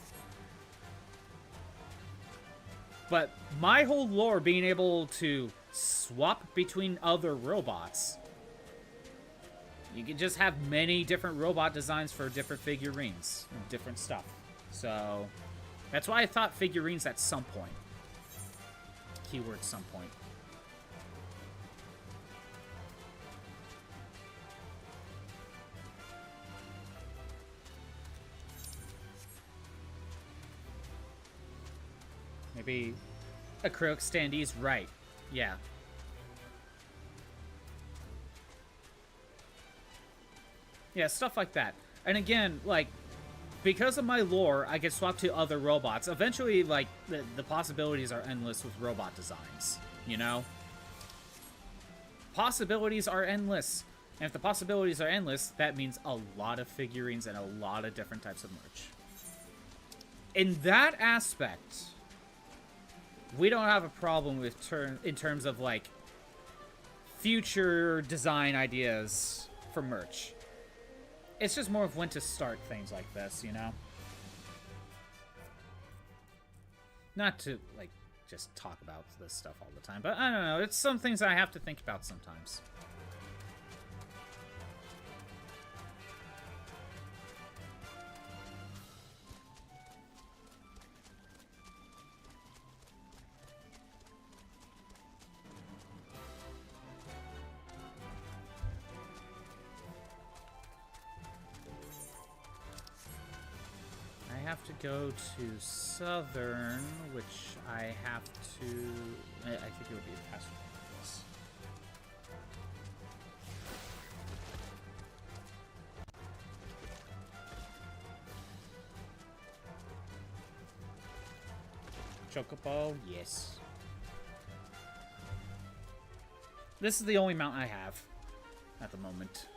But my whole lore being able to swap between other robots, you can just have many different robot designs for different figurines and different stuff. So that's why I thought figurines at some point. Keyword some point. Maybe acrylic standees, right. Yeah. Yeah, stuff like that. And again, like, because of my lore, I can swap to other robots. Eventually, like, the possibilities are endless with robot designs, you know? Possibilities are endless. And if the possibilities are endless, that means a lot of figurines and a lot of different types of merch. In that aspect, we don't have a problem with in terms of, like, future design ideas for merch. It's just more of when to start things like this, you know? Not to, like, just talk about this stuff all the time, but I don't know. It's some things I have to think about sometimes. I have to go to Southern, which I have to... I think it would be past this. Chocobo, yes. This is the only mount I have at the moment.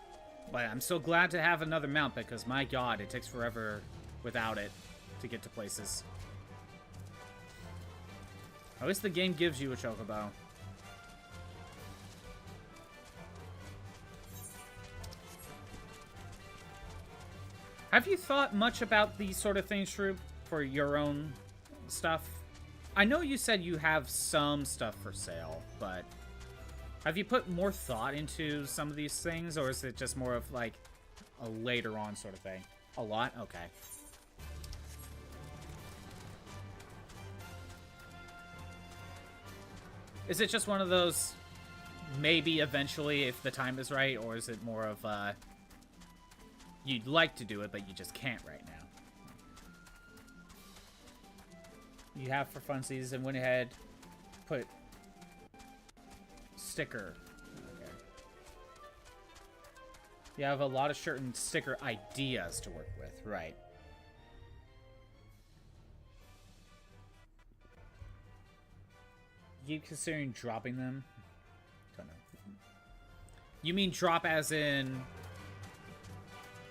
But I'm so glad to have another mount because, my god, it takes forever without it to get to places. At least the game gives you a chocobo. Have you thought much about these sort of things, Shroop, for your own stuff? I know you said you have some stuff for sale, but have you put more thought into some of these things, or is it just more of like a later on sort of thing? A lot? Okay. Is it just one of those, maybe eventually if the time is right, or is it more of, you'd like to do it, but you just can't right now? You have for funsies and went ahead, put sticker. Okay. You have a lot of certain sticker ideas to work with, right? You considering dropping them? Don't know. You mean drop as in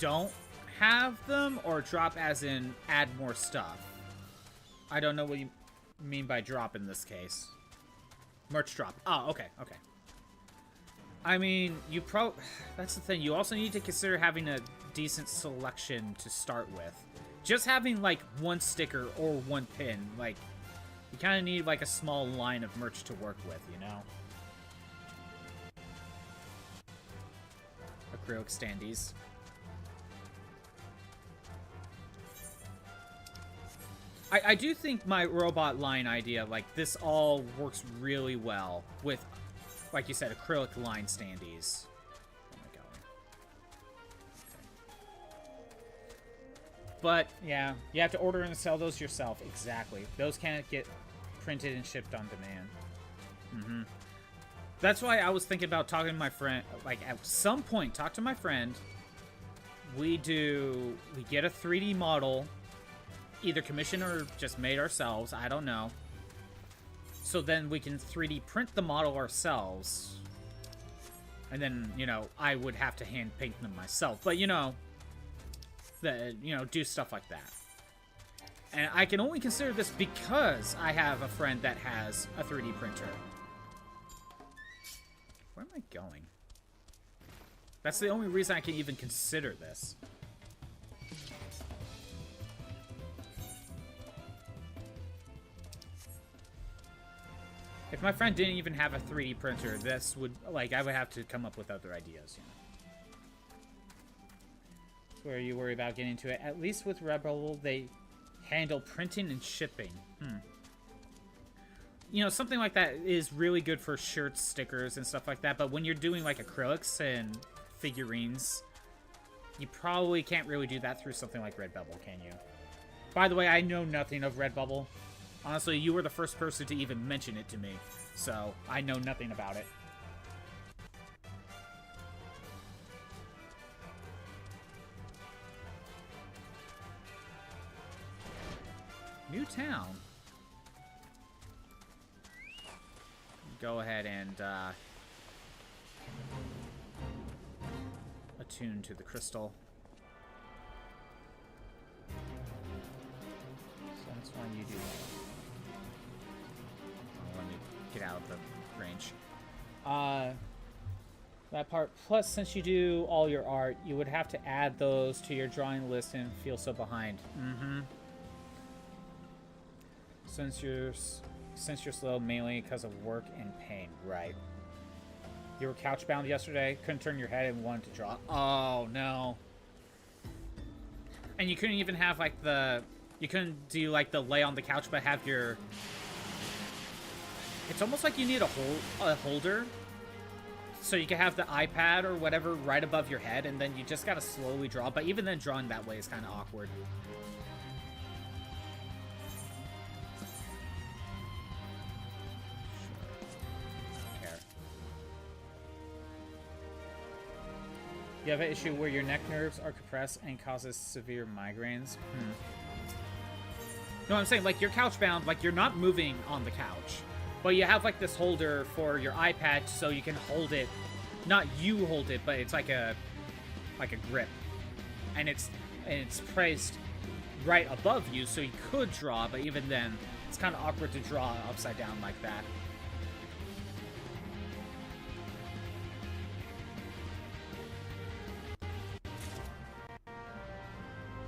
don't have them, or drop as in add more stuff? I don't know what you mean by drop in this case. Merch drop. Oh, okay, okay. I mean, that's the thing. You also need to consider having a decent selection to start with. Just having, like, one sticker or one pin, like, you kind of need, like, a small line of merch to work with, you know? Acrylic standees. I do think my robot line idea, like, this all works really well with, like you said, acrylic line standees. Oh my god. Okay. But, yeah, you have to order and sell those yourself. Exactly. Those can't get printed and shipped on demand. Mm-hmm. That's why I was thinking about talking to my friend, like, at some point, talk to my friend. We get a 3D model, either commissioned or just made ourselves, I don't know. So then we can 3D print the model ourselves. And then, you know, I would have to hand paint them myself. But, you know, do stuff like that. And I can only consider this because I have a friend that has a 3D printer. Where am I going? That's the only reason I can even consider this. If my friend didn't even have a 3D printer, this would, like, I would have to come up with other ideas, you know. That's where you worry about getting into it. At least with Rebel, they handle printing and shipping. You know, something like that is really good for shirts, stickers, and stuff like that, but when you're doing, like, acrylics and figurines, you probably can't really do that through something like Redbubble, can you? By the way, I know nothing of Redbubble. Honestly, you were the first person to even mention it to me, so I know nothing about it. New town. Go ahead and attune to the crystal. So that's why you do that. Let me get out of the range. That part. Plus, since you do all your art, you would have to add those to your drawing list and feel so behind. Mm-hmm. Since you're slow mainly because of work and pain, right? You were couch-bound yesterday, couldn't turn your head and wanted to draw. Oh, no. And you couldn't even have, like, you couldn't do, like, the lay on the couch, but have your... It's almost like you need a holder, so you can have the iPad or whatever right above your head, and then you just gotta slowly draw. But even then, drawing that way is kind of awkward. You have an issue where your neck nerves are compressed and causes severe migraines? No, I'm saying, like, you're couch-bound, like, you're not moving on the couch. But you have, like, this holder for your iPad so you can hold it. Not you hold it, but it's like a grip. And it's placed right above you, so you could draw, but even then, it's kind of awkward to draw upside down like that.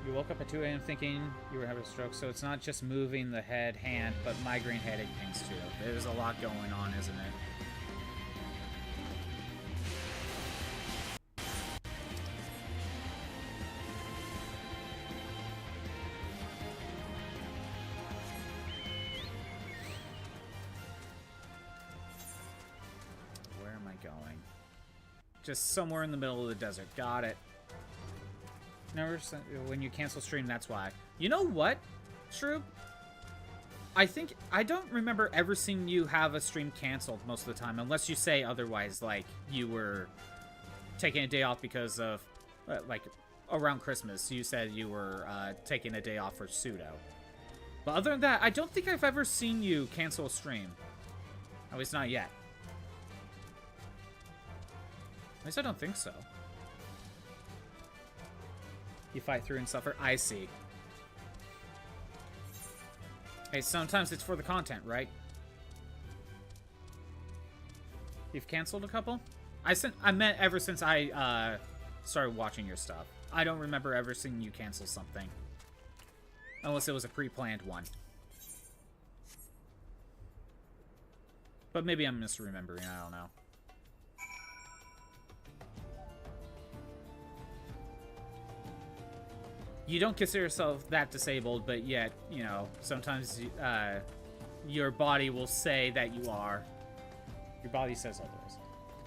You woke up at 2 a.m. thinking you were having a stroke, so it's not just moving the hand, but migraine headache things too. There's a lot going on, isn't it? Where am I going? Just somewhere in the middle of the desert. Got it. Never when you cancel stream, that's why. You know what, Shrew? I don't remember ever seeing you have a stream canceled most of the time, unless you say otherwise, like you were taking a day off because of, like, around Christmas. You said you were taking a day off for pseudo. But other than that, I don't think I've ever seen you cancel a stream. At least not yet. At least I don't think so. You fight through and suffer. I see. Hey, sometimes it's for the content, right? You've canceled a couple? I meant ever since I started watching your stuff. I don't remember ever seeing you cancel something. Unless it was a pre-planned one. But maybe I'm misremembering, I don't know. You don't consider yourself that disabled, but yet, you know, sometimes your body will say that you are. Your body says otherwise.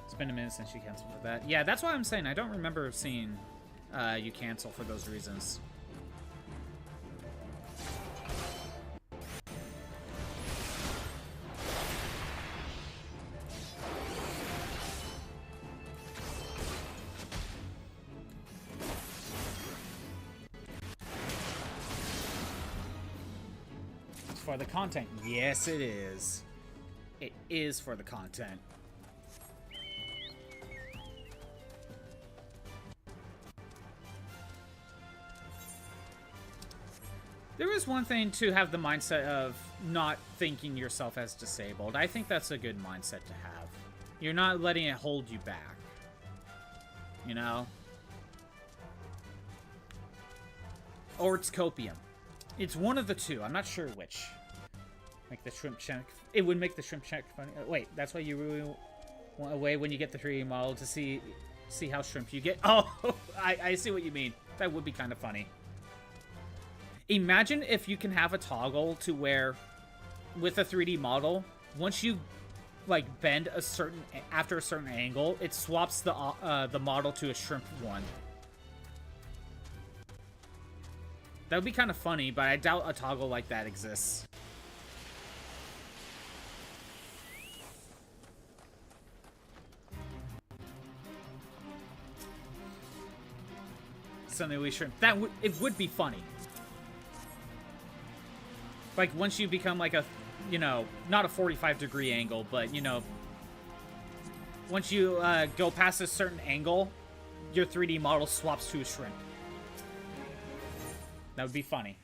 It's been a minute since you canceled for that. Yeah, that's why I'm saying I don't remember seeing you cancel for those reasons. For the content. Yes, it is. It is for the content. There is one thing to have the mindset of not thinking yourself as disabled. I think that's a good mindset to have. You're not letting it hold you back. You know? Or it's copium. It's one of the two. I'm not sure which. Make the shrimp check. It would make the shrimp check funny. Wait, that's why you really want away when you get the 3D model to see how shrimp you get. Oh, I see what you mean. That would be kind of funny. Imagine if you can have a toggle to where, with a 3D model, once you like bend after a certain angle, it swaps the model to a shrimp one. That would be kind of funny, but I doubt a toggle like that exists. Suddenly we shrimp. It would be funny. Like, once you become, like, a, you know, not a 45-degree angle, but, you know, once you go past a certain angle, your 3D model swaps to a shrimp. That would be funny.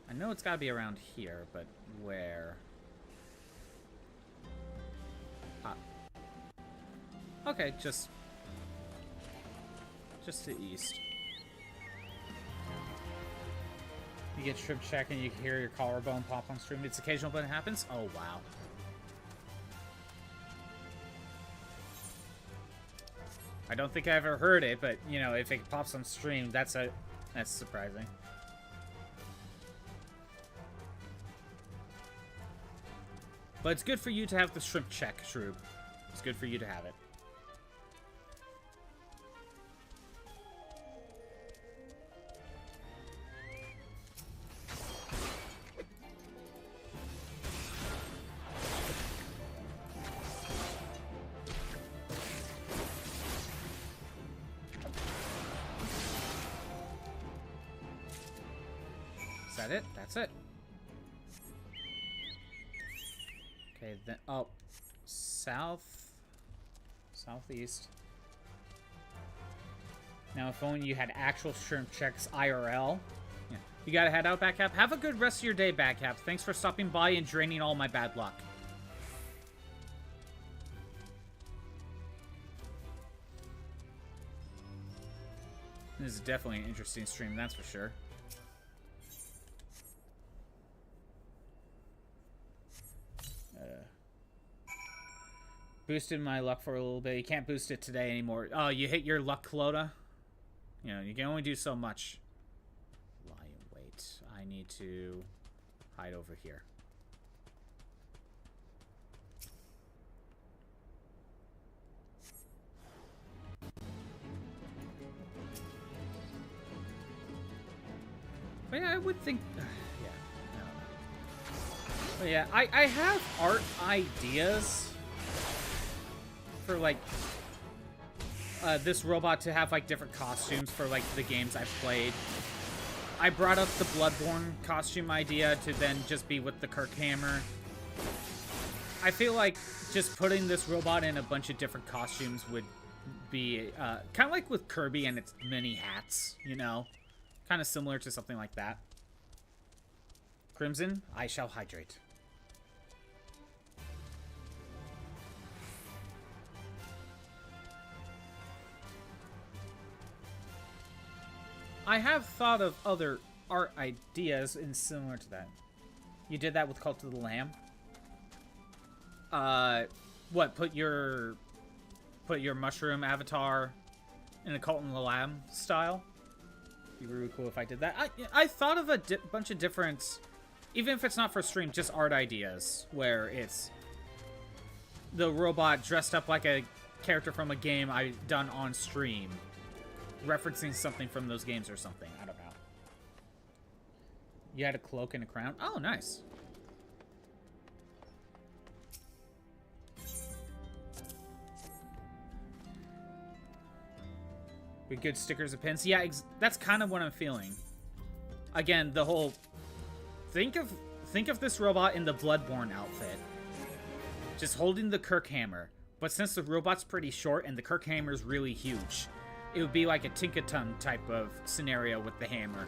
I know it's gotta be around here, but where? Ah. Okay, just to east. You get shrimp check and you can hear your collarbone pop on stream. It's occasional, but it happens? Oh, wow. I don't think I ever heard it, but, you know, if it pops on stream, that's surprising. But it's good for you to have the shrimp check, Shroob. It's good for you to have it. Is that it? That's it. Okay, then, oh, southeast. Now, if only you had actual shrimp checks IRL. Yeah. You gotta head out, Backcap. Have a good rest of your day, Backcap. Thanks for stopping by and draining all my bad luck. This is definitely an interesting stream, that's for sure. Boosted my luck for a little bit. You can't boost it today anymore. Oh, you hit your luck quota? You know, you can only do so much. Lie in wait. I need to hide over here. But yeah, I would think... yeah, I don't know. But yeah, I have art ideas for, like, this robot to have, like, different costumes for, like, the games I've played. I brought up the Bloodborne costume idea to then just be with the Kirk hammer. I feel like just putting this robot in a bunch of different costumes would be kind of like with Kirby and its many hats, you know? Kind of similar to something like that. Crimson, I shall hydrate. I have thought of other art ideas in similar to that. You did that with Cult of the Lamb? What, put your mushroom avatar in a Cult of the Lamb style? It'd be really cool if I did that. I thought of a bunch of different, even if it's not for stream, just art ideas, where it's the robot dressed up like a character from a game I've done on stream, referencing something from those games or something. I don't know. You had a cloak and a crown? Oh, nice. With good stickers and pins. Yeah, that's kind of what I'm feeling. Again, the whole... Think of this robot in the Bloodborne outfit. Just holding the Kirk hammer. But since the robot's pretty short and the Kirk hammer's really huge, it would be like a Tinkaton type of scenario with the hammer.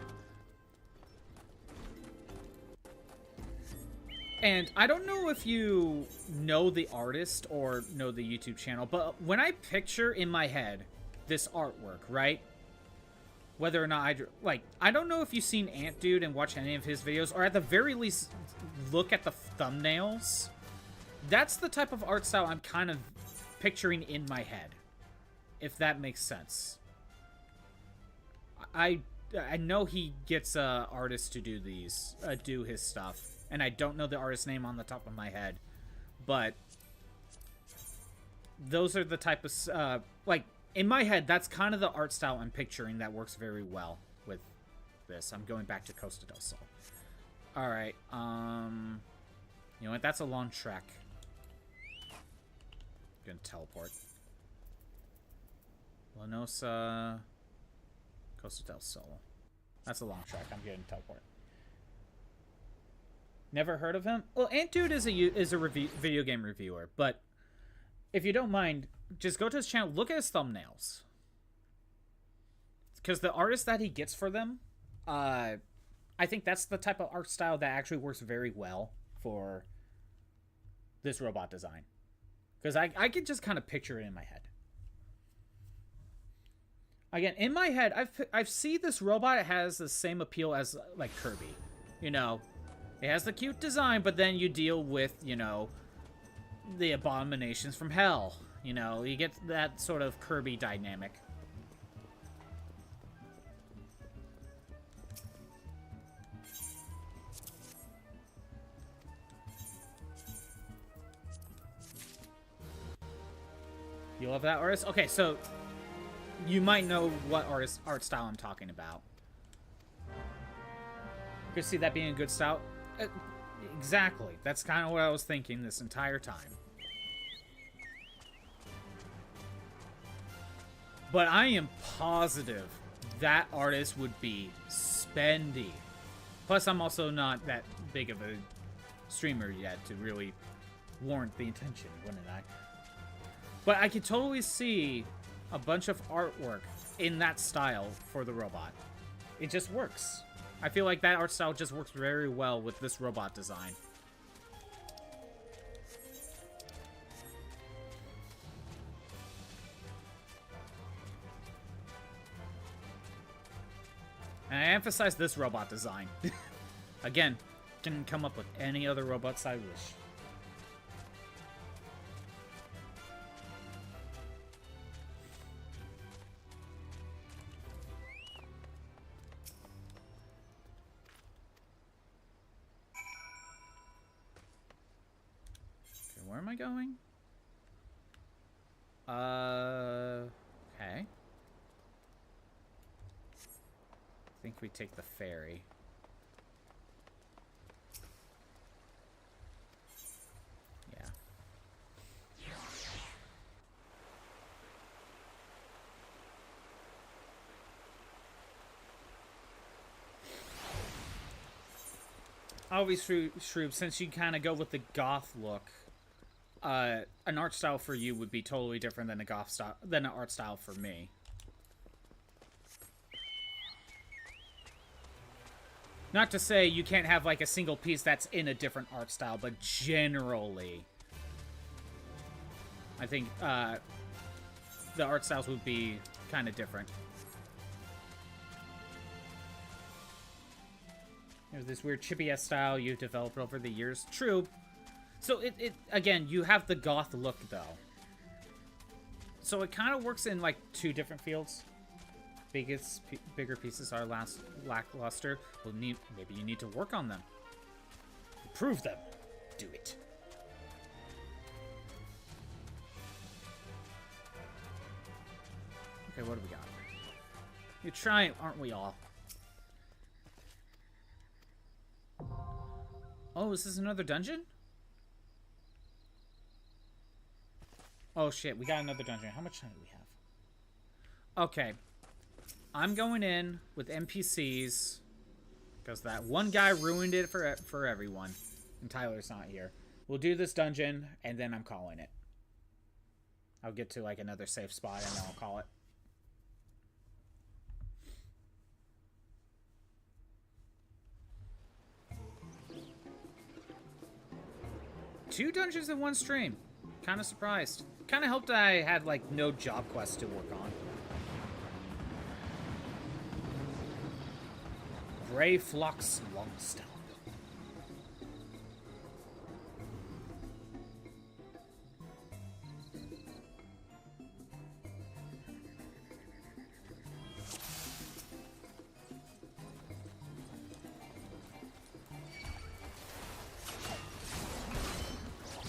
And I don't know if you know the artist or know the YouTube channel, but when I picture in my head this artwork, right? Whether or not I don't know if you've seen Ant Dude and watch any of his videos, or at the very least look at the thumbnails. That's the type of art style I'm kind of picturing in my head, if that makes sense. I know he gets artists to do these, do his stuff, and I don't know the artist name on the top of my head, but those are the type of like in my head. That's kind of the art style I'm picturing that works very well with this. I'm going back to Costa del Sol. Alright, you know what? That's a long trek. Gonna teleport. Lanosa, Costa del Sol. That's a long trek. I'm gonna teleport. Never heard of him? Well, Antdude is a video game reviewer, but if you don't mind, just go to his channel, look at his thumbnails. Because the artist that he gets for them, I think that's the type of art style that actually works very well for this robot design. Because I could just kind of picture it in my head. Again, in my head, I've seen this robot. It has the same appeal as, like, Kirby. You know, it has the cute design, but then you deal with, you know, the abominations from hell. You know, you get that sort of Kirby dynamic. You love that artist? Okay, so you might know what art style I'm talking about. You could see that being a good style. Exactly. That's kind of what I was thinking this entire time. But I am positive that artist would be spendy. Plus, I'm also not that big of a streamer yet to really warrant the attention, wouldn't I? But I could totally see a bunch of artwork in that style for the robot. It just works. I feel like that art style just works very well with this robot design. And I emphasize this robot design. Again, can come up with any other robots I wish. Where am I going? Okay. I think we take the ferry. Yeah. Always Shroob, since you kind of go with the goth look, an art style for you would be totally different than a goth style than an art style for me. Not to say you can't have like a single piece that's in a different art style, but generally, I think the art styles would be kind of different. There's this weird chippy-ass style you've developed over the years. True. So it again, you have the goth look though. So it kind of works in like two different fields. Bigger pieces are lackluster. Well, maybe you need to work on them. Improve them. Do it. Okay, what do we got? You're trying, aren't we all? Oh, is this another dungeon? Oh shit, we got another dungeon. How much time do we have? Okay. I'm going in with NPCs because that one guy ruined it for everyone. And Tyler's not here. We'll do this dungeon and then I'm calling it. I'll get to like another safe spot and then I'll call it. Two dungeons in one stream. Kind of surprised. Kind of hoped I had like no job quests to work on. Brayflox Longstop.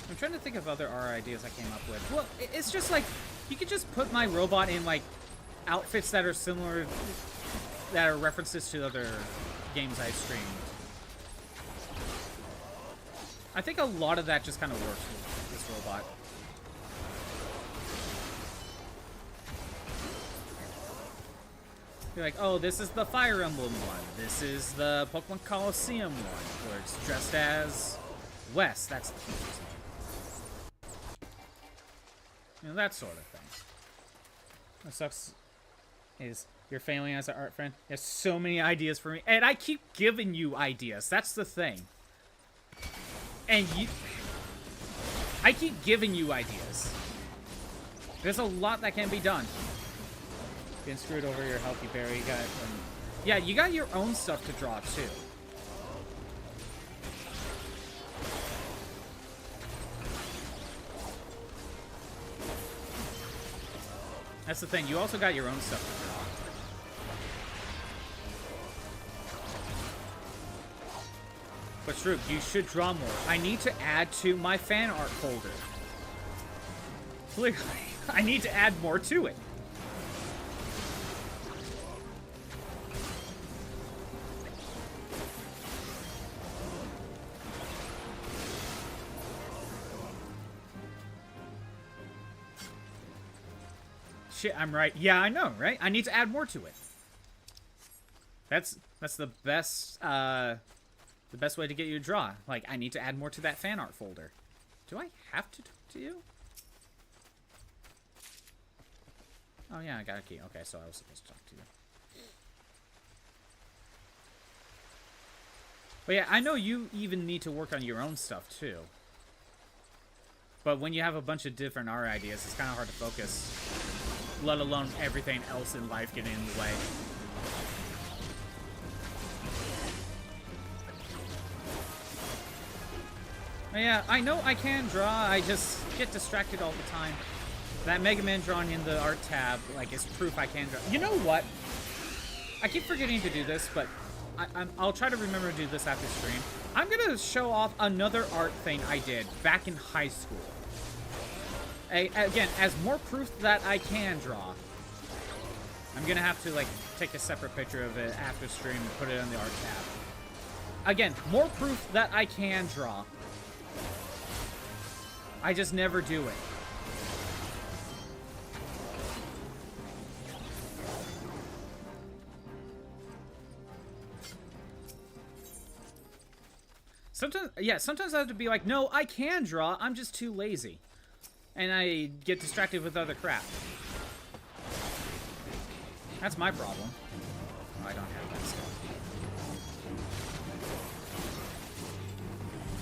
I'm trying to think of other R ideas I came up with. Well, it's just like, you could just put my robot in like outfits that are similar that are references to other games I streamed. I think a lot of that just kind of works with this robot. You're like, oh, this is the Fire Emblem one. This is the Pokemon Coliseum one, where it's dressed as West. That's the feature. You know, that sort of thing. What sucks is you're failing as an art friend. There's so many ideas for me, and I keep giving you ideas. That's the thing. And I keep giving you ideas. There's a lot that can be done. Getting screwed over your healthy berry. You got, yeah, you got your own stuff to draw too. That's the thing. You also got your own stuff to draw. But true, you should draw more. I need to add to my fan art folder. Clearly, I need to add more to it. Shit, I'm right. Yeah, I know, right? I need to add more to it. That's the best way to get you to draw. Like, I need to add more to that fan art folder. Do I have to talk to you? Oh yeah, I got a key. Okay, so I was supposed to talk to you. But yeah, I know you even need to work on your own stuff too. But when you have a bunch of different art ideas, it's kind of hard to focus. Let alone everything else in life getting in the way. Yeah, I know I can draw, I just get distracted all the time. That Mega Man drawing in the art tab, like, is proof I can draw. You know what? I keep forgetting to do this, but I'll try to remember to do this after stream. I'm gonna show off another art thing I did back in high school. Again, as more proof that I can draw. I'm gonna have to, like, take a separate picture of it after stream and put it on the art tab. Again, more proof that I can draw. I just never do it. Sometimes I have to be like, no, I can draw, I'm just too lazy. And I get distracted with other crap. That's my problem. Oh, I don't have that stuff.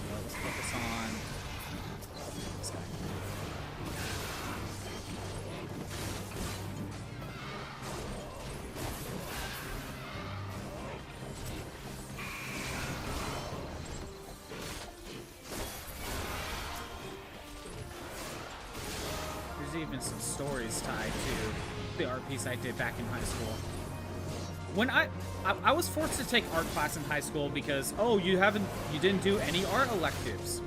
So let's focus on this guy. There's even some stories tied to the art piece I did back in high school. When I was forced to take art class in high school because, oh, you didn't do any art electives.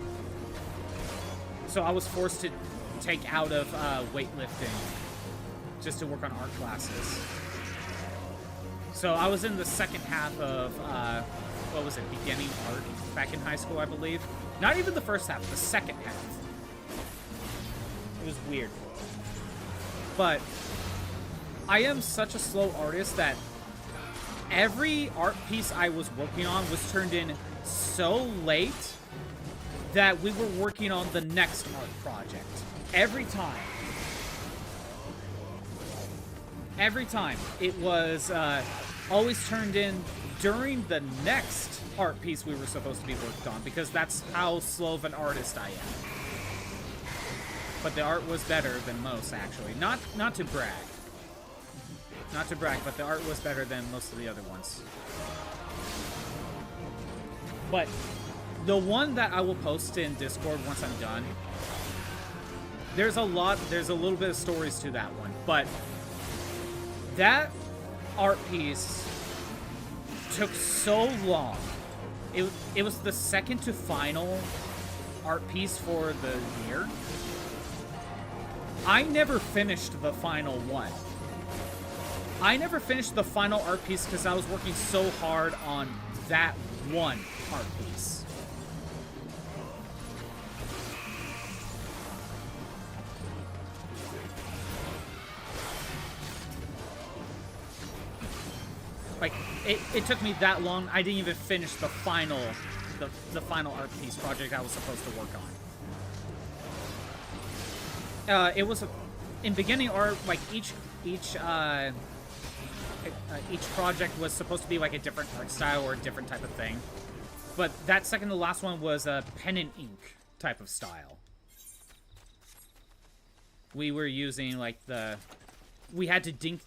So I was forced to take out of weightlifting just to work on art classes. So I was in the second half of, what was it, beginning art back in high school, I believe. Not even the first half, the second half. It was weird. But I am such a slow artist that every art piece I was working on was turned in so late that we were working on the next art project. Every time. Every time. It was always turned in during the next art piece we were supposed to be worked on, because that's how slow of an artist I am. But the art was better than most, actually. Not to brag. Not to brag, but the art was better than most of the other ones. But the one that I will post in Discord once I'm done, there's a little bit of stories to that one, but that art piece took so long. It was the second to final art piece for the year. I never finished the final one. I never finished the final art piece because I was working so hard on that one art piece. Like, it took me that long. I didn't even finish the final art piece project I was supposed to work on. It was in beginning art, like each project was supposed to be like a different art style or a different type of thing. But that second to last one was a pen and ink type of style. We were using like we had to dip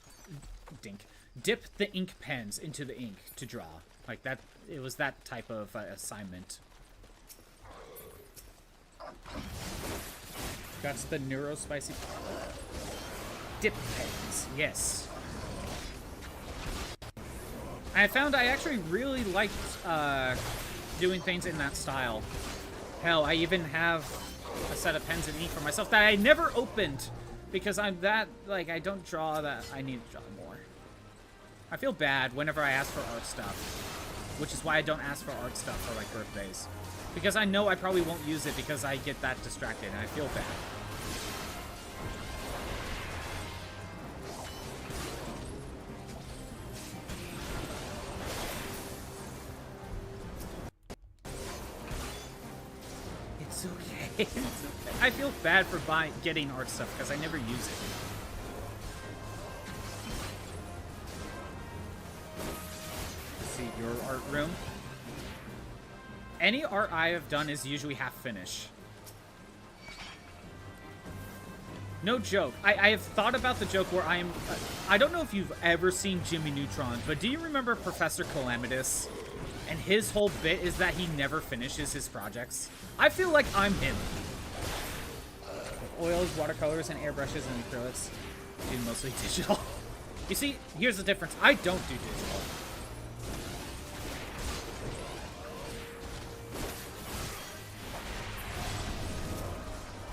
the ink pens into the ink to draw. Like that, it was that type of assignment. That's the neurospicy dip pens, yes. I found I actually really liked doing things in that style. Hell, I even have a set of pens and ink for myself that I never opened because I'm that, like, I don't draw that. I need to draw more. I feel bad whenever I ask for art stuff, which is why I don't ask for art stuff for, like, birthdays. Because I know I probably won't use it because I get that distracted and I feel bad. It's okay. I feel bad for getting art stuff because I never use it. Let's see, your art room. Any art I have done is usually half finish. No joke. I have thought about the joke where I don't know if you've ever seen Jimmy Neutron, but do you remember Professor Calamitous? And his whole bit is that he never finishes his projects. I feel like I'm him. Oils, watercolors, and airbrushes and acrylics. I do mostly digital. You see, here's the difference. I don't do digital.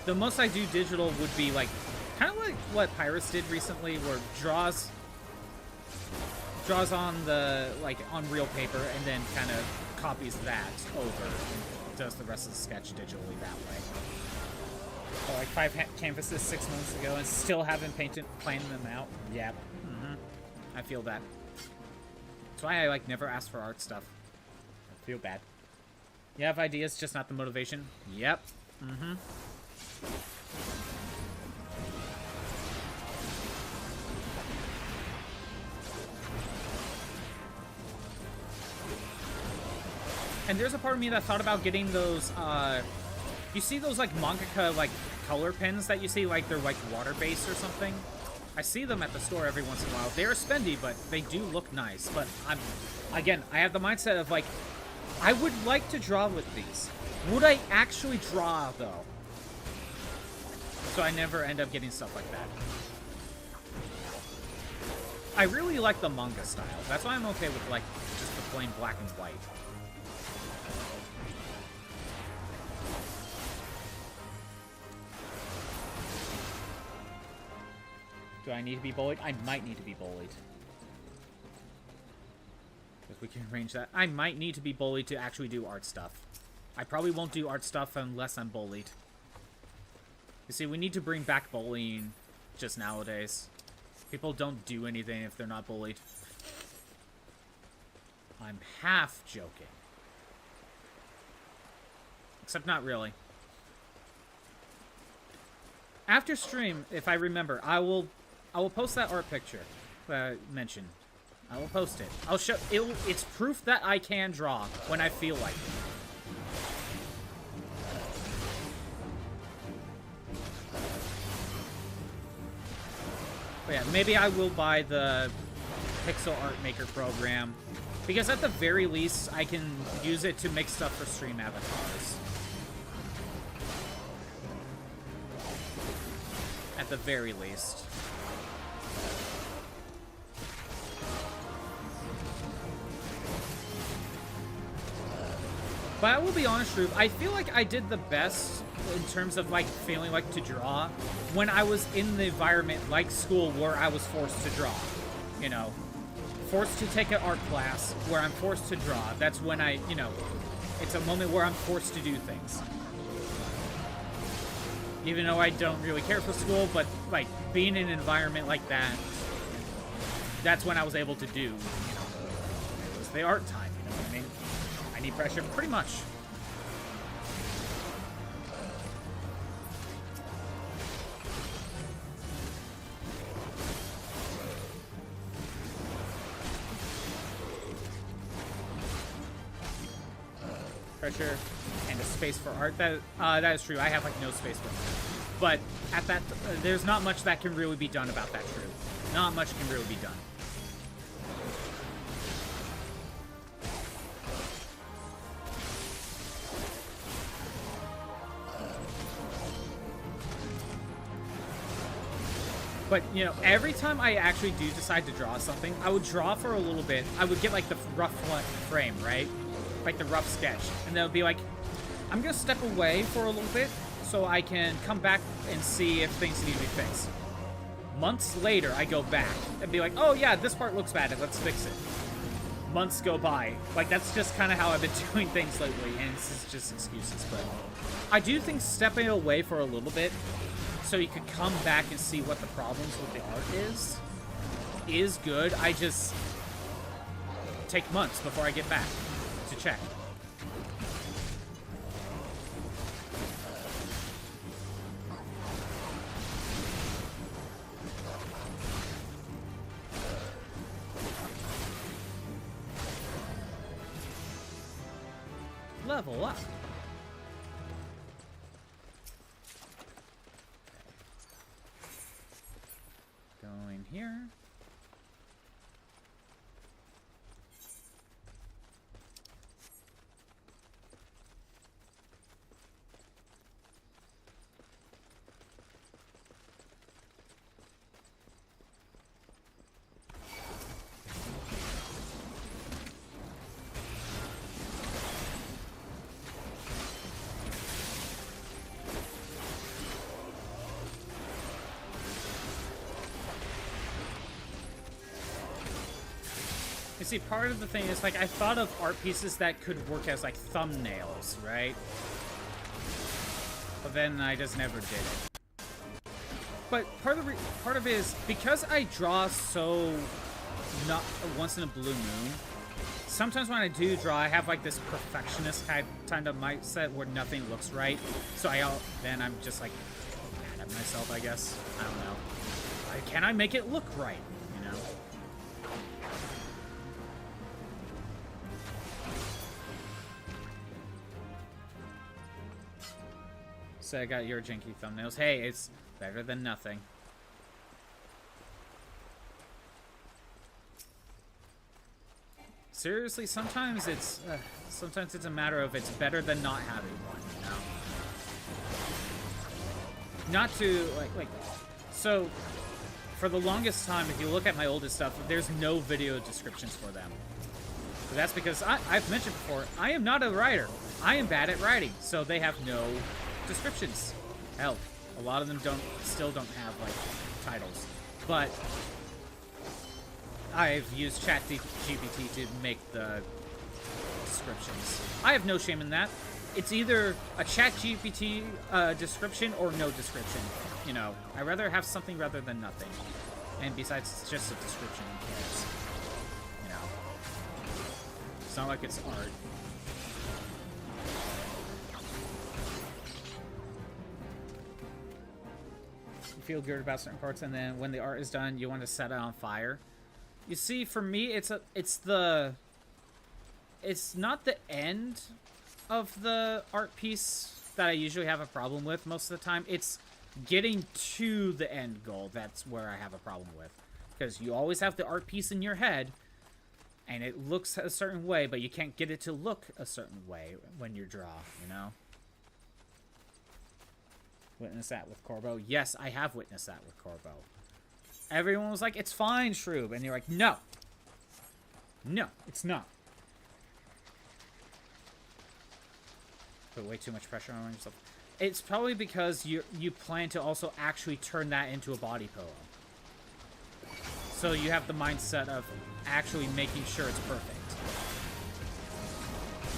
The most I do digital would be like, kind of like what Pyrus did recently, where draws on the, like, on real paper and then kind of copies that over and does the rest of the sketch digitally that way. So like 5 canvases 6 months ago and still haven't planned them out. Yep. I feel that. That's why I, like, never ask for art stuff. I feel bad. You have ideas, just not the motivation? Yep. And there's a part of me that thought about getting those, you see those, like, mangaka, like, color pens that you see, like, they're, like, water-based or something? I see them at the store every once in a while. They're spendy, but they do look nice. But again, I have the mindset of, like, I would like to draw with these. Would I actually draw, though? So I never end up getting stuff like that. I really like the manga style. That's why I'm okay with, like, just the plain black and white. Do I need to be bullied? I might need to be bullied. If we can arrange that. I might need to be bullied to actually do art stuff. I probably won't do art stuff unless I'm bullied. You see, we need to bring back bullying just nowadays. People don't do anything if they're not bullied. I'm half joking. Except not really. After stream, if I remember, I will post that art picture that I mentioned. I will post it. I'll show it's proof that I can draw when I feel like it. But yeah, maybe I will buy the Pixel Art Maker program, because at the very least, I can use it to make stuff for stream avatars. At the very least. But I will be honest, Rube, I feel like I did the best in terms of, like, feeling like to draw when I was in the environment like school where I was forced to draw. you know, forced to take an art class where I'm forced to draw. That's when I, you know, it's a moment where I'm forced to do things. Even though I don't really care for school, but, like, being in an environment like that, that's when I was able to do, you know, it was the art time, you know what I mean? I need pressure pretty much. Pressure and a space for art. That is true. I have like no space for art. But at that, there's not much that can really be done about that. True. Not much can really be done. But, you know, every time I actually do decide to draw something, I would draw for a little bit. I would get like the rough frame, right? Like the rough sketch, and they'll be like, I'm gonna step away for a little bit so I can come back and see if things need to be fixed. Months later, I go back and be like, oh yeah, this part looks bad, let's fix it. Months go by. Like, that's just kind of how I've been doing things lately, and it's just excuses, but I do think stepping away for a little bit so you could come back and see what the problems with the art is good. I just take months before I get back to check. Level up. Going here. You see, part of the thing is, like, I thought of art pieces that could work as, like, thumbnails, right? But then I just never did it. But part of it is, because I draw so not once in a blue moon, sometimes when I do draw, I have, like, this perfectionist kind of mindset where nothing looks right. So then I'm just, like, mad at myself, I guess. I don't know. Can I make it look right, you know? So I got your janky thumbnails. Hey, it's better than nothing. Seriously, sometimes it's a matter of it's better than not having one, you know? Not to, like, so, for the longest time, if you look at my oldest stuff, there's no video descriptions for them. But that's because, I've mentioned before, I am not a writer. I am bad at writing, so they have no descriptions. Hell, a lot of them still don't have, like, titles. But I've used ChatGPT to make the descriptions. I have no shame in that. It's either a ChatGPT description or no description. You know, I'd rather have something rather than nothing. And besides, it's just a description. Who cares? You know, it's not like it's art. Feel good about certain parts, and then when the art is done, you want to set it on fire. You see, for me, it's not the end of the art piece that I usually have a problem with most of the time. It's getting to the end goal that's where I have a problem with, because you always have the art piece in your head, and it looks a certain way, but you can't get it to look a certain way when you draw, you know? Witnessed that with Corbo. Yes, I have witnessed that with Corbo. Everyone was like, it's fine, Shroob. And you're like, no. No, it's not. Put way too much pressure on yourself. It's probably because you plan to also actually turn that into a body pillow. So you have the mindset of actually making sure it's perfect.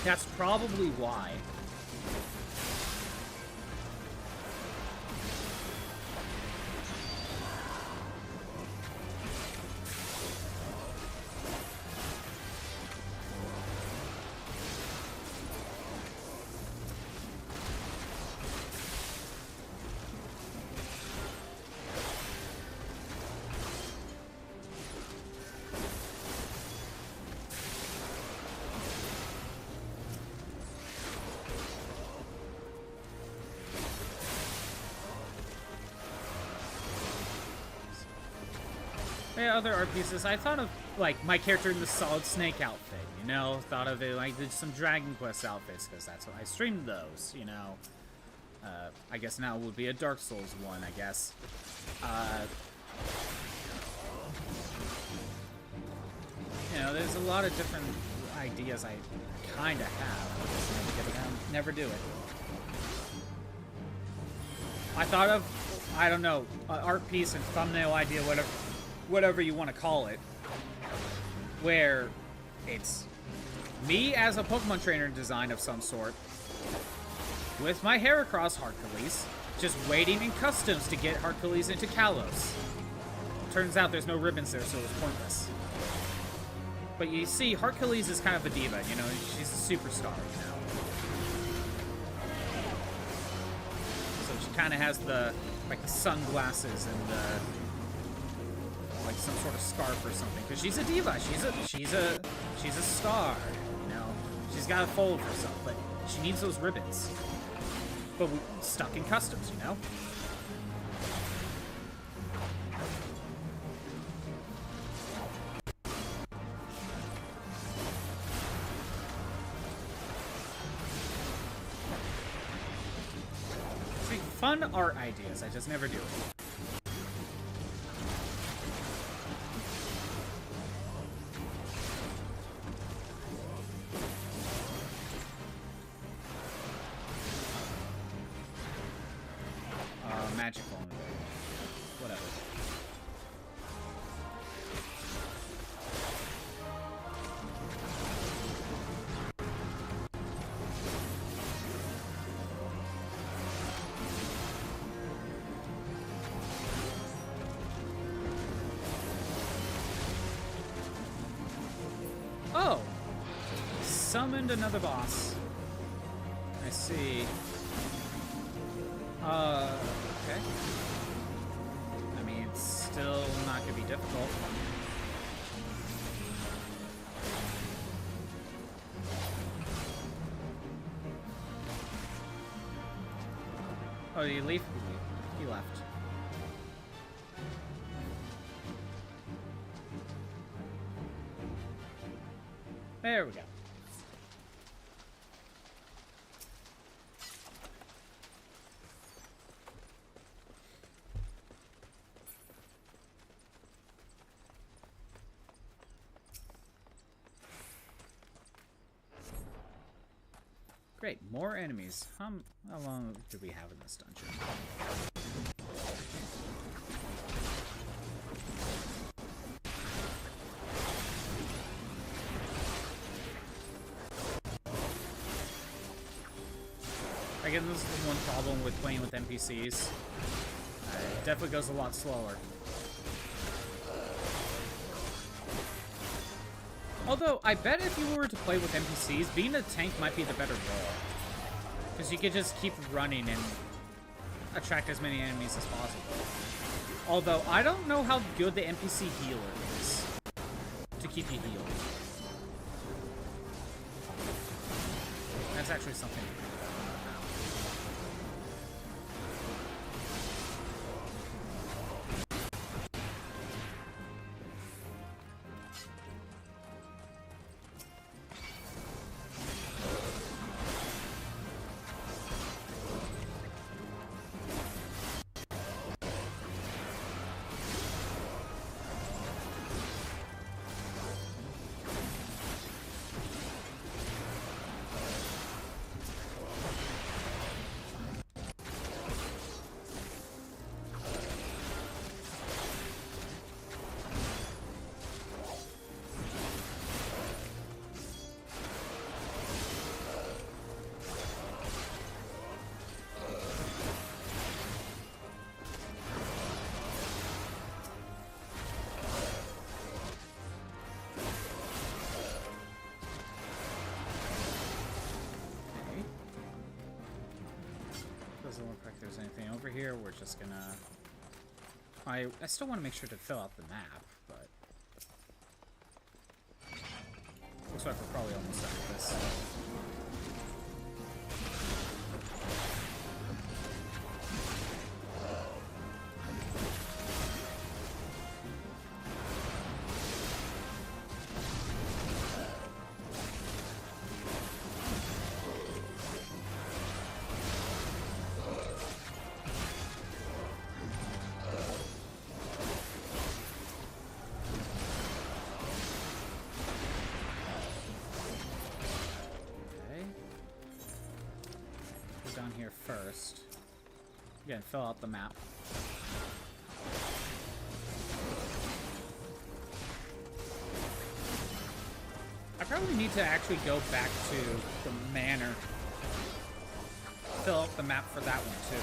That's probably why. Yeah, other art pieces. I thought of, like, my character in the Solid Snake outfit, you know? Thought of it, like, did some Dragon Quest outfits, because that's what I streamed those, you know? I guess now it would be a Dark Souls one, I guess. You know, there's a lot of different ideas I kind of have. I just never get around, never do it. I thought of, I don't know, an art piece and thumbnail idea, whatever you want to call it, where it's me as a Pokemon trainer design of some sort, with my Heracross Hercules, just waiting in customs to get Hercules into Kalos. Turns out there's no ribbons there, so it was pointless. But you see, Hercules is kind of a diva, you know, she's a superstar, you know. So she kind of has the, like, the sunglasses and the, like, some sort of scarf or something, because she's a diva, she's a star, you know. She's got a fold for herself, but she needs those ribbons. But we're stuck in customs, you know? See, fun art ideas, I just never do it. Magic phone. Whatever. Oh! Summoned another boss. I see. Okay. I mean, it's still not gonna be difficult. Oh, did he leave? He left. There we go. Great, more enemies. How long do we have in this dungeon? Again, this is the one problem with playing with NPCs. It definitely goes a lot slower. Although, I bet if you were to play with NPCs, being a tank might be the better role. Because you could just keep running and attract as many enemies as possible. Although, I don't know how good the NPC healer is to keep you healed. That's actually something. Doesn't look like there's anything over here. We're just gonna... I still want to make sure to fill out the map, but... Looks like we're probably almost done with this. Down here first. Again, fill out the map. I probably need to actually go back to the manor. Fill out the map for that one too.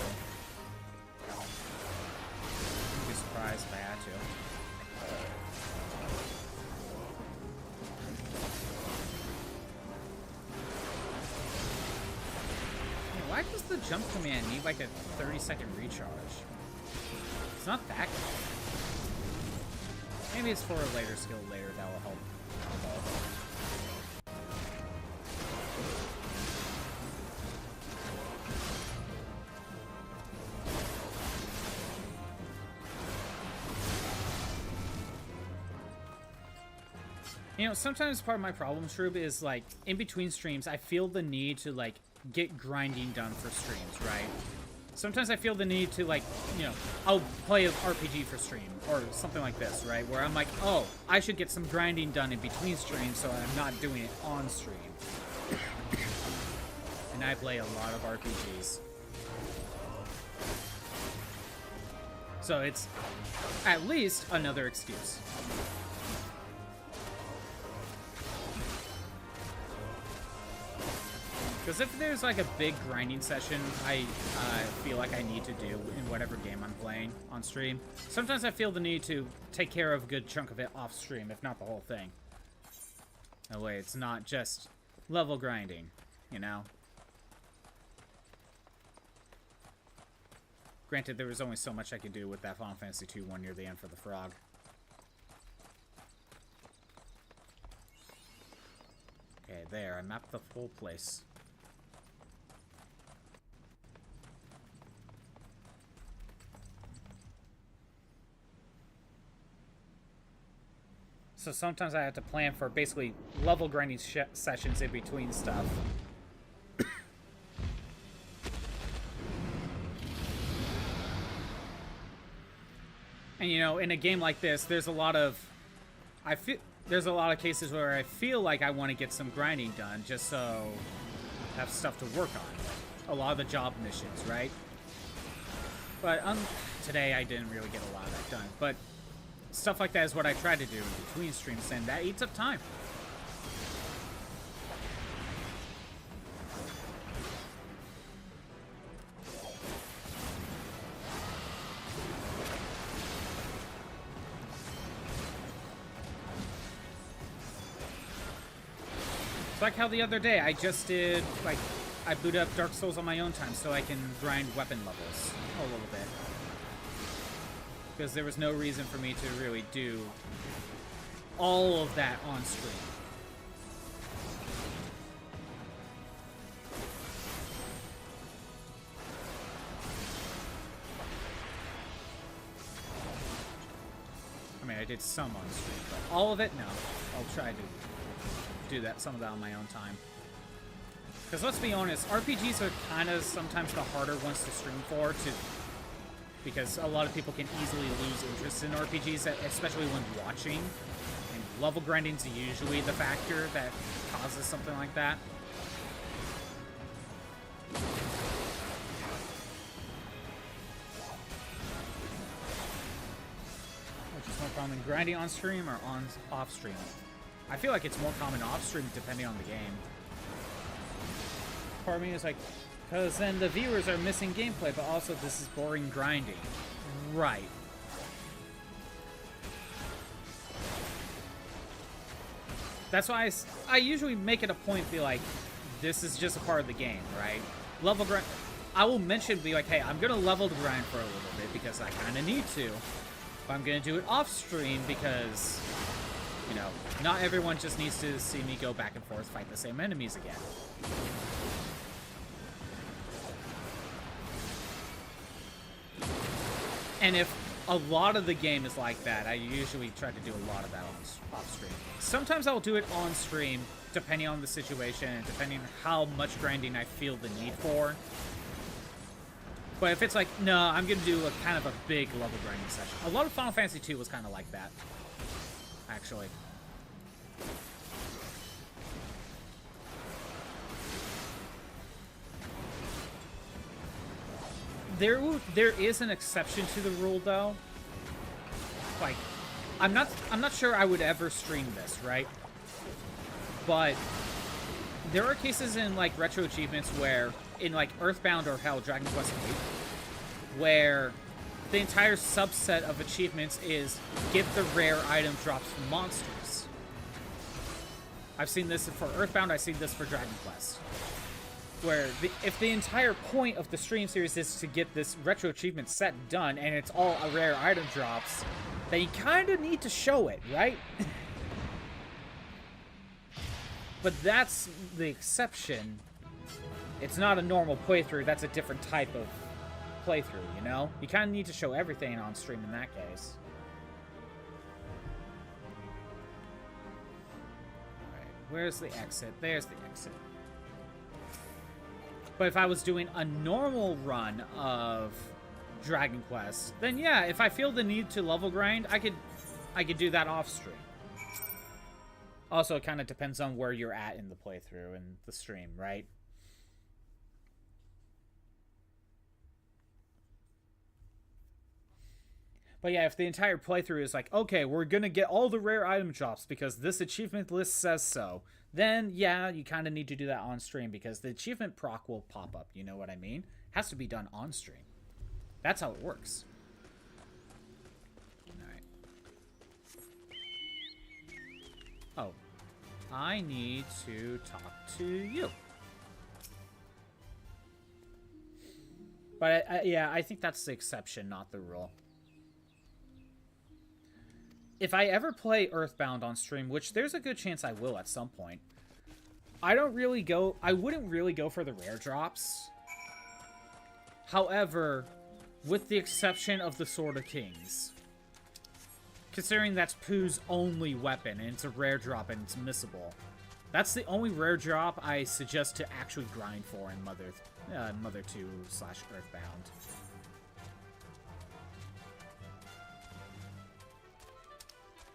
I'd be surprised if I had to. Why does the jump command need like a 30-second recharge? It's not that good. Maybe it's for a later skill later that will help. You know, sometimes part of my problem, Shroob, is like in between streams, I feel the need to like get grinding done for streams, right? Sometimes I feel the need to, like, you know, I'll play an RPG for stream or something like this, right? Where I'm like, oh, I should get some grinding done in between streams so I'm not doing it on stream. And I play a lot of RPGs. So it's at least another excuse. Because if there's like a big grinding session I feel like I need to do in whatever game I'm playing on stream, sometimes I feel the need to take care of a good chunk of it off stream, if not the whole thing. That way it's not just level grinding, you know? Granted, there was only so much I could do with that Final Fantasy II one near the end for the frog. Okay, there, I mapped the whole place. So sometimes I have to plan for basically level grinding sessions in between stuff. And you know, in a game like this, there's a lot of cases where I feel like I want to get some grinding done just so I have stuff to work on. A lot of the job missions, right? But today I didn't really get a lot of that done. But stuff like that is what I try to do in between streams, and that eats up time. It's like how the other day I just did, like, I booted up Dark Souls on my own time so I can grind weapon levels a little bit. Because there was no reason for me to really do all of that on stream. I mean, I did some on stream, but all of it, no. I'll try to do some of that on my own time. Because let's be honest, RPGs are kind of sometimes the harder ones to stream for, because a lot of people can easily lose interest in RPGs, especially when watching. And level grinding's usually the factor that causes something like that. Which is more common, grinding on stream or off stream? I feel like it's more common off stream depending on the game. Part of me is like, because then the viewers are missing gameplay, but also this is boring grinding. Right. That's why I usually make it a point to be like, this is just a part of the game, right? I will mention, be like, hey, I'm gonna level the grind for a little bit because I kind of need to. But I'm gonna do it off stream because, you know, not everyone just needs to see me go back and forth, fight the same enemies again. And if a lot of the game is like that, I usually try to do a lot of that off stream. Sometimes I'll do it on stream, depending on the situation and depending on how much grinding I feel the need for. But if it's like, no, I'm going to do a kind of a big level grinding session. A lot of Final Fantasy II was kind of like that, actually. There is an exception to the rule, though. Like, I'm not sure I would ever stream this, right? But there are cases in, like, retro achievements where, in, like, Earthbound or hell, Dragon Quest VIII, where the entire subset of achievements is get the rare item drops from monsters. I've seen this for Earthbound, I've seen this for Dragon Quest. Where if the entire point of the stream series is to get this retro achievement set done, and it's all a rare item drops, then you kind of need to show it, right? But that's the exception. It's not a normal playthrough, that's a different type of playthrough, you know? You kind of need to show everything on stream in that case. Alright, where's the exit? There's the exit. But if I was doing a normal run of Dragon Quest, then yeah, if I feel the need to level grind, I could do that off stream. Also, it kind of depends on where you're at in the playthrough and the stream, right? But yeah, if the entire playthrough is like, okay, we're gonna get all the rare item drops because this achievement list says so, then yeah, you kind of need to do that on stream because the achievement proc will pop up, you know what I mean? It has to be done on stream. That's how it works. Alright. Oh. I need to talk to you. But yeah, I think that's the exception, not the rule. If I ever play Earthbound on stream, which there's a good chance I will at some point, I wouldn't really go for the rare drops. However, with the exception of the Sword of Kings, considering that's Pooh's only weapon, and it's a rare drop and it's missable, that's the only rare drop I suggest to actually grind for in Mother 2/Earthbound.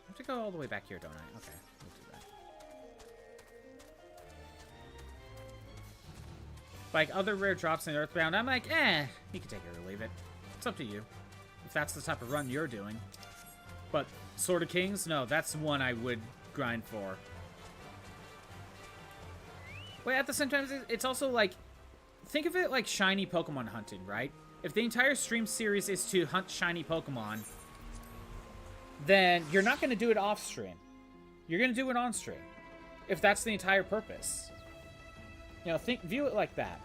I have to go all the way back here, don't I? Okay, we'll do that. Like other rare drops in Earthbound, I'm like, you can take it or leave it. It's up to you. If that's the type of run you're doing. But Sword of Kings, no, that's one I would grind for. But at the same time, it's also like, think of it like shiny Pokemon hunting, right? If the entire stream series is to hunt shiny Pokemon, then you're not going to do it off stream. You're going to do it on stream. If that's the entire purpose. You know, view it like that.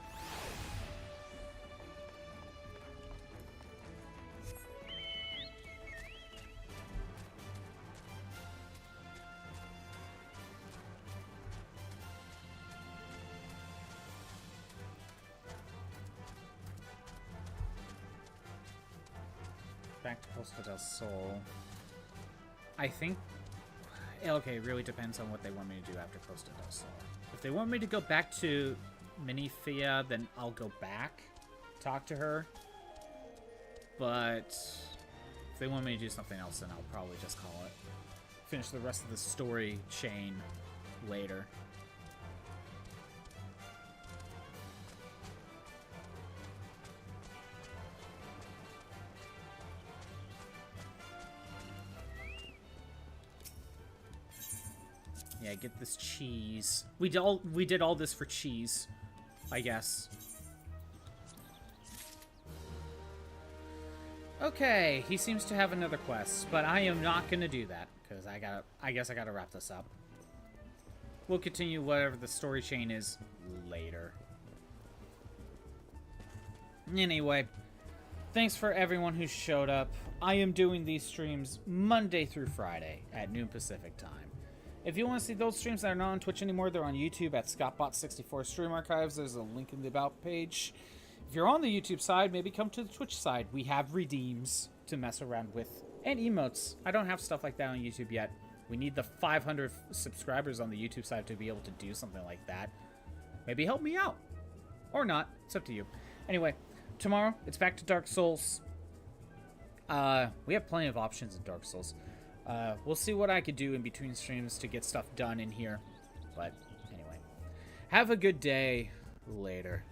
Back to Costa del Sol. I think... Okay, it really depends on what they want me to do after Costa del Sol. If they want me to go back to Minifia, then I'll go back, talk to her. But if they want me to do something else, then I'll probably just call it. Finish the rest of the story chain later. Yeah, get this cheese. We did all this for cheese, I guess. Okay, he seems to have another quest, but I am not gonna do that because I guess I gotta wrap this up. We'll continue whatever the story chain is later. Anyway, thanks for everyone who showed up. I am doing these streams Monday through Friday at noon Pacific time. If you want to see those streams that are not on Twitch anymore, they're on YouTube at ScottBot64 Stream Archives. There's a link in the About page. If you're on the YouTube side, maybe come to the Twitch side. We have redeems to mess around with. And emotes. I don't have stuff like that on YouTube yet. We need the 500 subscribers on the YouTube side to be able to do something like that. Maybe help me out. Or not. It's up to you. Anyway, tomorrow, it's back to Dark Souls. We have plenty of options in Dark Souls. We'll see what I could do in between streams to get stuff done in here. But anyway, have a good day. Later.